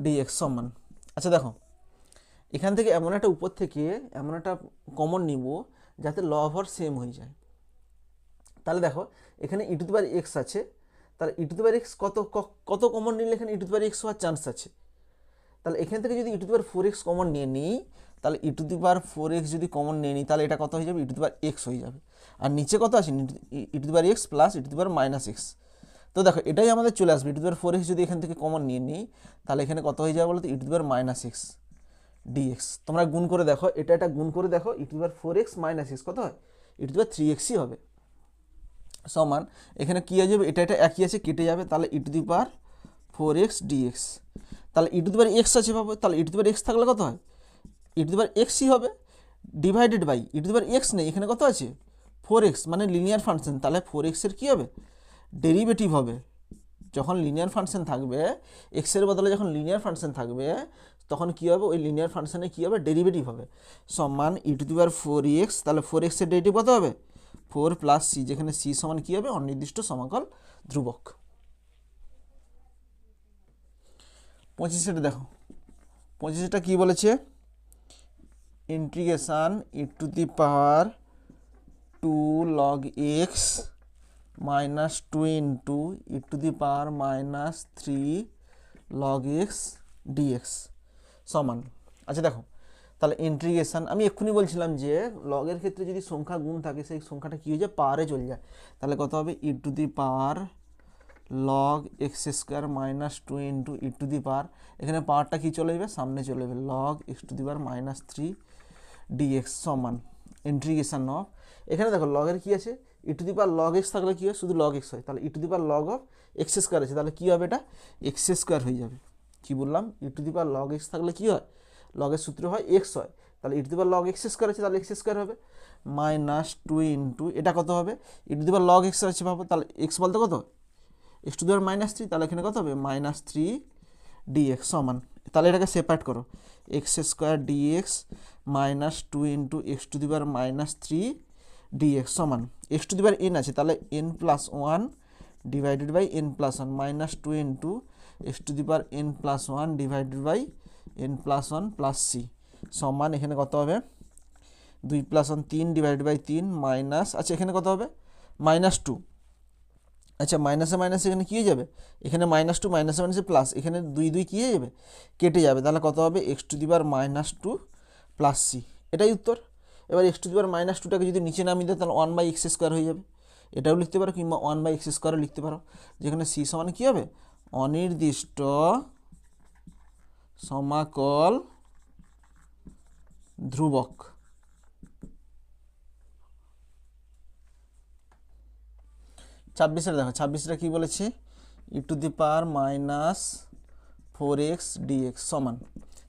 [SPEAKER 1] dx সমান। আচ্ছা দেখো এখান থেকে এমন একটা উপর থেকে এমন একটা কমন নিব যাতে লব হর সেম হয়ে যায়। তাহলে দেখো এখানে ই টু দি পাওয়ার এক্স আছে, তাহলে ই টু দি পাওয়ার এক্স কত কমন নিলে এখানে ই টু দি পাওয়ার এক্স হওয়ার চান্স আছে, তাহলে এখান থেকে যদি e⁴x কমন নিয়ে নিই, তাহলে e⁴x যদি কমন নিয়ে নিই, তাহলে এটা কত হয়ে যাবে, e⁴x হয়ে যাবে। আর নিচে কত আছে, e⁴x প্লাস e⁻x। তো দেখো এটাই আমাদের চলে আসবে, e⁴x যদি এখান থেকে কমন নিয়ে নিই, তাহলে এখানে কত হয়ে যাবে বলো তো, e⁻x dx। তোমরা গুণ করে দেখো, এটা গুণ করে দেখো, e⁴x - x কত হয়, e⁴x হবে। সমান এখানে কী হয়ে যাবে, এটা একই আছে, কেটে যাবে, তাহলে e⁴x dx। তাহলে e⁴x আছে পাবো, তাহলে e⁴x থাকলে কত হয়, e⁴x হবে, ডিভাইডেড বাই e⁴x নেই, এখানে কত আছে 4x, মানে লিনিয়ার ফাংশন, তাহলে 4x এর কী হবে, ডেরিভেটিভ হবে। যখন লিনিয়ার ফাংশন থাকবে, এক্সের বদলে যখন লিনিয়ার ফাংশন থাকবে, তখন কী হবে, ওই লিনিয়ার ফাংশনে কী হবে, ডেরিভেটিভ হবে। সমান e⁴x, তাহলে 4x এর ডেরিভেটিভ কত হবে, 4 + c, যেখানে c সমান কী হবে, অনির্দিষ্ট সমাকল ধ্রুবক। 25 দেখো, 25 কী বলেছে, integration e⁻2 log x -2 * e⁻³ log x dx সমান। আচ্ছা দেখো, তাহলে ইন্টিগ্রেশান আমি এক্ষুনি বলছিলাম যে লগের ক্ষেত্রে যদি সংখ্যা গুণ থাকে, সেই সংখ্যাটা কী হয়ে যায়, পাওয়ারে চলে যায়। তাহলে কত হবে, e⁻log x² -2 * এখানে পাওয়ারটা কি চলে যাবে, সামনে চলে যাবে, log x⁻³ dx সমান ইন্টিগ্রেশান অফ, এখানে দেখো লগের কী আছে, e⁻log x থাকলে কী হয়, শুধু log x হয়, তাহলে e⁻log x² আছে, তাহলে কী হবে, এটা x² হয়ে যাবে। কী বললাম, e⁻log x থাকলে কী হয়, লগের সূত্র হয় x হয়, তাহলে e⁻log x² আছে, তাহলে x² হবে, -2 এটা কত হবে, e⁻log x আছে পাবো, তাহলে x বলতে কত, x⁻³ তাহলে এখানে কত হবে, -3 dx সমান, তাহলে এটাকে সেপারেট করো, x² dx -2 x⁻³ dx সমান x⁻n আছে, তাহলে n+1 divided by n+1 -2 x⁻n+1 divided by n+1 + c সমান, এখানে কত হবে, 2 + 1 3 ডিভাইডেড বাই 3 মাইনাস, আচ্ছা এখানে কত হবে, -2, আচ্ছা মাইনাসে মাইনাসে এখানে কী হয়ে যাবে, এখানে -2 মাইনাসে মাইনাসে প্লাস, এখানে 2 2 কী হয়ে যাবে, কেটে যাবে, তাহলে কত হবে, x⁻² + c, এটাই উত্তর। এবার x⁻²টাকে যদি নিচে নামিয়ে দেয়, তাহলে 1/x² হয়ে যাবে, এটাও লিখতে পারো, কিংবা 1/x² লিখতে পারো, যেখানে c সমান কী হবে, অনির্দিষ্ট সমাকল ধ্রুবক। 26 দেখো, 26 কী বলেছে, e⁻⁴x dx সমান,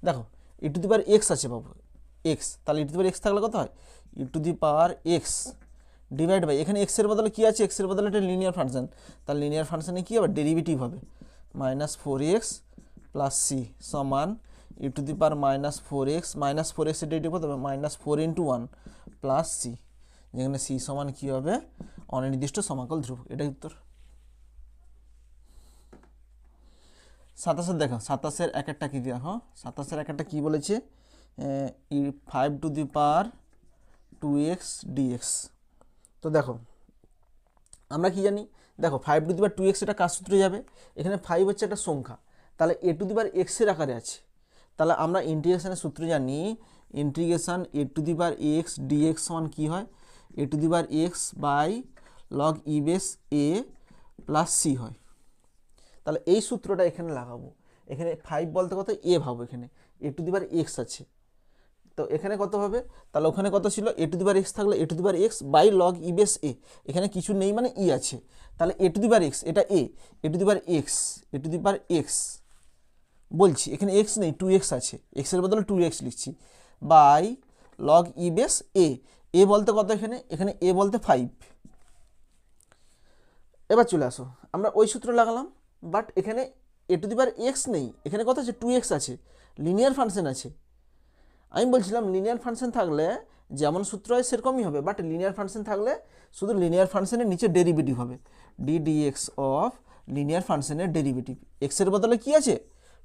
[SPEAKER 1] দেখো e⁻x আছে বাবু, x, তাহলে e⁻x থাকলে কত হয়, e⁻x ডিভাইড বাই, এখানে x এর বদলে কী আছে, x এর বদলে একটা লিনিয়ার ফাংশন, তাহলে লিনিয়ার ফাংশনে কী হবে, ডেরিভেটিভ হবে, -4x + c সমান e⁻⁴x এর ডেরিভেটিভ কত হবে, -4 × 1 + c, যেখানে c সমান কী হবে, অনির্দিষ্ট সমাকল ধ্রুবক, এটাই উত্তর। 27 দেখো, 27 এক একটা কী দেখো, 27 এক একটা কী বলেছে, 5^2x dx। তো দেখো আমরা কি জানি, দেখো 5^2x এটা কার সূত্রে যাবে, এখানে 5 হচ্ছে একটা সংখ্যা, তাহলে a⁻x এর আকারে আছে, তাহলে আমরা ইন্টিগ্রেশনের সূত্র জানি, ইন্টিগ্রেশন a⁻x dx সমান কী হয়, a⁻x log e⁻a + c হয়। তাহলে এই সূত্রটা এখানে লাগাবো, এখানে 5 বলতে কত, a ভাবো, এখানে a⁻x আছে, তো এখানে কত হবে, তাহলে ওখানে কত ছিল, a⁻x থাকলে a⁻x log e⁻a, এখানে কিছু নেই মানে ই আছে, তাহলে a⁻x এটা a⁻x বলছি, এখানে x নেই, 2x আছে, x এর বদলে 2x লিখছি, log e⁻a, a বলতে কত, এখানে a বলতে 5। এবার চলে আসো, আমরা ওই সূত্র লাগালাম, বাট এখানে a⁻x নেই, এখানে কত আছে, 2x আছে, লিনিয়ার ফাংশন আছে। আমি বলছিলাম লিনিয়ার ফাংশন থাকলে যেমন সূত্র হয় সেরকমই হবে, বাট লিনিয়ার ফাংশন থাকলে শুধু লিনিয়ার ফাংশনের নিচে ডেরিভেটিভ হবে, ddx অফ লিনিয়ার ফাংশনের ডেরিভেটিভ, x এর বদলে কি আছে,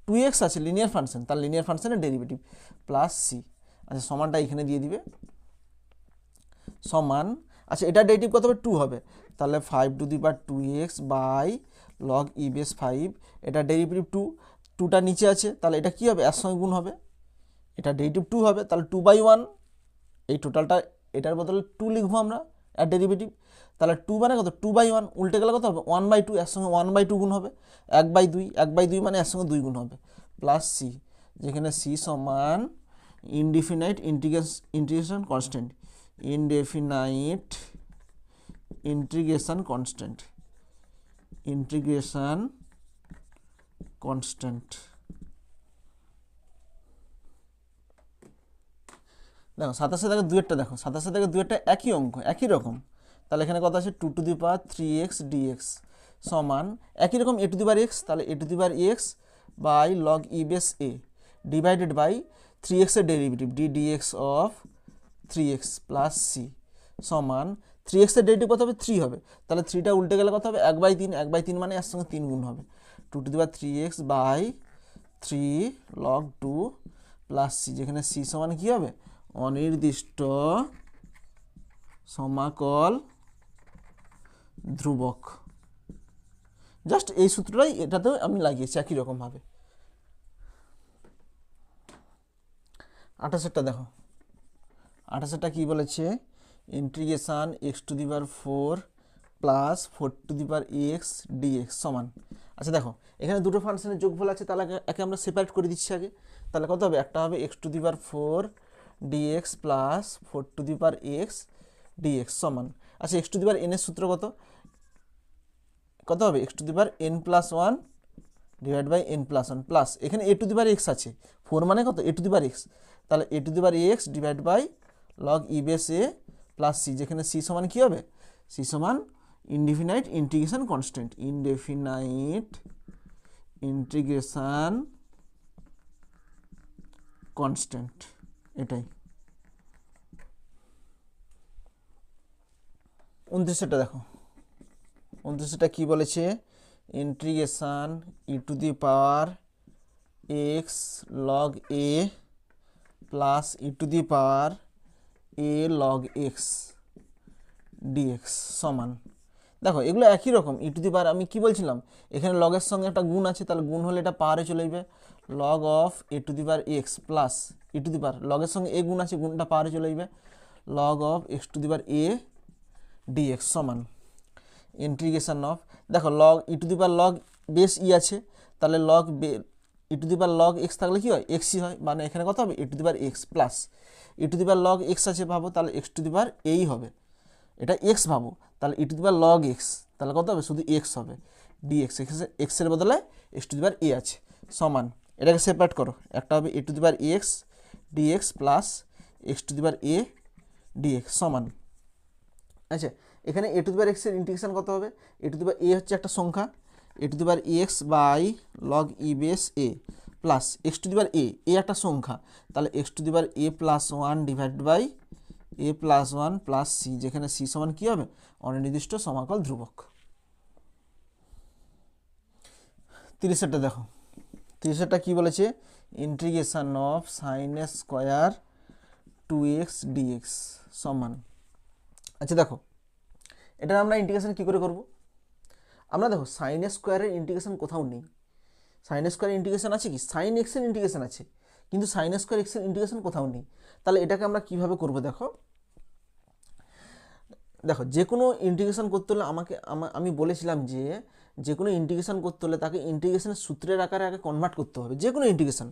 [SPEAKER 1] 2x আছে, লিনিয়ার ফাংশন, তার লিনিয়ার ফাংশনের ডেরিভেটিভ + c। আচ্ছা সমানটা এখানে দিয়ে দিবে, সমান, আচ্ছা এটা ডেরিভেটিভ কত হবে, 2 হবে, তাহলে 5^2x log e⁻5, এটা ডেরিভেটিভ 2, 2টা নিচে আছে, তাহলে এটা কি হবে, এর সঙ্গে গুণ হবে, এটা ডেরিভেটিভ 2 হবে, তাহলে 2/1, এই টোটালটা এটার বদলে 2 লিখবো আমরা এর ডেরিভেটিভ, তাহলে 2 মানে কত, 2/1, উল্টে গেলে কত হবে 1/2, এর সঙ্গে 1/2 গুণ হবে, 1/2, 1/2 মানে এর সঙ্গে 2 গুণ হবে, প্লাস সি, যেখানে সি সমান indefinite integration constant, indefinite integration constant, integration constant. দেখো 27 থেকে 2 দেখো, 27 থেকে 2 একই অঙ্ক, একই রকম, তাহলে এখানে কত আছে 2^3x dx সমান একই রকম a^x, তাহলে a^x বাই log e base a divided by 3x এর derivative ddx of 3x plus c সমান 3x এর ডেরিভেটিভ কত হবে 3 হবে, তাহলে 3টা উল্টে গেলে কত হবে 1/3, 1/3 মানে এর সঙ্গে 3 গুণ হবে, 2^3x বাই 3 log 2 প্লাস c, যেখানে c সমান কি হবে অনির্দিষ্ট সমাকল ধ্রুবক। জাস্ট এই সূত্রটাই এটাতেও আমি লাগিয়েছি একই রকমভাবে। 28টা দেখো, 28টা কি বলেছে, integration x⁴ plus 4x dx সমান, আচ্ছা দেখো এখানে দুটো ফাংশনের যোগফল আছে, তাহলে একে আমরা সেপারেট করে দিচ্ছি আগে, তাহলে কত হবে, একটা হবে x⁴ dx plus 4x dx সমান, আচ্ছা x⁴n এর সূত্র কত, কত হবে x⁴n+1 divide by n+1 plus এখানে a⁴x আছে, 4 মানে কত a⁴x, তাহলে a⁴x divide by log e base a plus c, যেখানে c সমান কি হবে, c সমান indefinite integration constant, indefinite integration constant, এটাই। 29টা দেখো, 29টা কি বলেছে, integration e⁴x log a plus e⁴a log x dx সমান, দেখো এগুলো একই রকম, আমি কি বলছিলাম, এখানে লগের সঙ্গে একটা গুণ আছে, তাহলে গুণ হলে এটা পাওয়ারে চলে যাবে, log অফ a⁴x প্লাস লগের সঙ্গে a গুণ আছে, গুণটা পাওয়ারে চলে যাবে, log অফ x⁴a dx সমান ইন্টিগ্রেশন অফ, দেখো log log বেস ই আছে, তাহলে log log x থাকলে কি হয় xই হয়, মানে এখানে কত হবে a⁴x প্লাস log x আছে ভাবো, তাহলে x⁴a হবে, এটা x ভাবো, তাহলে log x, তাহলে কত হবে শুধু x হবে, dx x এর বদলে x⁴a আছে সমান, এটাকে সেপারেট করো, একটা হবে a⁴x dx plus x⁴a dx সমান, আচ্ছা এখানে a⁴x এর ইন্টিগ্রেশন কত হবে, a হচ্ছে একটা সংখ্যা, a⁴x by log e base a plus x⁴a একটা সংখ্যা, তাহলে x⁴a+1 divide by a+1 plus c, যেখানে c সমান কি হবে অনির্দিষ্ট সমাকল ধ্রুবক। 30টা দেখো, 30টা কি বলেছে, integration of sin square 2x dx সমান, আচ্ছা দেখো এটা আমরা ইন্টিগ্রেশন কি করে করব, আমরা দেখো sin স্কয়ারের ইন্টিগ্রেশন কোথাও নেই, sin স্কয়ারের ইন্টিগ্রেশন আছে কি, sin x এর ইন্টিগ্রেশন আছে, কিন্তু sin স্কয়ার x এর ইন্টিগ্রেশন কোথাও নেই, তাহলে এটাকে আমরা কিভাবে করব, দেখো দেখো যে কোনো ইন্টিগ্রেশন করতে হলে আমি বলেছিলাম যে কোনো ইন্টিগ্রেশন করতে হলে তাকে ইন্টিগ্রেশনের সূত্রের আকারে আগে কনভার্ট করতে হবে, যে কোনো ইন্টিগ্রেশন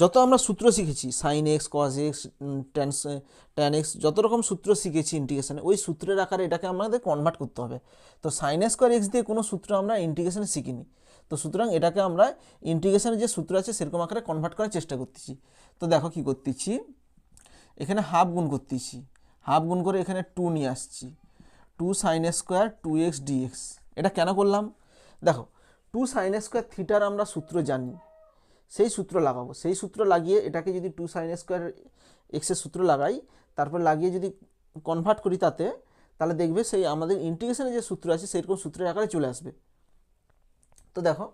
[SPEAKER 1] যত আমরা সূত্র শিখেছি sin x cos x tan x যত রকম সূত্র শিখেছি ইন্টিগ্রেশনে, ওই সূত্রের আকারে এটাকে আমাদের কনভার্ট করতে হবে, তো sin স্কয়ার x দিয়ে কোনো সূত্র আমরা ইন্টিগ্রেশনে শিখিনি, তো সুতরাং এটাকে আমরা ইন্টিগ্রেশনের যে সূত্র আছে সেরকম আকারে কনভার্ট করার চেষ্টা করতেছি, তো দেখো কি করতেছি, এখানে হাফ গুণ করতেছি, হাফ গুণ করে এখানে 2 নিয়ে আসছি, 2 sin স্কয়ার 2x dx, এটা কেন করলাম, দেখো 2 sin স্কয়ার থিটার আমরা সূত্র জানি, সেই সূত্র লাগাবো, সেই সূত্র লাগিয়ে এটাকে যদি 2 sin স্কয়ার x এর সূত্র লাগাই, তারপর লাগিয়ে যদি কনভার্ট করি তাতে, তাহলে দেখবে সেই আমাদের ইন্টিগ্রেশনের যে সূত্র আছে সেরকম সূত্রের আকারে চলে আসবে। তো দেখো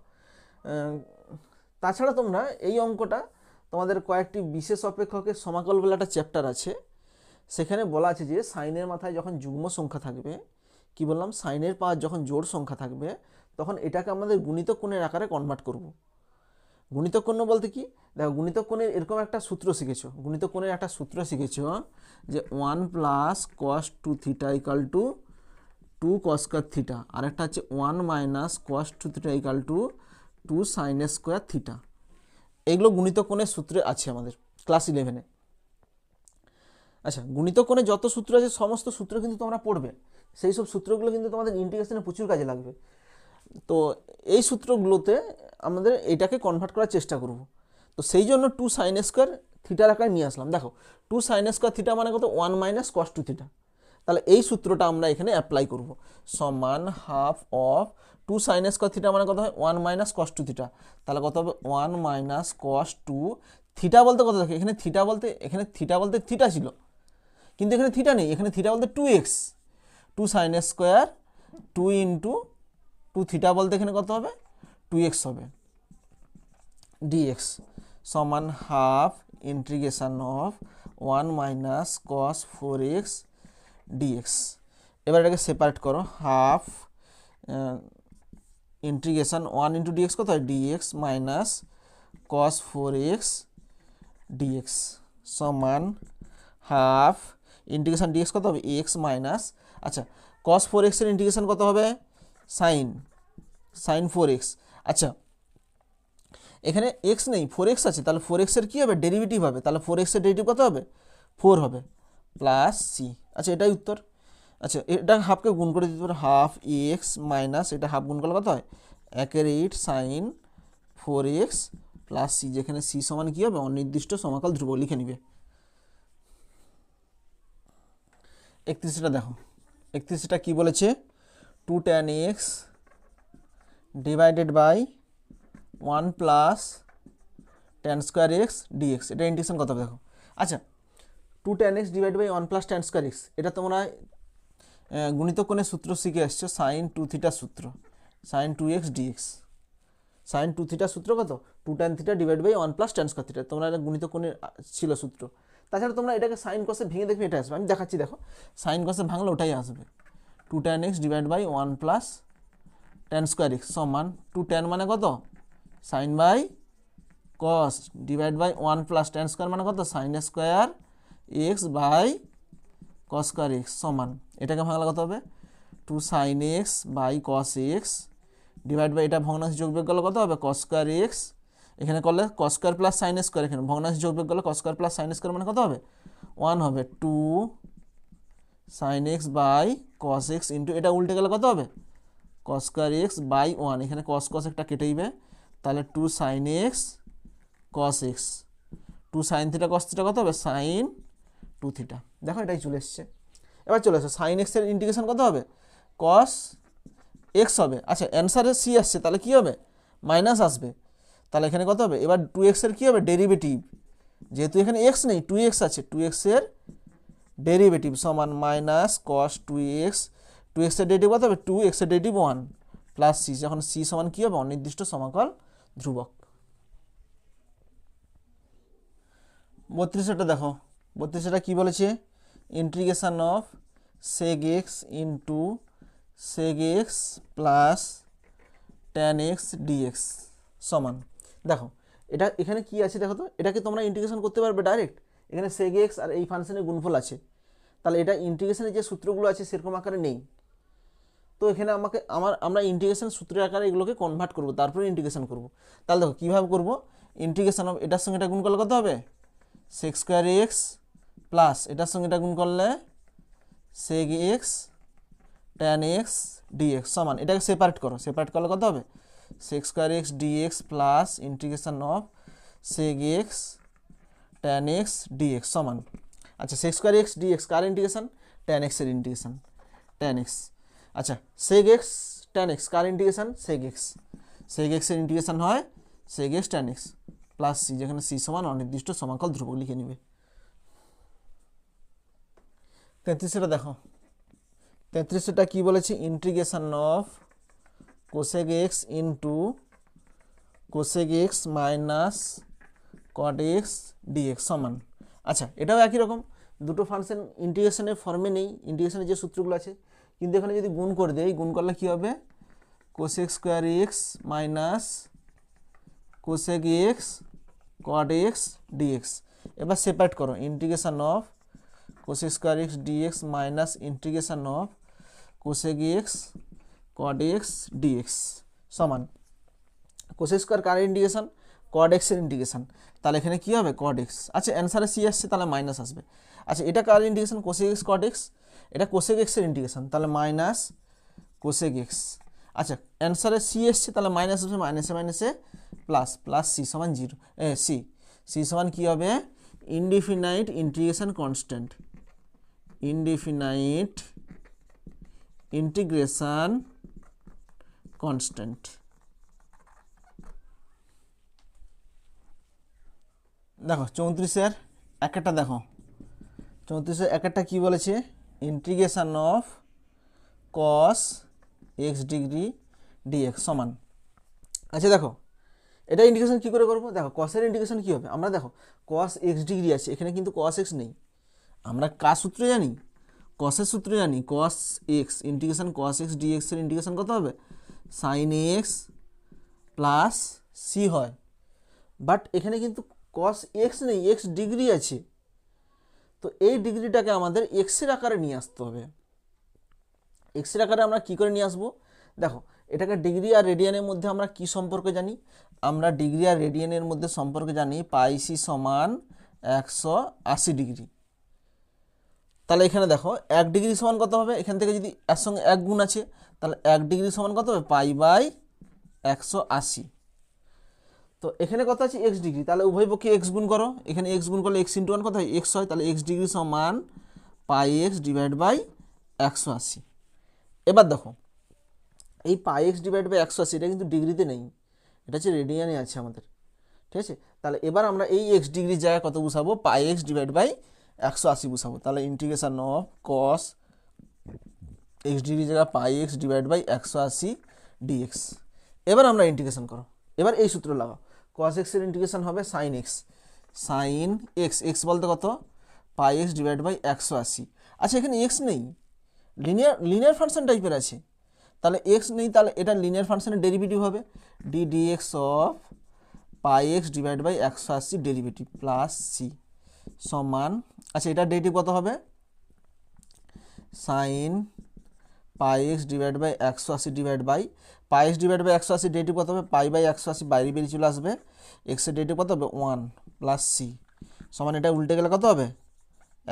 [SPEAKER 1] তাছাড়া তোমরা এই অঙ্কটা তোমাদের কয়েকটি বিশেষ অপেক্ষকের সমাকল বলে একটা চ্যাপ্টার আছে, সেখানে বলা আছে যে সাইনের মাথায় যখন যুগ্ম সংখ্যা থাকবে, কি বললাম সাইনের পাওয়ার যখন জোড় সংখ্যা থাকবে, তখন এটাকে আমাদের গুণিতক কোণের আকারে কনভার্ট করব, গুণিতক কোণ বলতে কি, দেখো গুণিতক কোণের এরকম একটা সূত্র শিখেছো, গুণিতক কোণের একটা সূত্র শিখেছো যে 1 plus cos 2 theta equal to 2 cos square theta, আর একটা হচ্ছে 1 minus cos 2 theta equal to 2 sine square theta. এইগুলো গুণিতক কোণের সূত্রে আছে আমাদের ক্লাস 11-এ। আচ্ছা, গুণিতক কোণে যত সূত্র আছে সমস্ত সূত্র কিন্তু তোমরা পড়বে, সেই সব সূত্রগুলো কিন্তু তোমাদের ইন্টিগ্রেশনে প্রচুর কাজে লাগবে। তো এই সূত্রগুলোতে আমাদের এটাকে কনভার্ট করার চেষ্টা করব। তো সেই জন্য 2 সাইন স্কয়ার থিটার আকারে নিয়ে আসলাম। দেখো 2 সাইন স্কয়ার থিটা মানে কত, 1 মাইনাস কস 2 থিটা। তাহলে এই সূত্রটা আমরা এখানে অ্যাপ্লাই করব, সমান half of 2 sine square theta মানে কত হয় 1 মাইনাস কস 2 থিটা। তাহলে কত হবে 1 মাইনাস কস 2 থিটা বলতে কত, দেখো এখানে থিটা বলতে থিটা ছিল, কিন্তু এখানে থিটা নেই, এখানে থিটা বলতে 2x, 2 sine square 2 into 2 theta বলতে এখানে কত হবে 2x হবে, dx সমান half integration of 1 minus cos 4x dx। এবার এটাকে সেপারেট করো, হাফ ইন্টিগ্রেশন 1 ইন্টু dx কত হয় dx minus cos 4x dx সমান হাফ ইন্টিগ্রেশন dx কত হবে x মাইনাস, আচ্ছা cos 4x এর ইন্টিগ্রেশন কত হবে সাইন 4x। আচ্ছা এখানে x নেই 4x আছে, তাহলে 4x এর কী হবে ডেরিভেটিভ হবে, তাহলে 4x এর ডেরিভেটিভ কত হবে 4 হবে প্লাস সি। আচ্ছা এটাই উত্তর। আচ্ছা এটা হাফকে গুণ করে দিতে পারো, হাফ x মাইনাস এটা হাফ গুণ করলে কত হয় 1/8 সাইন 4x প্লাস সি, যেখানে সি সমান কী হবে অনির্দিষ্ট সমাকল ধ্রুবক লিখে নিবে। 31টা দেখো, 31টা কি বলেছে 2 tan x divided by 1 plus tan square x dx, এটা ইন্টিগ্রেশন কত হবে দেখো। আচ্ছা 2 tan x divide by 1 plus tan square x, এটা তোমরা গুণিতক কোণের সূত্র শিখে আসছো, সাইন 2 থিটা সূত্র, sine 2x dx, sine 2 theta সূত্র কত 2 tan থিটা divide by 1 plus tan square theta, তোমরা এটা গুণিতক কোণের ছিল সূত্র। তাছাড়া তোমরা এটাকে সাইন কসে ভেঙে দেখবে এটা আসবে, আমি দেখাচ্ছি দেখো সাইন কসে ভাঙলে ওটাই আসবে, 2 tan x divide by 1 plus tan square x সমান 2 tan মানে কত sine by cos divide by 1 plus tan square মানে কত sine square x by cos square x সমান, এটাকে ভাঙলে কত হবে 2 sine x by cos x divide by এটা ভগ্নাংশ যোগ বিয়োগ করলে কত হবে কস স্কোয়ার এক্স, এখানে করলে cos square plus sine square, এখানে ভগ্নাংশ যোগ বিয়োগ করলে cos square plus sine square মানে কত হবে 1 হবে 2 sine x by cos x into এটা উল্টে গেলে কত হবে কস স্কোয়ার এক্স বাই 1, এখানে কস একটা কেটেইবে, তাহলে 2 sine x cos x, 2 sine theta cos theta কত হবে সাইন 2 থিটা। দেখো এটাই চলে এসছে। এবার চলে আসো সাইন এক্সের ইন্টিগ্রেশন কত হবে কস এক্স হবে। আচ্ছা অ্যান্সারে সি আসছে, তাহলে কী হবে মাইনাস আসবে, তাহলে এখানে কত হবে এবার 2x এর কী হবে ডেরিভেটিভ, যেহেতু এখানে এক্স নেই 2x আছে, 2x এর ডেরিভেটিভ সমান মাইনাস কস 2x, 2x এর ডেরিভেটিভ কত হবে 2x এর ডেরিভেটিভ 1 প্লাস সি, যখন সি সমান কী হবে অনির্দিষ্ট সমাকল ধ্রুবক। 32টা দেখো, 32টা কী বলেছে integration of sec x into sec x plus tan x dx সমান, দেখো এটা এখানে কি আছে দেখো তো, এটাকে তোমরা ইন্টিগ্রেশন করতে পারবে ডাইরেক্ট, এখানে সেগ এক্স আর এই ফাংশনের গুণফল আছে, তাহলে এটা ইন্টিগ্রেশনের যে সূত্রগুলো আছে সেরকম আকারে নেই, তো এখানে আমরা ইন্টিগ্রেশন সূত্রের আকারে এগুলোকে কনভার্ট করব, তারপরে ইন্টিগ্রেশন করব। তাহলে দেখো কীভাবে করব, ইন্টিগ্রেশন অফ এটার সঙ্গে এটা গুণ করলে কত হবে সেক স্কোয়ার এক্স প্লাস এটার সঙ্গে এটা গুণ করলে sec x tan x dx সমান, এটাকে সেপারেট করো, সেপারেট করলে কত হবে sec square x dx plus integration of sec x tan x dx সমান, আচ্ছা সেক স্কোয়ার এক্স ডিএক্স কার ইন্টিগ্রেশন ট্যান এক্সের ইন্টিগ্রেশন ট্যান এক্স, আচ্ছা সেগ এক্স ট্যান এক্স কার ইন্টিগ্রেশন সেগ এক্সের ইন্টিগ্রেশন হয় sec x tan x plus c, যেখানে সি সমান অনির্দিষ্ট সমাকল ধ্রুবক লিখে নিবে। 33টা দেখো, 33টা কী বলেছে integration of cosec x into cosec x minus cot x dx সমান, আচ্ছা এটাও একই রকম, দুটো ফাংশন ইন্টিগ্রেশনের ফর্মে নেই, ইন্টিগ্রেশনের যে সূত্রগুলো আছে, কিন্তু এখানে যদি গুণ করে দেয়, গুণ করলে কী হবে cosec square x minus cosec x cot x dx. এবার সেপারেট করো, integration of cosec square x dx minus integration of cosec x cot x dx সমান কোসেক স্কোয়ার কার ইন্টিগ্রেশন, কট এক্সের ইন্টিগ্রেশন, তাহলে এখানে কী হবে কট এক্স। আচ্ছা অ্যান্সারে সি আসছে তাহলে মাইনাস আসবে। আচ্ছা এটা কার integration, cosec x cot x, এটা কোসেক এক্সের ইন্টিগ্রেশন, তাহলে মাইনাস কোসেক এক্স। আচ্ছা অ্যান্সারে সি এসছে তাহলে মাইনাস আসবে, মাইনাসে মাইনাসে প্লাস, প্লাস সি সমান জিরো, সি সমান কী হবে indefinite integration constant, indefinite integration constant. দেখো 34-এর একটা দেখো, 34-এর একটা কী বলেছে, integration of cos x degree d x সমান। আচ্ছা দেখো এটা ইন্টিগ্রেশন কী করে করবো, দেখো কসের ইন্টিগ্রেশন কী হবে, আমরা দেখো কস এক্স ডিগ্রি আছে, এখানে কিন্তু কস এক্স নেই, আমরা কার সূত্র জানি, কসের সূত্র জানি, cos x integration cos x ডিএক্সের ইন্টিগ্রেশন কত হবে সাইন এক্স প্লাস সি হয়, বাট এখানে কিন্তু কস এক্স নেই, এক্স ডিগ্রি আছে, তো এই ডিগ্রিটাকে আমাদের এক্সের আকারে নিয়ে আসতে হবে। এক্সের আকারে আমরা কী করে নিয়ে আসবো, দেখো এটাকে ডিগ্রি আর রেডিয়ানের মধ্যে আমরা কি সম্পর্কে জানি, আমরা ডিগ্রি আর রেডিয়ানের মধ্যে সম্পর্কে জানি পাই সি সমান 180 ডিগ্রি। তাহলে এখানে দেখো 1 ডিগ্রি সমান কত হবে, এখান থেকে যদি এর সঙ্গে 1 গুণ আছে তাহলে 1 ডিগ্রি সমান কত হবে পাই বাই 180। তো এখানে কত আছে এক্স ডিগ্রি, তাহলে উভয় পক্ষে এক্স গুণ করো, এখানে এক্স গুণ করলে এক্স ইন্টু ওয়ান কত হয় এক্স হয়, তাহলে এক্স ডিগ্রি সমান পাই এক্স ডিভাইড বাই 180। এবার দেখো এই পাই এক্স ডিভাইড বাই 180 এটা কিন্তু ডিগ্রিতে নেই, এটা হচ্ছে রেডিয়ানে আছে আমাদের, ঠিক আছে। তাহলে এবার আমরা এই এক্স ডিগ্রির জায়গায় কত বসাবো, পাই এক্স ডিভাইড বাই 180 বসাবো, তাহলে ইন্টিগ্রেশন অফ কস এক্স ডিগ্রির জায়গায় পাই এক্স ডিভাইড বাই 180 ডিএক্স। এবার আমরা ইন্টিগ্রেশন করো, এবার এই সূত্র লাগাও, কস এক্সের ইন্টিগ্রেশন হবে sine x, sine x, x বলতে কত পাই এক্স ডিভাইড বাই 180। আচ্ছা এখানে এক্স নেই, লিনিয়ার ফাংশন টাইপের আছে, তাহলে এক্স নেই, তাহলে এটা লিনিয়ার ফাংশনের ডেরিভেটিভ হবে d dx of pi x divide by 180 derivative plus c সমান, আচ্ছা এটা ডেরিভেটিভ কত হবে sine pi x divide by 180 divide by pi x divide by 180 derivative কত হবে পাই বাই 180 বাইরে বেরিয়ে চলে আসবে, এক্সের ডেরিভেটিভ কত হবে 1 প্লাস সি সমান, এটা উল্টে গেলে কত হবে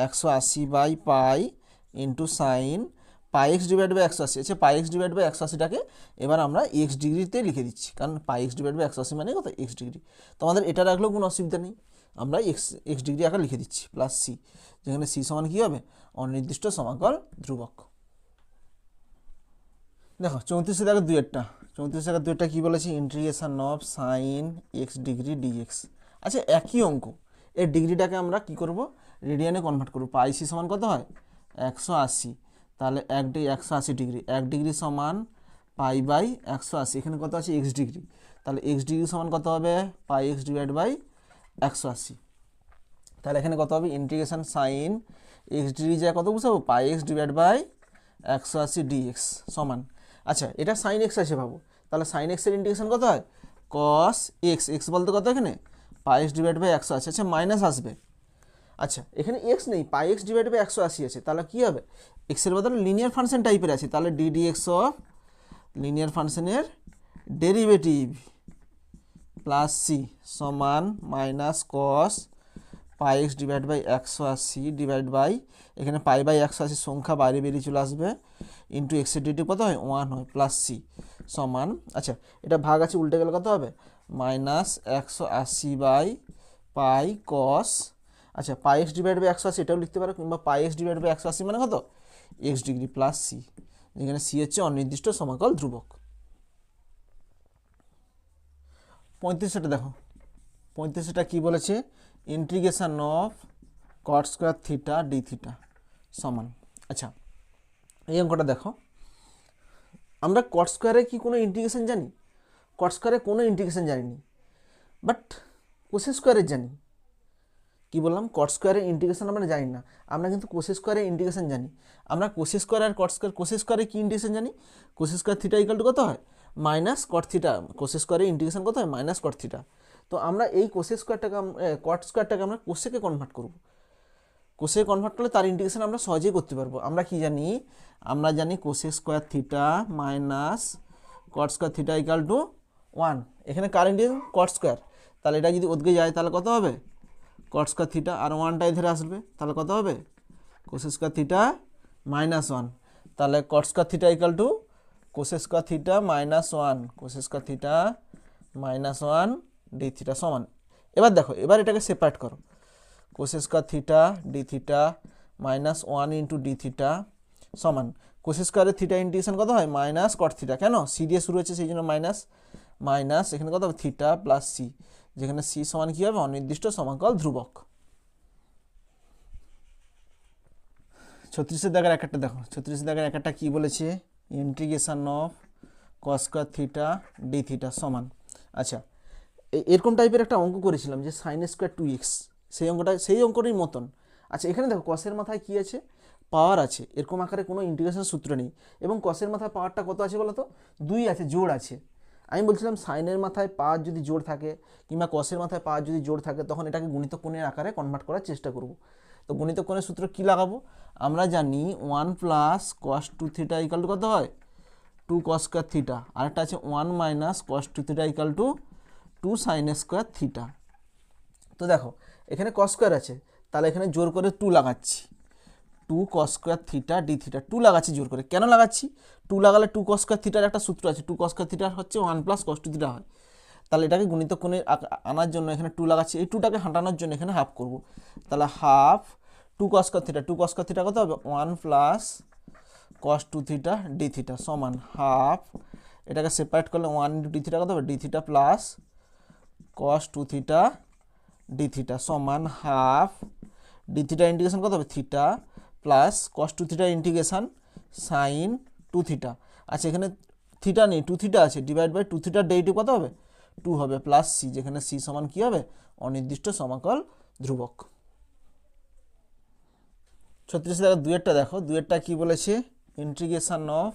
[SPEAKER 1] 180 by pi into sine pi x divide by 180, আচ্ছা পাই এক্স ডিভাইড বাই 180টাকে এবার আমরা এক্স ডিগ্রিতে লিখে দিচ্ছি, কারণ পাই এক্স ডিভাইড বাই 180 মানে কত এক্স ডিগ্রি, তোমাদের এটা রাখলেও কোনো অসুবিধা নেই, আমরা এক্স ডিগ্রি আকার লিখে দিচ্ছি প্লাস সি, যেখানে সি সমান কী হবে অনির্দিষ্ট সমাকল ধ্রুবক। দেখো 34 দেখো 2-টা, 34 2-টা কী বলেছি, integration of sine x degree dx. আচ্ছা একই অঙ্ক, এই ডিগ্রিটাকে আমরা কি করব রেডিয়ানে কনভার্ট করব, পাই সি সমান কত হয় 180, তাহলে 180 ডিগ্রি, 1 ডিগ্রি সমান পাই বাই 180, এখানে কত আছে এক্স ডিগ্রি, তাহলে এক্স ডিগ্রি সমান কত হবে পাই এক্স ডিভাইড বাই 180, তাহলে এখানে কত হবে ইন্টিগ্রেশন সাইন এক্স ডিগ্রি যায় কত বুঝাবো পাই এক্স ডিভাইড বাই 180 ডিএক্স সমান, আচ্ছা এটা সাইন এক্স আছে ভাবো, তাহলে সাইন এক্সের ইন্টিগ্রেশন কত হয় কস এক্স, এক্স বলতে কত এখানে পাই এক্স ডিভাইড বাই 180, আচ্ছা মাইনাস আসবে, আচ্ছা এখানে এক্স নেই পাই এক্স ডিভাইড বাই 180 আছে, তাহলে কী হবে এক্সের বদলে লিনিয়ার ফাংশন টাইপের আছে, তাহলে ডিডিএক্স অফ লিনিয়ার ফাংশনের ডেরিভেটিভ প্লাস সি সমান minus cos pi x divide by 180 divide by এখানে পাই বাই 180 সংখ্যা বাইরে বেরিয়ে চলে আসবে ইন্টু এক্সের ডেরিভেটিভ কত হয় 1 হয় প্লাস সি সমান, আচ্ছা এটা ভাগ আছে উল্টে গেলে কত হবে মাইনাস 180 বাই পাই কস, আচ্ছা পাই এক্স ডিভাইড বাই 180 এটাও লিখতে পারো, কিংবা পাই এক্স ডিভাইড বাই 180 মানে কত এক্স ডিগ্রি প্লাস সি, যেখানে সি হচ্ছে অনির্দিষ্ট সমাকল ধ্রুবক। 35টা দেখো, 35টা কী বলেছে, integration of cot square theta D theta সমান, আচ্ছা এই অঙ্কটা দেখো, আমরা কট স্কোয়ারে কি কোনো ইন্টিগ্রেশন জানি, কট স্কোয়ারে কোনো ইন্টিগ্রেশন জানিনি, বাট কোসেক স্কোয়ারের জানি, কি বললাম কট স্কোয়ারের ইন্টিগ্রেশন আমরা জানি না, আমরা কিন্তু কোসেক স্কোয়ারের ইন্টিগ্রেশন জানি, আমরা কোসেক স্কোয়ার আর কট স্কোয়ার, কোসেক স্কোয়ারে কি ইন্টিগ্রেশন জানি, cosec square theta equal to কত হয় মাইনাস কট থিটা, কোসেক স্কোয়ারের ইন্টিগ্রেশন কত হয় মাইনাস কট থিটা, তো আমরা এই কোসেক স্কোয়ারটাকে কট স্কোয়ারটাকে আমরা কোসেকে কনভার্ট করব। কোসেকে কনভার্ট করলে তার ইন্টিগ্রেশন আমরা সহজেই করতে পারবো। আমরা কি জানি, আমরা জানি cosec square theta minus cot square theta equal to 1। এখানে কার ইন্টিগ্রেশন কট স্কোয়ার, তাহলে এটা যদি ওদিকে যায় তাহলে কত হবে কট স্কোয়ার থিটা, আর 1টাই ধরে আসবে তাহলে কত হবে কোসেক স্কোয়ার থিটা মাইনাস 1। তাহলে cot square theta equal two cosec square theta minus 1, cosec square theta minus 1 D theta সমান। এবার দেখো, এবার এটাকে সেপারেট করো, cosec square theta D theta minus 1 into D theta সমান কোসেক স্কোয়ারের থিটা ইন্টিগ্রেশন কত হয় মাইনাস কট থিটা, কেন সি দিয়ে শুরু হচ্ছে সেই জন্য মাইনাস মাইনাস এখানে কত হবে থিটা প্লাস সি, যেখানে সি সমান কী হবে অনির্দিষ্ট সমাকল ধ্রুবক। 36 দাগের এক একটা দেখো, 36 দাগের এক একটা কী বলেছে, integration of cos square theta D theta সমান। আচ্ছা, এরকম টাইপের একটা অঙ্ক করেছিলাম যে সাইন স্কোয়ার 2x, সেই অঙ্কটাই মতন। আচ্ছা, এখানে দেখো কসের মাথায় কী আছে, পাওয়ার আছে, এরকম আকারে কোনো ইন্টিগ্রেশন সূত্র নেই, এবং কসের মাথায় পাওয়ারটা কত আছে বলো তো 2 আছে, জোড় আছে। আমি বলছিলাম সাইনের মাথায় পাওয়ার যদি জোড় থাকে কিংবা কসের মাথায় পাওয়ার যদি জোড় থাকে তখন এটাকে গুণিতক কোণের আকারে কনভার্ট করার চেষ্টা করব। তো গুণিতক কোণের সূত্র কী লাগাবো, আমরা জানি 1 plus cos 2 theta equal to কত হয় 2 কস স্কোয়ার থিটা, আরেকটা আছে 1 minus cos 2 theta equal to 2 sine square theta. তো দেখো এখানে কস স্কোয়ার আছে, তাহলে এখানে জোর করে 2 লাগাচ্ছি, 2 cos square theta D theta 2 লাগাচ্ছি জোর করে। কেন লাগাচ্ছি, 2 লাগালে 2 কস স্কোয়ার থিটার একটা সূত্র আছে, 2 কস স্কোয়ার থিটা হচ্ছে 1 প্লাস কস 2 থিটা হয়। তাহলে এটাকে গুণিতক কোণে আনার জন্য এখানে 2 লাগাচ্ছি, এই 2টাকে হাঁটানোর জন্য এখানে হাফ করব। তাহলে half 2 cos square theta, 2 cos square theta কত হবে 1 plus cos 2 theta D theta সমান হাফ, এটাকে সেপারেট করলে 1 ইন্টু ডি থিটা কত হবে D theta plus cos 2 theta D theta সমান হাফ, ডি থিটা ইন্টিগ্রেশন কত হবে theta plus cos 2 theta integration sign 2 theta. আচ্ছা, এখানে থিটা নেই 2 থিটা আছে, ডিভাইড বাই 2 থিটার ডেরিভেটিভ কত হবে 2 হবে, প্লাস সি, যেখানে সি সমান কী হবে অনির্দিষ্ট সমাকল ধ্রুবক। 36 দেখো, দুয়েরটা দেখো, দুয়েরটা কী বলেছে, integration of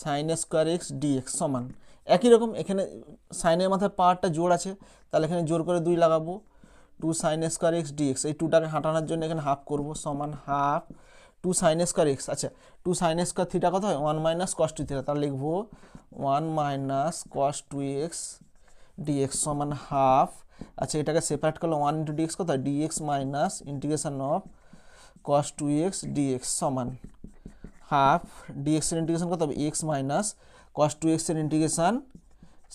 [SPEAKER 1] sine square x dx সমান একই রকম, এখানে সাইনের মাথায় পাওয়ারটা জোড় আছে, তাহলে এখানে জোর করে 2 লাগাবো, 2 সাইন স্কোয়ার এক্স ডিএক্স, এই 2টাকে হাঁটানোর জন্য এখানে হাফ করব সমান হাফ 2 সাইন স্কোয়ার এক্স। আচ্ছা, 2 সাইন স্কোয়ার থিটা কত হয় 1 মাইনাস কস 2 থিটা, তাহলে লিখবো 1 মাইনাস কস 2x ডিএক্স সমান হাফ। আচ্ছা, এটাকে সেপারেট করলে 1 ইন্টু ডিএক্স কত হয় dx minus integration of cos 2x dx সমান হাফ, ডিএক্স এর ইন্টিগ্রেশন কত হবে এক্স মাইনাস কস 2x এর ইন্টিগ্রেশন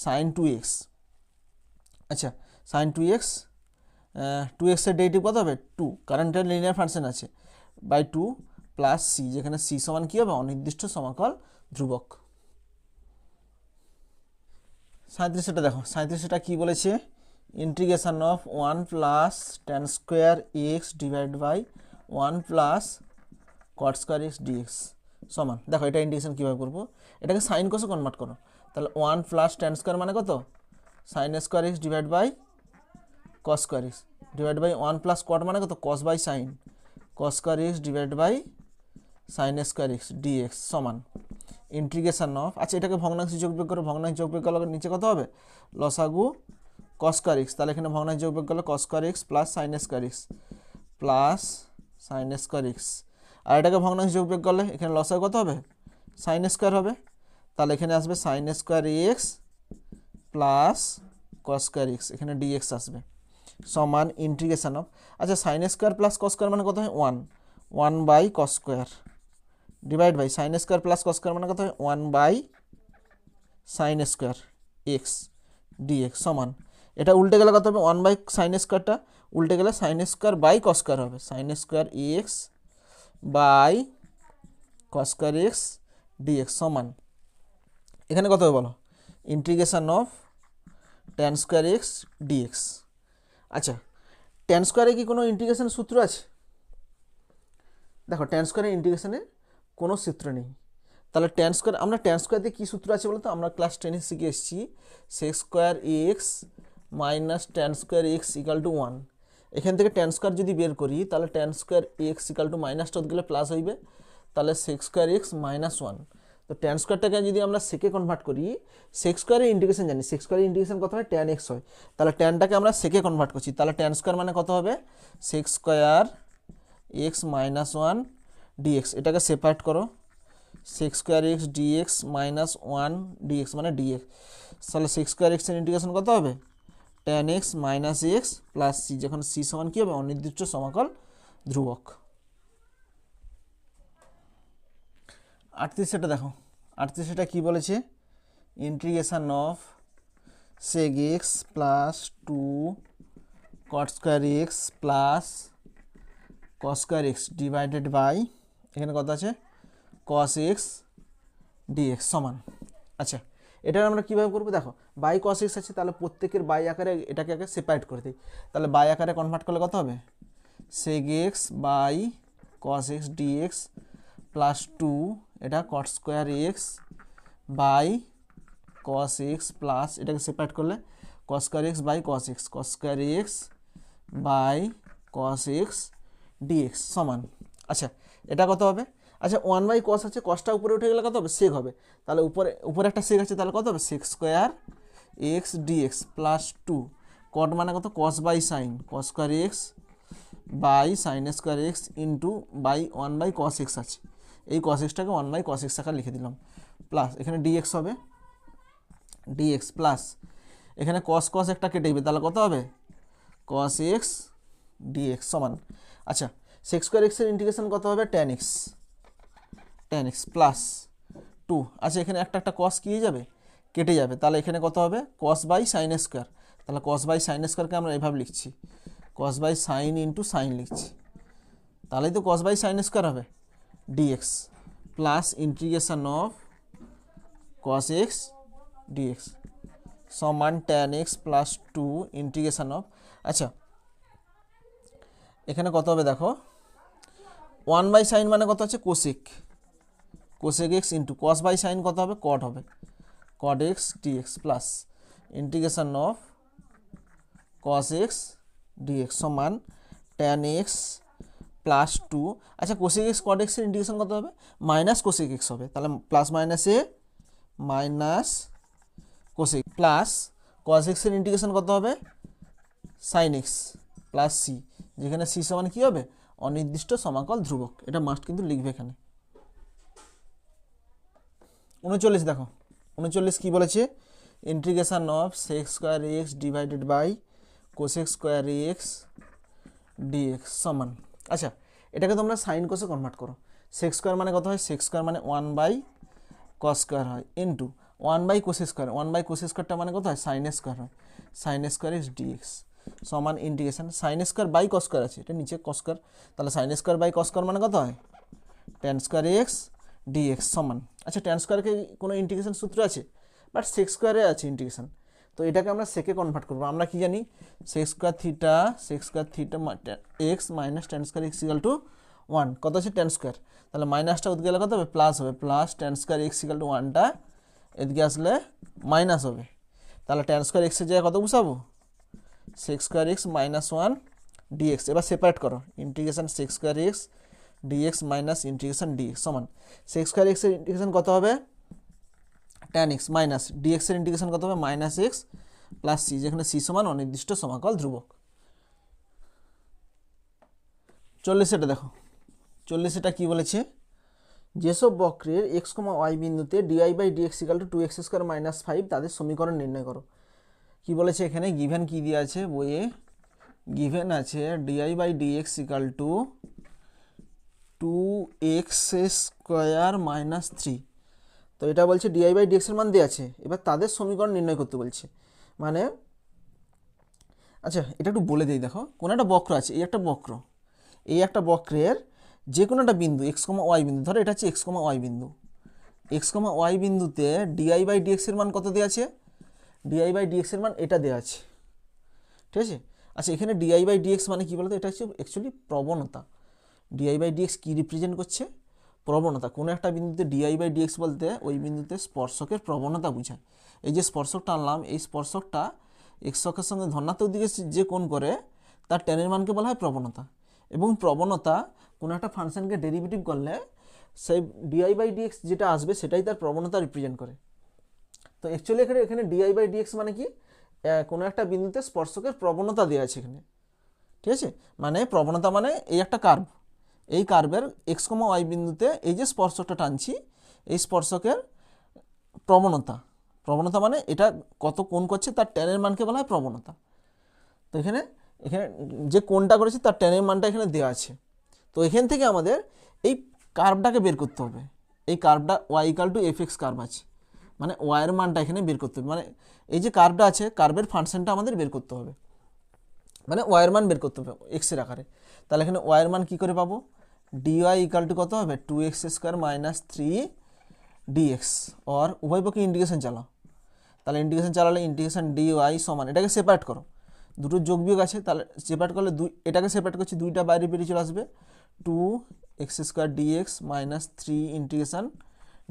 [SPEAKER 1] সাইন 2x। আচ্ছা, সাইন 2x, 2x এর ডেরিভেটিভ কত হবে 2, কারণ এটা লিনিয়ার ফাংশন আছে, বাই 2 প্লাস সি, যেখানে সি সমান কী হবে অনির্দিষ্ট সমাকল ধ্রুবক। 37টা দেখো, 37টা কী বলেছে, integration of 1 plus tan square x divide by 1 plus cot square x dx সমান। দেখো এটা ইন্টিগ্রেশন কীভাবে করবো, এটাকে সাইন কোসে কনভার্ট করো, তাহলে 1 প্লাস ট্যান স্কোয়ার মানে কত sine square x divide by cos square x divide by 1 plus cot মানে কত cos by sine cos square x divide by sine square x dx সমান ইন্টিগ্রেশন অফ, আচ্ছা এটাকে ভগ্নাংশে যোগ বিয়োগ করে, ভগ্নাংশ যোগ বিয়োগ করলে নিচে কত হবে লসাগু কস স্কোয়ার এক্স, তাহলে এখানে ভগ্নাংশ যোগ বিয়োগ করলে cos square x plus sine square x plus sine square x, আর এটাকে ভগ্নাংশ যোগ বিয়োগ করলে এখানে লসাগু কত হবে সাইন স্কোয়ার হবে, তাহলে এখানে আসবে sine square x plus cos square x, এখানে ডিএক্স আসবে সমান ইন্টিগ্রেশন অফ, আচ্ছা sine square plus cos square মানে কত হয় 1 by cos square divide by sine square plus cos square মানে কত হয় 1 by sine square x dx সমান, এটা উল্টে গেলে কত হবে 1 বাই সাইন স্কোয়ারটা উল্টে গেলে sine square by cos square হবে, sine square x by cos square x dx সমান, এখানে কত হবে বলো integration of tan square x dx. আচ্ছা, ট্যান স্কোয়ারে কি কোনো ইন্টিগ্রেশন সূত্র আছে, দেখো ট্যান স্কোয়ারের ইন্টিগ্রেশনের কোনো সূত্র নেই, তাহলে ট্যান স্কোয়ার, আমরা ট্যান স্কোয়ার দিয়ে কী সূত্র আছে বলতো, আমরা ক্লাস 10 শিখে এসেছি sex square x minus tan square x equal to 1, এখান থেকে ট্যান স্কোয়ার যদি বের করি তাহলে tan square x equal two মাইনাসটা গেলে প্লাস হইবে, তাহলে সেক্স স্কোয়ার এক্স মাইনাস 1, তো ট্যান স্কোয়ারটাকে যদি আমরা সেকে কনভার্ট করি, সেক স্কোয়ারের ইন্টিগ্রেশন জানি, সেক স্কোয়ারের ইন্টিগ্রেশন কত হয়, ট্যান এক্স হয়। তাহলে ট্যানটাকে আমরা সেকে কনভার্ট করছি, তাহলে ট্যান স্কোয়ার মানে কত হবে, sec square x minus one dx. এটাকে সেপারেট করো, sec square x dx minus one dx মানে ডিএক্স। তাহলে সেক স্কোয়ার এক্সের ইন্টিগ্রেশন কত হবে, tan x minus x plus c, যখন সি সমান কী হবে, অনির্দিষ্ট সমাকল ধ্রুবক। 38 এটা দেখো, 38 এটা কী বলেছে, integration of sec x plus 2 cot square x plus cos square x divided by, এখানে কত আছে, কস এক্স ডিএক্স সমান। আচ্ছা, এটা আমরা কীভাবে করবো, দেখো বাই কস এক্স আছে, তাহলে প্রত্যেকের বাই আকারে এটাকে আগে সেপারেট করে দিই। তাহলে বাই আকারে কনভার্ট করলে কত হবে, sec x by cos x dx plus 2 এটা cot square x by cos x plus, এটাকে সেপারেট করলে cos square x by cos x, cos square x by cos x dx সমান। আচ্ছা, এটা কত হবে, আচ্ছা 1 বাই কস আছে, কসটা উপরে উঠে গেলে কত হবে, সেক হবে। তাহলে উপরে একটা সেক আছে, তাহলে কত হবে, sec square x dx plus 2 cot মানে কত, cos by sine, cos square x by sine square x into by 1 by cos x আছে, এই কস এক্সটাকে 1 বাই কস এক্স আকার লিখে দিলাম, প্লাস এখানে ডিএক্স হবে, ডিএক্স প্লাস এখানে কস কস একটা কেটে যাবে, তাহলে কত হবে, কস এক্স ডিএক্স সমান। আচ্ছা, সেক স্কোয়ার এক্সের ইন্টিগ্রেশন কত হবে, tan x, tan x plus 2, আচ্ছা এখানে একটা কস কী হয়ে যাবে, কেটে যাবে, তাহলে এখানে কত হবে, কস বাই সাইন স্কোয়ার, তাহলে কস বাই সাইন স্কোয়ারকে আমরা এভাবে লিখছি, cos by sine into sine লিখছি, তাহলেই তো কস বাই সাইন স্কোয়ার হবে, d x plus integration of cos x dx সমান tan x plus 2 integration of, আচ্ছা এখানে কত হবে দেখো, 1 বাই সাইন মানে কত আছে, cosec, cosec x into cos by sine কত হবে, কট হবে, cot x dx plus integration of cos x dx সমান ট্যান এক্স প্লাস 2, আচ্ছা কোসেক এক্স কট এক্সের ইন্টিগ্রেশন কত হবে, মাইনাস কোসেক এক্স হবে, তাহলে প্লাস মাইনাসে মাইনাস কোসেক প্লাস কস এক্সের ইন্টিগ্রেশন কত হবে, সাইন এক্স প্লাস সি, যেখানে সি সমান কী হবে, অনির্দিষ্ট সমাকল ধ্রুবক। এটা মাস্ট কিন্তু লিখবে এখানে। 39 দেখো, 39 কী বলেছে, integration of sec square x divided by cosec square x dx সমান। আচ্ছা, এটাকে তোমরা সাইন কোসে কনভার্ট করো, সেক স্কোয়ার মানে কত হয়, সেক স্কোয়ার মানে 1 বাই কস স্কোয়ার হয় into 1 by cosec square, 1 by cosec স্কোয়ারটা মানে কত হয়, সাইন স্কোয়ার হয়, সাইন স্কোয়ার এক্স ডিএক্স সমান integration sine square by cos square আছে, এটা নিচে কস স্কোয়ার, তাহলে sine square by cos square মানে কত হয়, ট্যান স্কোয়ার এক্স ডিএক্স সমান। আচ্ছা, ট্যান স্কোয়ারকে কোনো ইন্টিগ্রেশন সূত্র আছে, বাট সেক স্কোয়ারে আছে ইন্টিগ্রেশন, তো এটাকে আমরা সেকে কনভার্ট করবো। আমরা কি জানি, sec square theta x minus tan square x equal to 1, কত আছে ট্যান স্কোয়ার, তাহলে মাইনাসটা ওদিকে গেলে কত হবে, প্লাস হবে, plus tan square x equal to 1টা এদিকে আসলে মাইনাস হবে, তাহলে ট্যান স্কোয়ার এক্সের জায়গায় কত বসাবো, sec square x minus 1 dx. এবার সেপারেট করো, integration sec square x dx minus integration dx সমান, সেক স্কোয়ার এক্সের ইন্টিগ্রেশন কত হবে, ট্যান এক্স মাইনাস ডিএক্সের ইন্টিগ্রেশন কত হবে, মাইনাস এক্স প্লাস সি, যেখানে সি সমান অনির্দিষ্ট সমাকল ধ্রুবক। 40 এটা দেখো, 40 এটা কী বলেছে, যেসব বক্রের এক্স কমা ওয়াই বিন্দুতে dy by dx equal to 2x square minus 5 তাদের সমীকরণ নির্ণয় করো। কি বলেছে এখানে, গিভেন কী দিয়ে আছে বইয়ে, গিভেন আছে dy by dx equal to 2x square minus 3, তো এটা বলছে ডিআই বাই ডিএক্সের মান দেওয়া আছে, এবার তাদের সমীকরণ নির্ণয় করতে বলছে, মানে আচ্ছা এটা একটু বলে দিই, দেখো কোনো একটা বক্র আছে, এই একটা বক্রের যে কোনো একটা বিন্দু এক্স কমা ওয়াই বিন্দু, ধরো এটা হচ্ছে এক্স কমা ওয়াই বিন্দু, এক্স কমা ওয়াই বিন্দুতে ডিআই বাই ডিএক্সের মান কত দেওয়া আছে, ডিআই বাই ডিএক্সের মান এটা দেওয়া আছে, ঠিক আছে। আচ্ছা, এখানে ডিআই বাই ডিএক্স মানে কী বলতো, এটা হচ্ছে অ্যাকচুয়ালি প্রবণতা, ডিআই বাই ডিএক্স কী রিপ্রেজেন্ট করছে, প্রবণতা। কোনো একটা বিন্দুতে ডিআই বাই ডিএক্স বলতে ওই বিন্দুতে স্পর্শকের প্রবণতা বোঝায়। এই যে স্পর্শকটা আনলাম, এই স্পর্শকটা এক্স অক্ষের সঙ্গে ধনাত্মক দিকে যে কোণ করে তার ট্যানের মানকে বলা হয় প্রবণতা, এবং প্রবণতা কোনো একটা ফাংশনকে ডেরিভেটিভ করলে সেই ডিআই বাই ডিএক্স যেটা আসবে সেটাই তার প্রবণতা রিপ্রেজেন্ট করে। তো অ্যাকচুয়ালি এখানে ডিআই বাই ডিএক্স মানে কি, কোনো একটা বিন্দুতে স্পর্শকের প্রবণতা দেওয়া আছে এখানে, ঠিক আছে। মানে প্রবণতা মানে এই একটা কার্ভ, এই কার্ভের এক্স কমা ওয়াই বিন্দুতে এই যে স্পর্শকটা টানছি, এই স্পর্শকের প্রবণতা মানে এটা কত কোণ করছে তার ট্যানের মানকে বলা হয় প্রবণতা। তো এখানে যে কোণটা করেছে তার ট্যানের মানটা এখানে দেওয়া আছে। তো এখান থেকে আমাদের এই কার্ভটাকে বের করতে হবে। এই কার্ভটা y equal to f x curve আছে, মানে ওয়াইয়ের মানটা এখানে বের করতে হবে। মানে এই যে কার্ভটা আছে, কার্ভের ফাংশনটা আমাদের বের করতে হবে, মানে ওয়াইয়ের মান বের করতে হবে এক্সের আকারে। তাহলে এখানে ওয়াইয়ের মান কী করে পাবো, ডিওয়াই ইকাল টু কত হবে, 2x square minus 3dx, or উভয় পক্ষে ইন্টিগ্রেশন চালাও। তাহলে ইন্টিগ্রেশন চালালে ইন্টিগ্রেশন ডিওয়াই সমান, এটাকে সেপারেট করো, দুটো যোগ বিয়োগ আছে, তাহলে সেপারেট করলে এটাকে সেপারেট করছি, দুইটা বাইরে বেরিয়ে চলে আসবে, 2x square d x minus 3 integration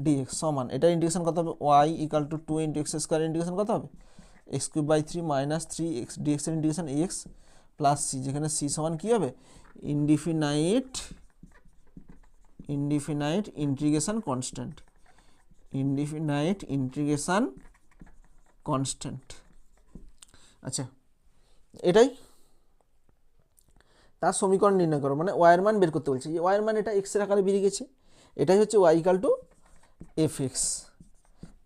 [SPEAKER 1] dx সমান, এটা ইন্টিগ্রেশন কত হবে, y equal to 2 into x square integration কত হবে, x cube by 3 minus 3 x ডিএক্সের ইন্টিগ্রেশন এক্স প্লাস সি, যেখানে সি সমান কী হবে, indefinite integration constant, indefinite integration constant. আচ্ছা, এটাই তার সমীকরণ নির্ণয় করো, মানে ওয়াইয়ের মান বের করতে বলছে। যে ওয়াইয়ের মান এটা এক্সের আকারে বেরিয়ে গেছে, এটাই হচ্ছে y equal to f x.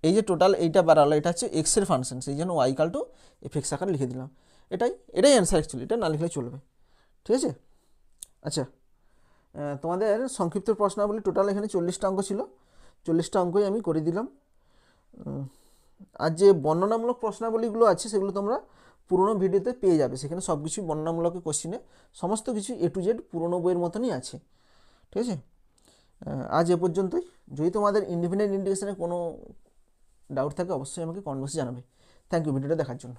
[SPEAKER 1] এই যে টোটাল এইটা বাড়ালো, এটা হচ্ছে এক্সের ফাংশন, সেই জন্য y equal to f x আকারে লিখে দিলাম। এটাই অ্যান্সার অ্যাকচুয়ালি, এটা না লিখলে চলবে, ঠিক আছে। আচ্ছা, তোমাদের সংক্ষিপ্ত প্রশ্নাবলী টোটাল এখানে 40টা অঙ্ক ছিল, 40টা অঙ্কই আমি করে দিলাম। আর যে বর্ণনামূলক প্রশ্নাবলীগুলো আছে সেগুলো তোমরা পুরোনো ভিডিওতে পেয়ে যাবে, সেখানে সব কিছুই বর্ণনামূলক কোশ্চিনে সমস্ত কিছু এ টু জেড পুরোনো বইয়ের মতনই আছে, ঠিক আছে। আজ এ পর্যন্তই। যদি তোমাদের ইন্ডিপেন্ডেন্ট ইন্টিগ্রেশনে কোনো ডাউট থাকে অবশ্যই আমাকে কমেন্ট বক্সে জানাবে। থ্যাংক ইউ ভিডিওটা দেখার জন্য।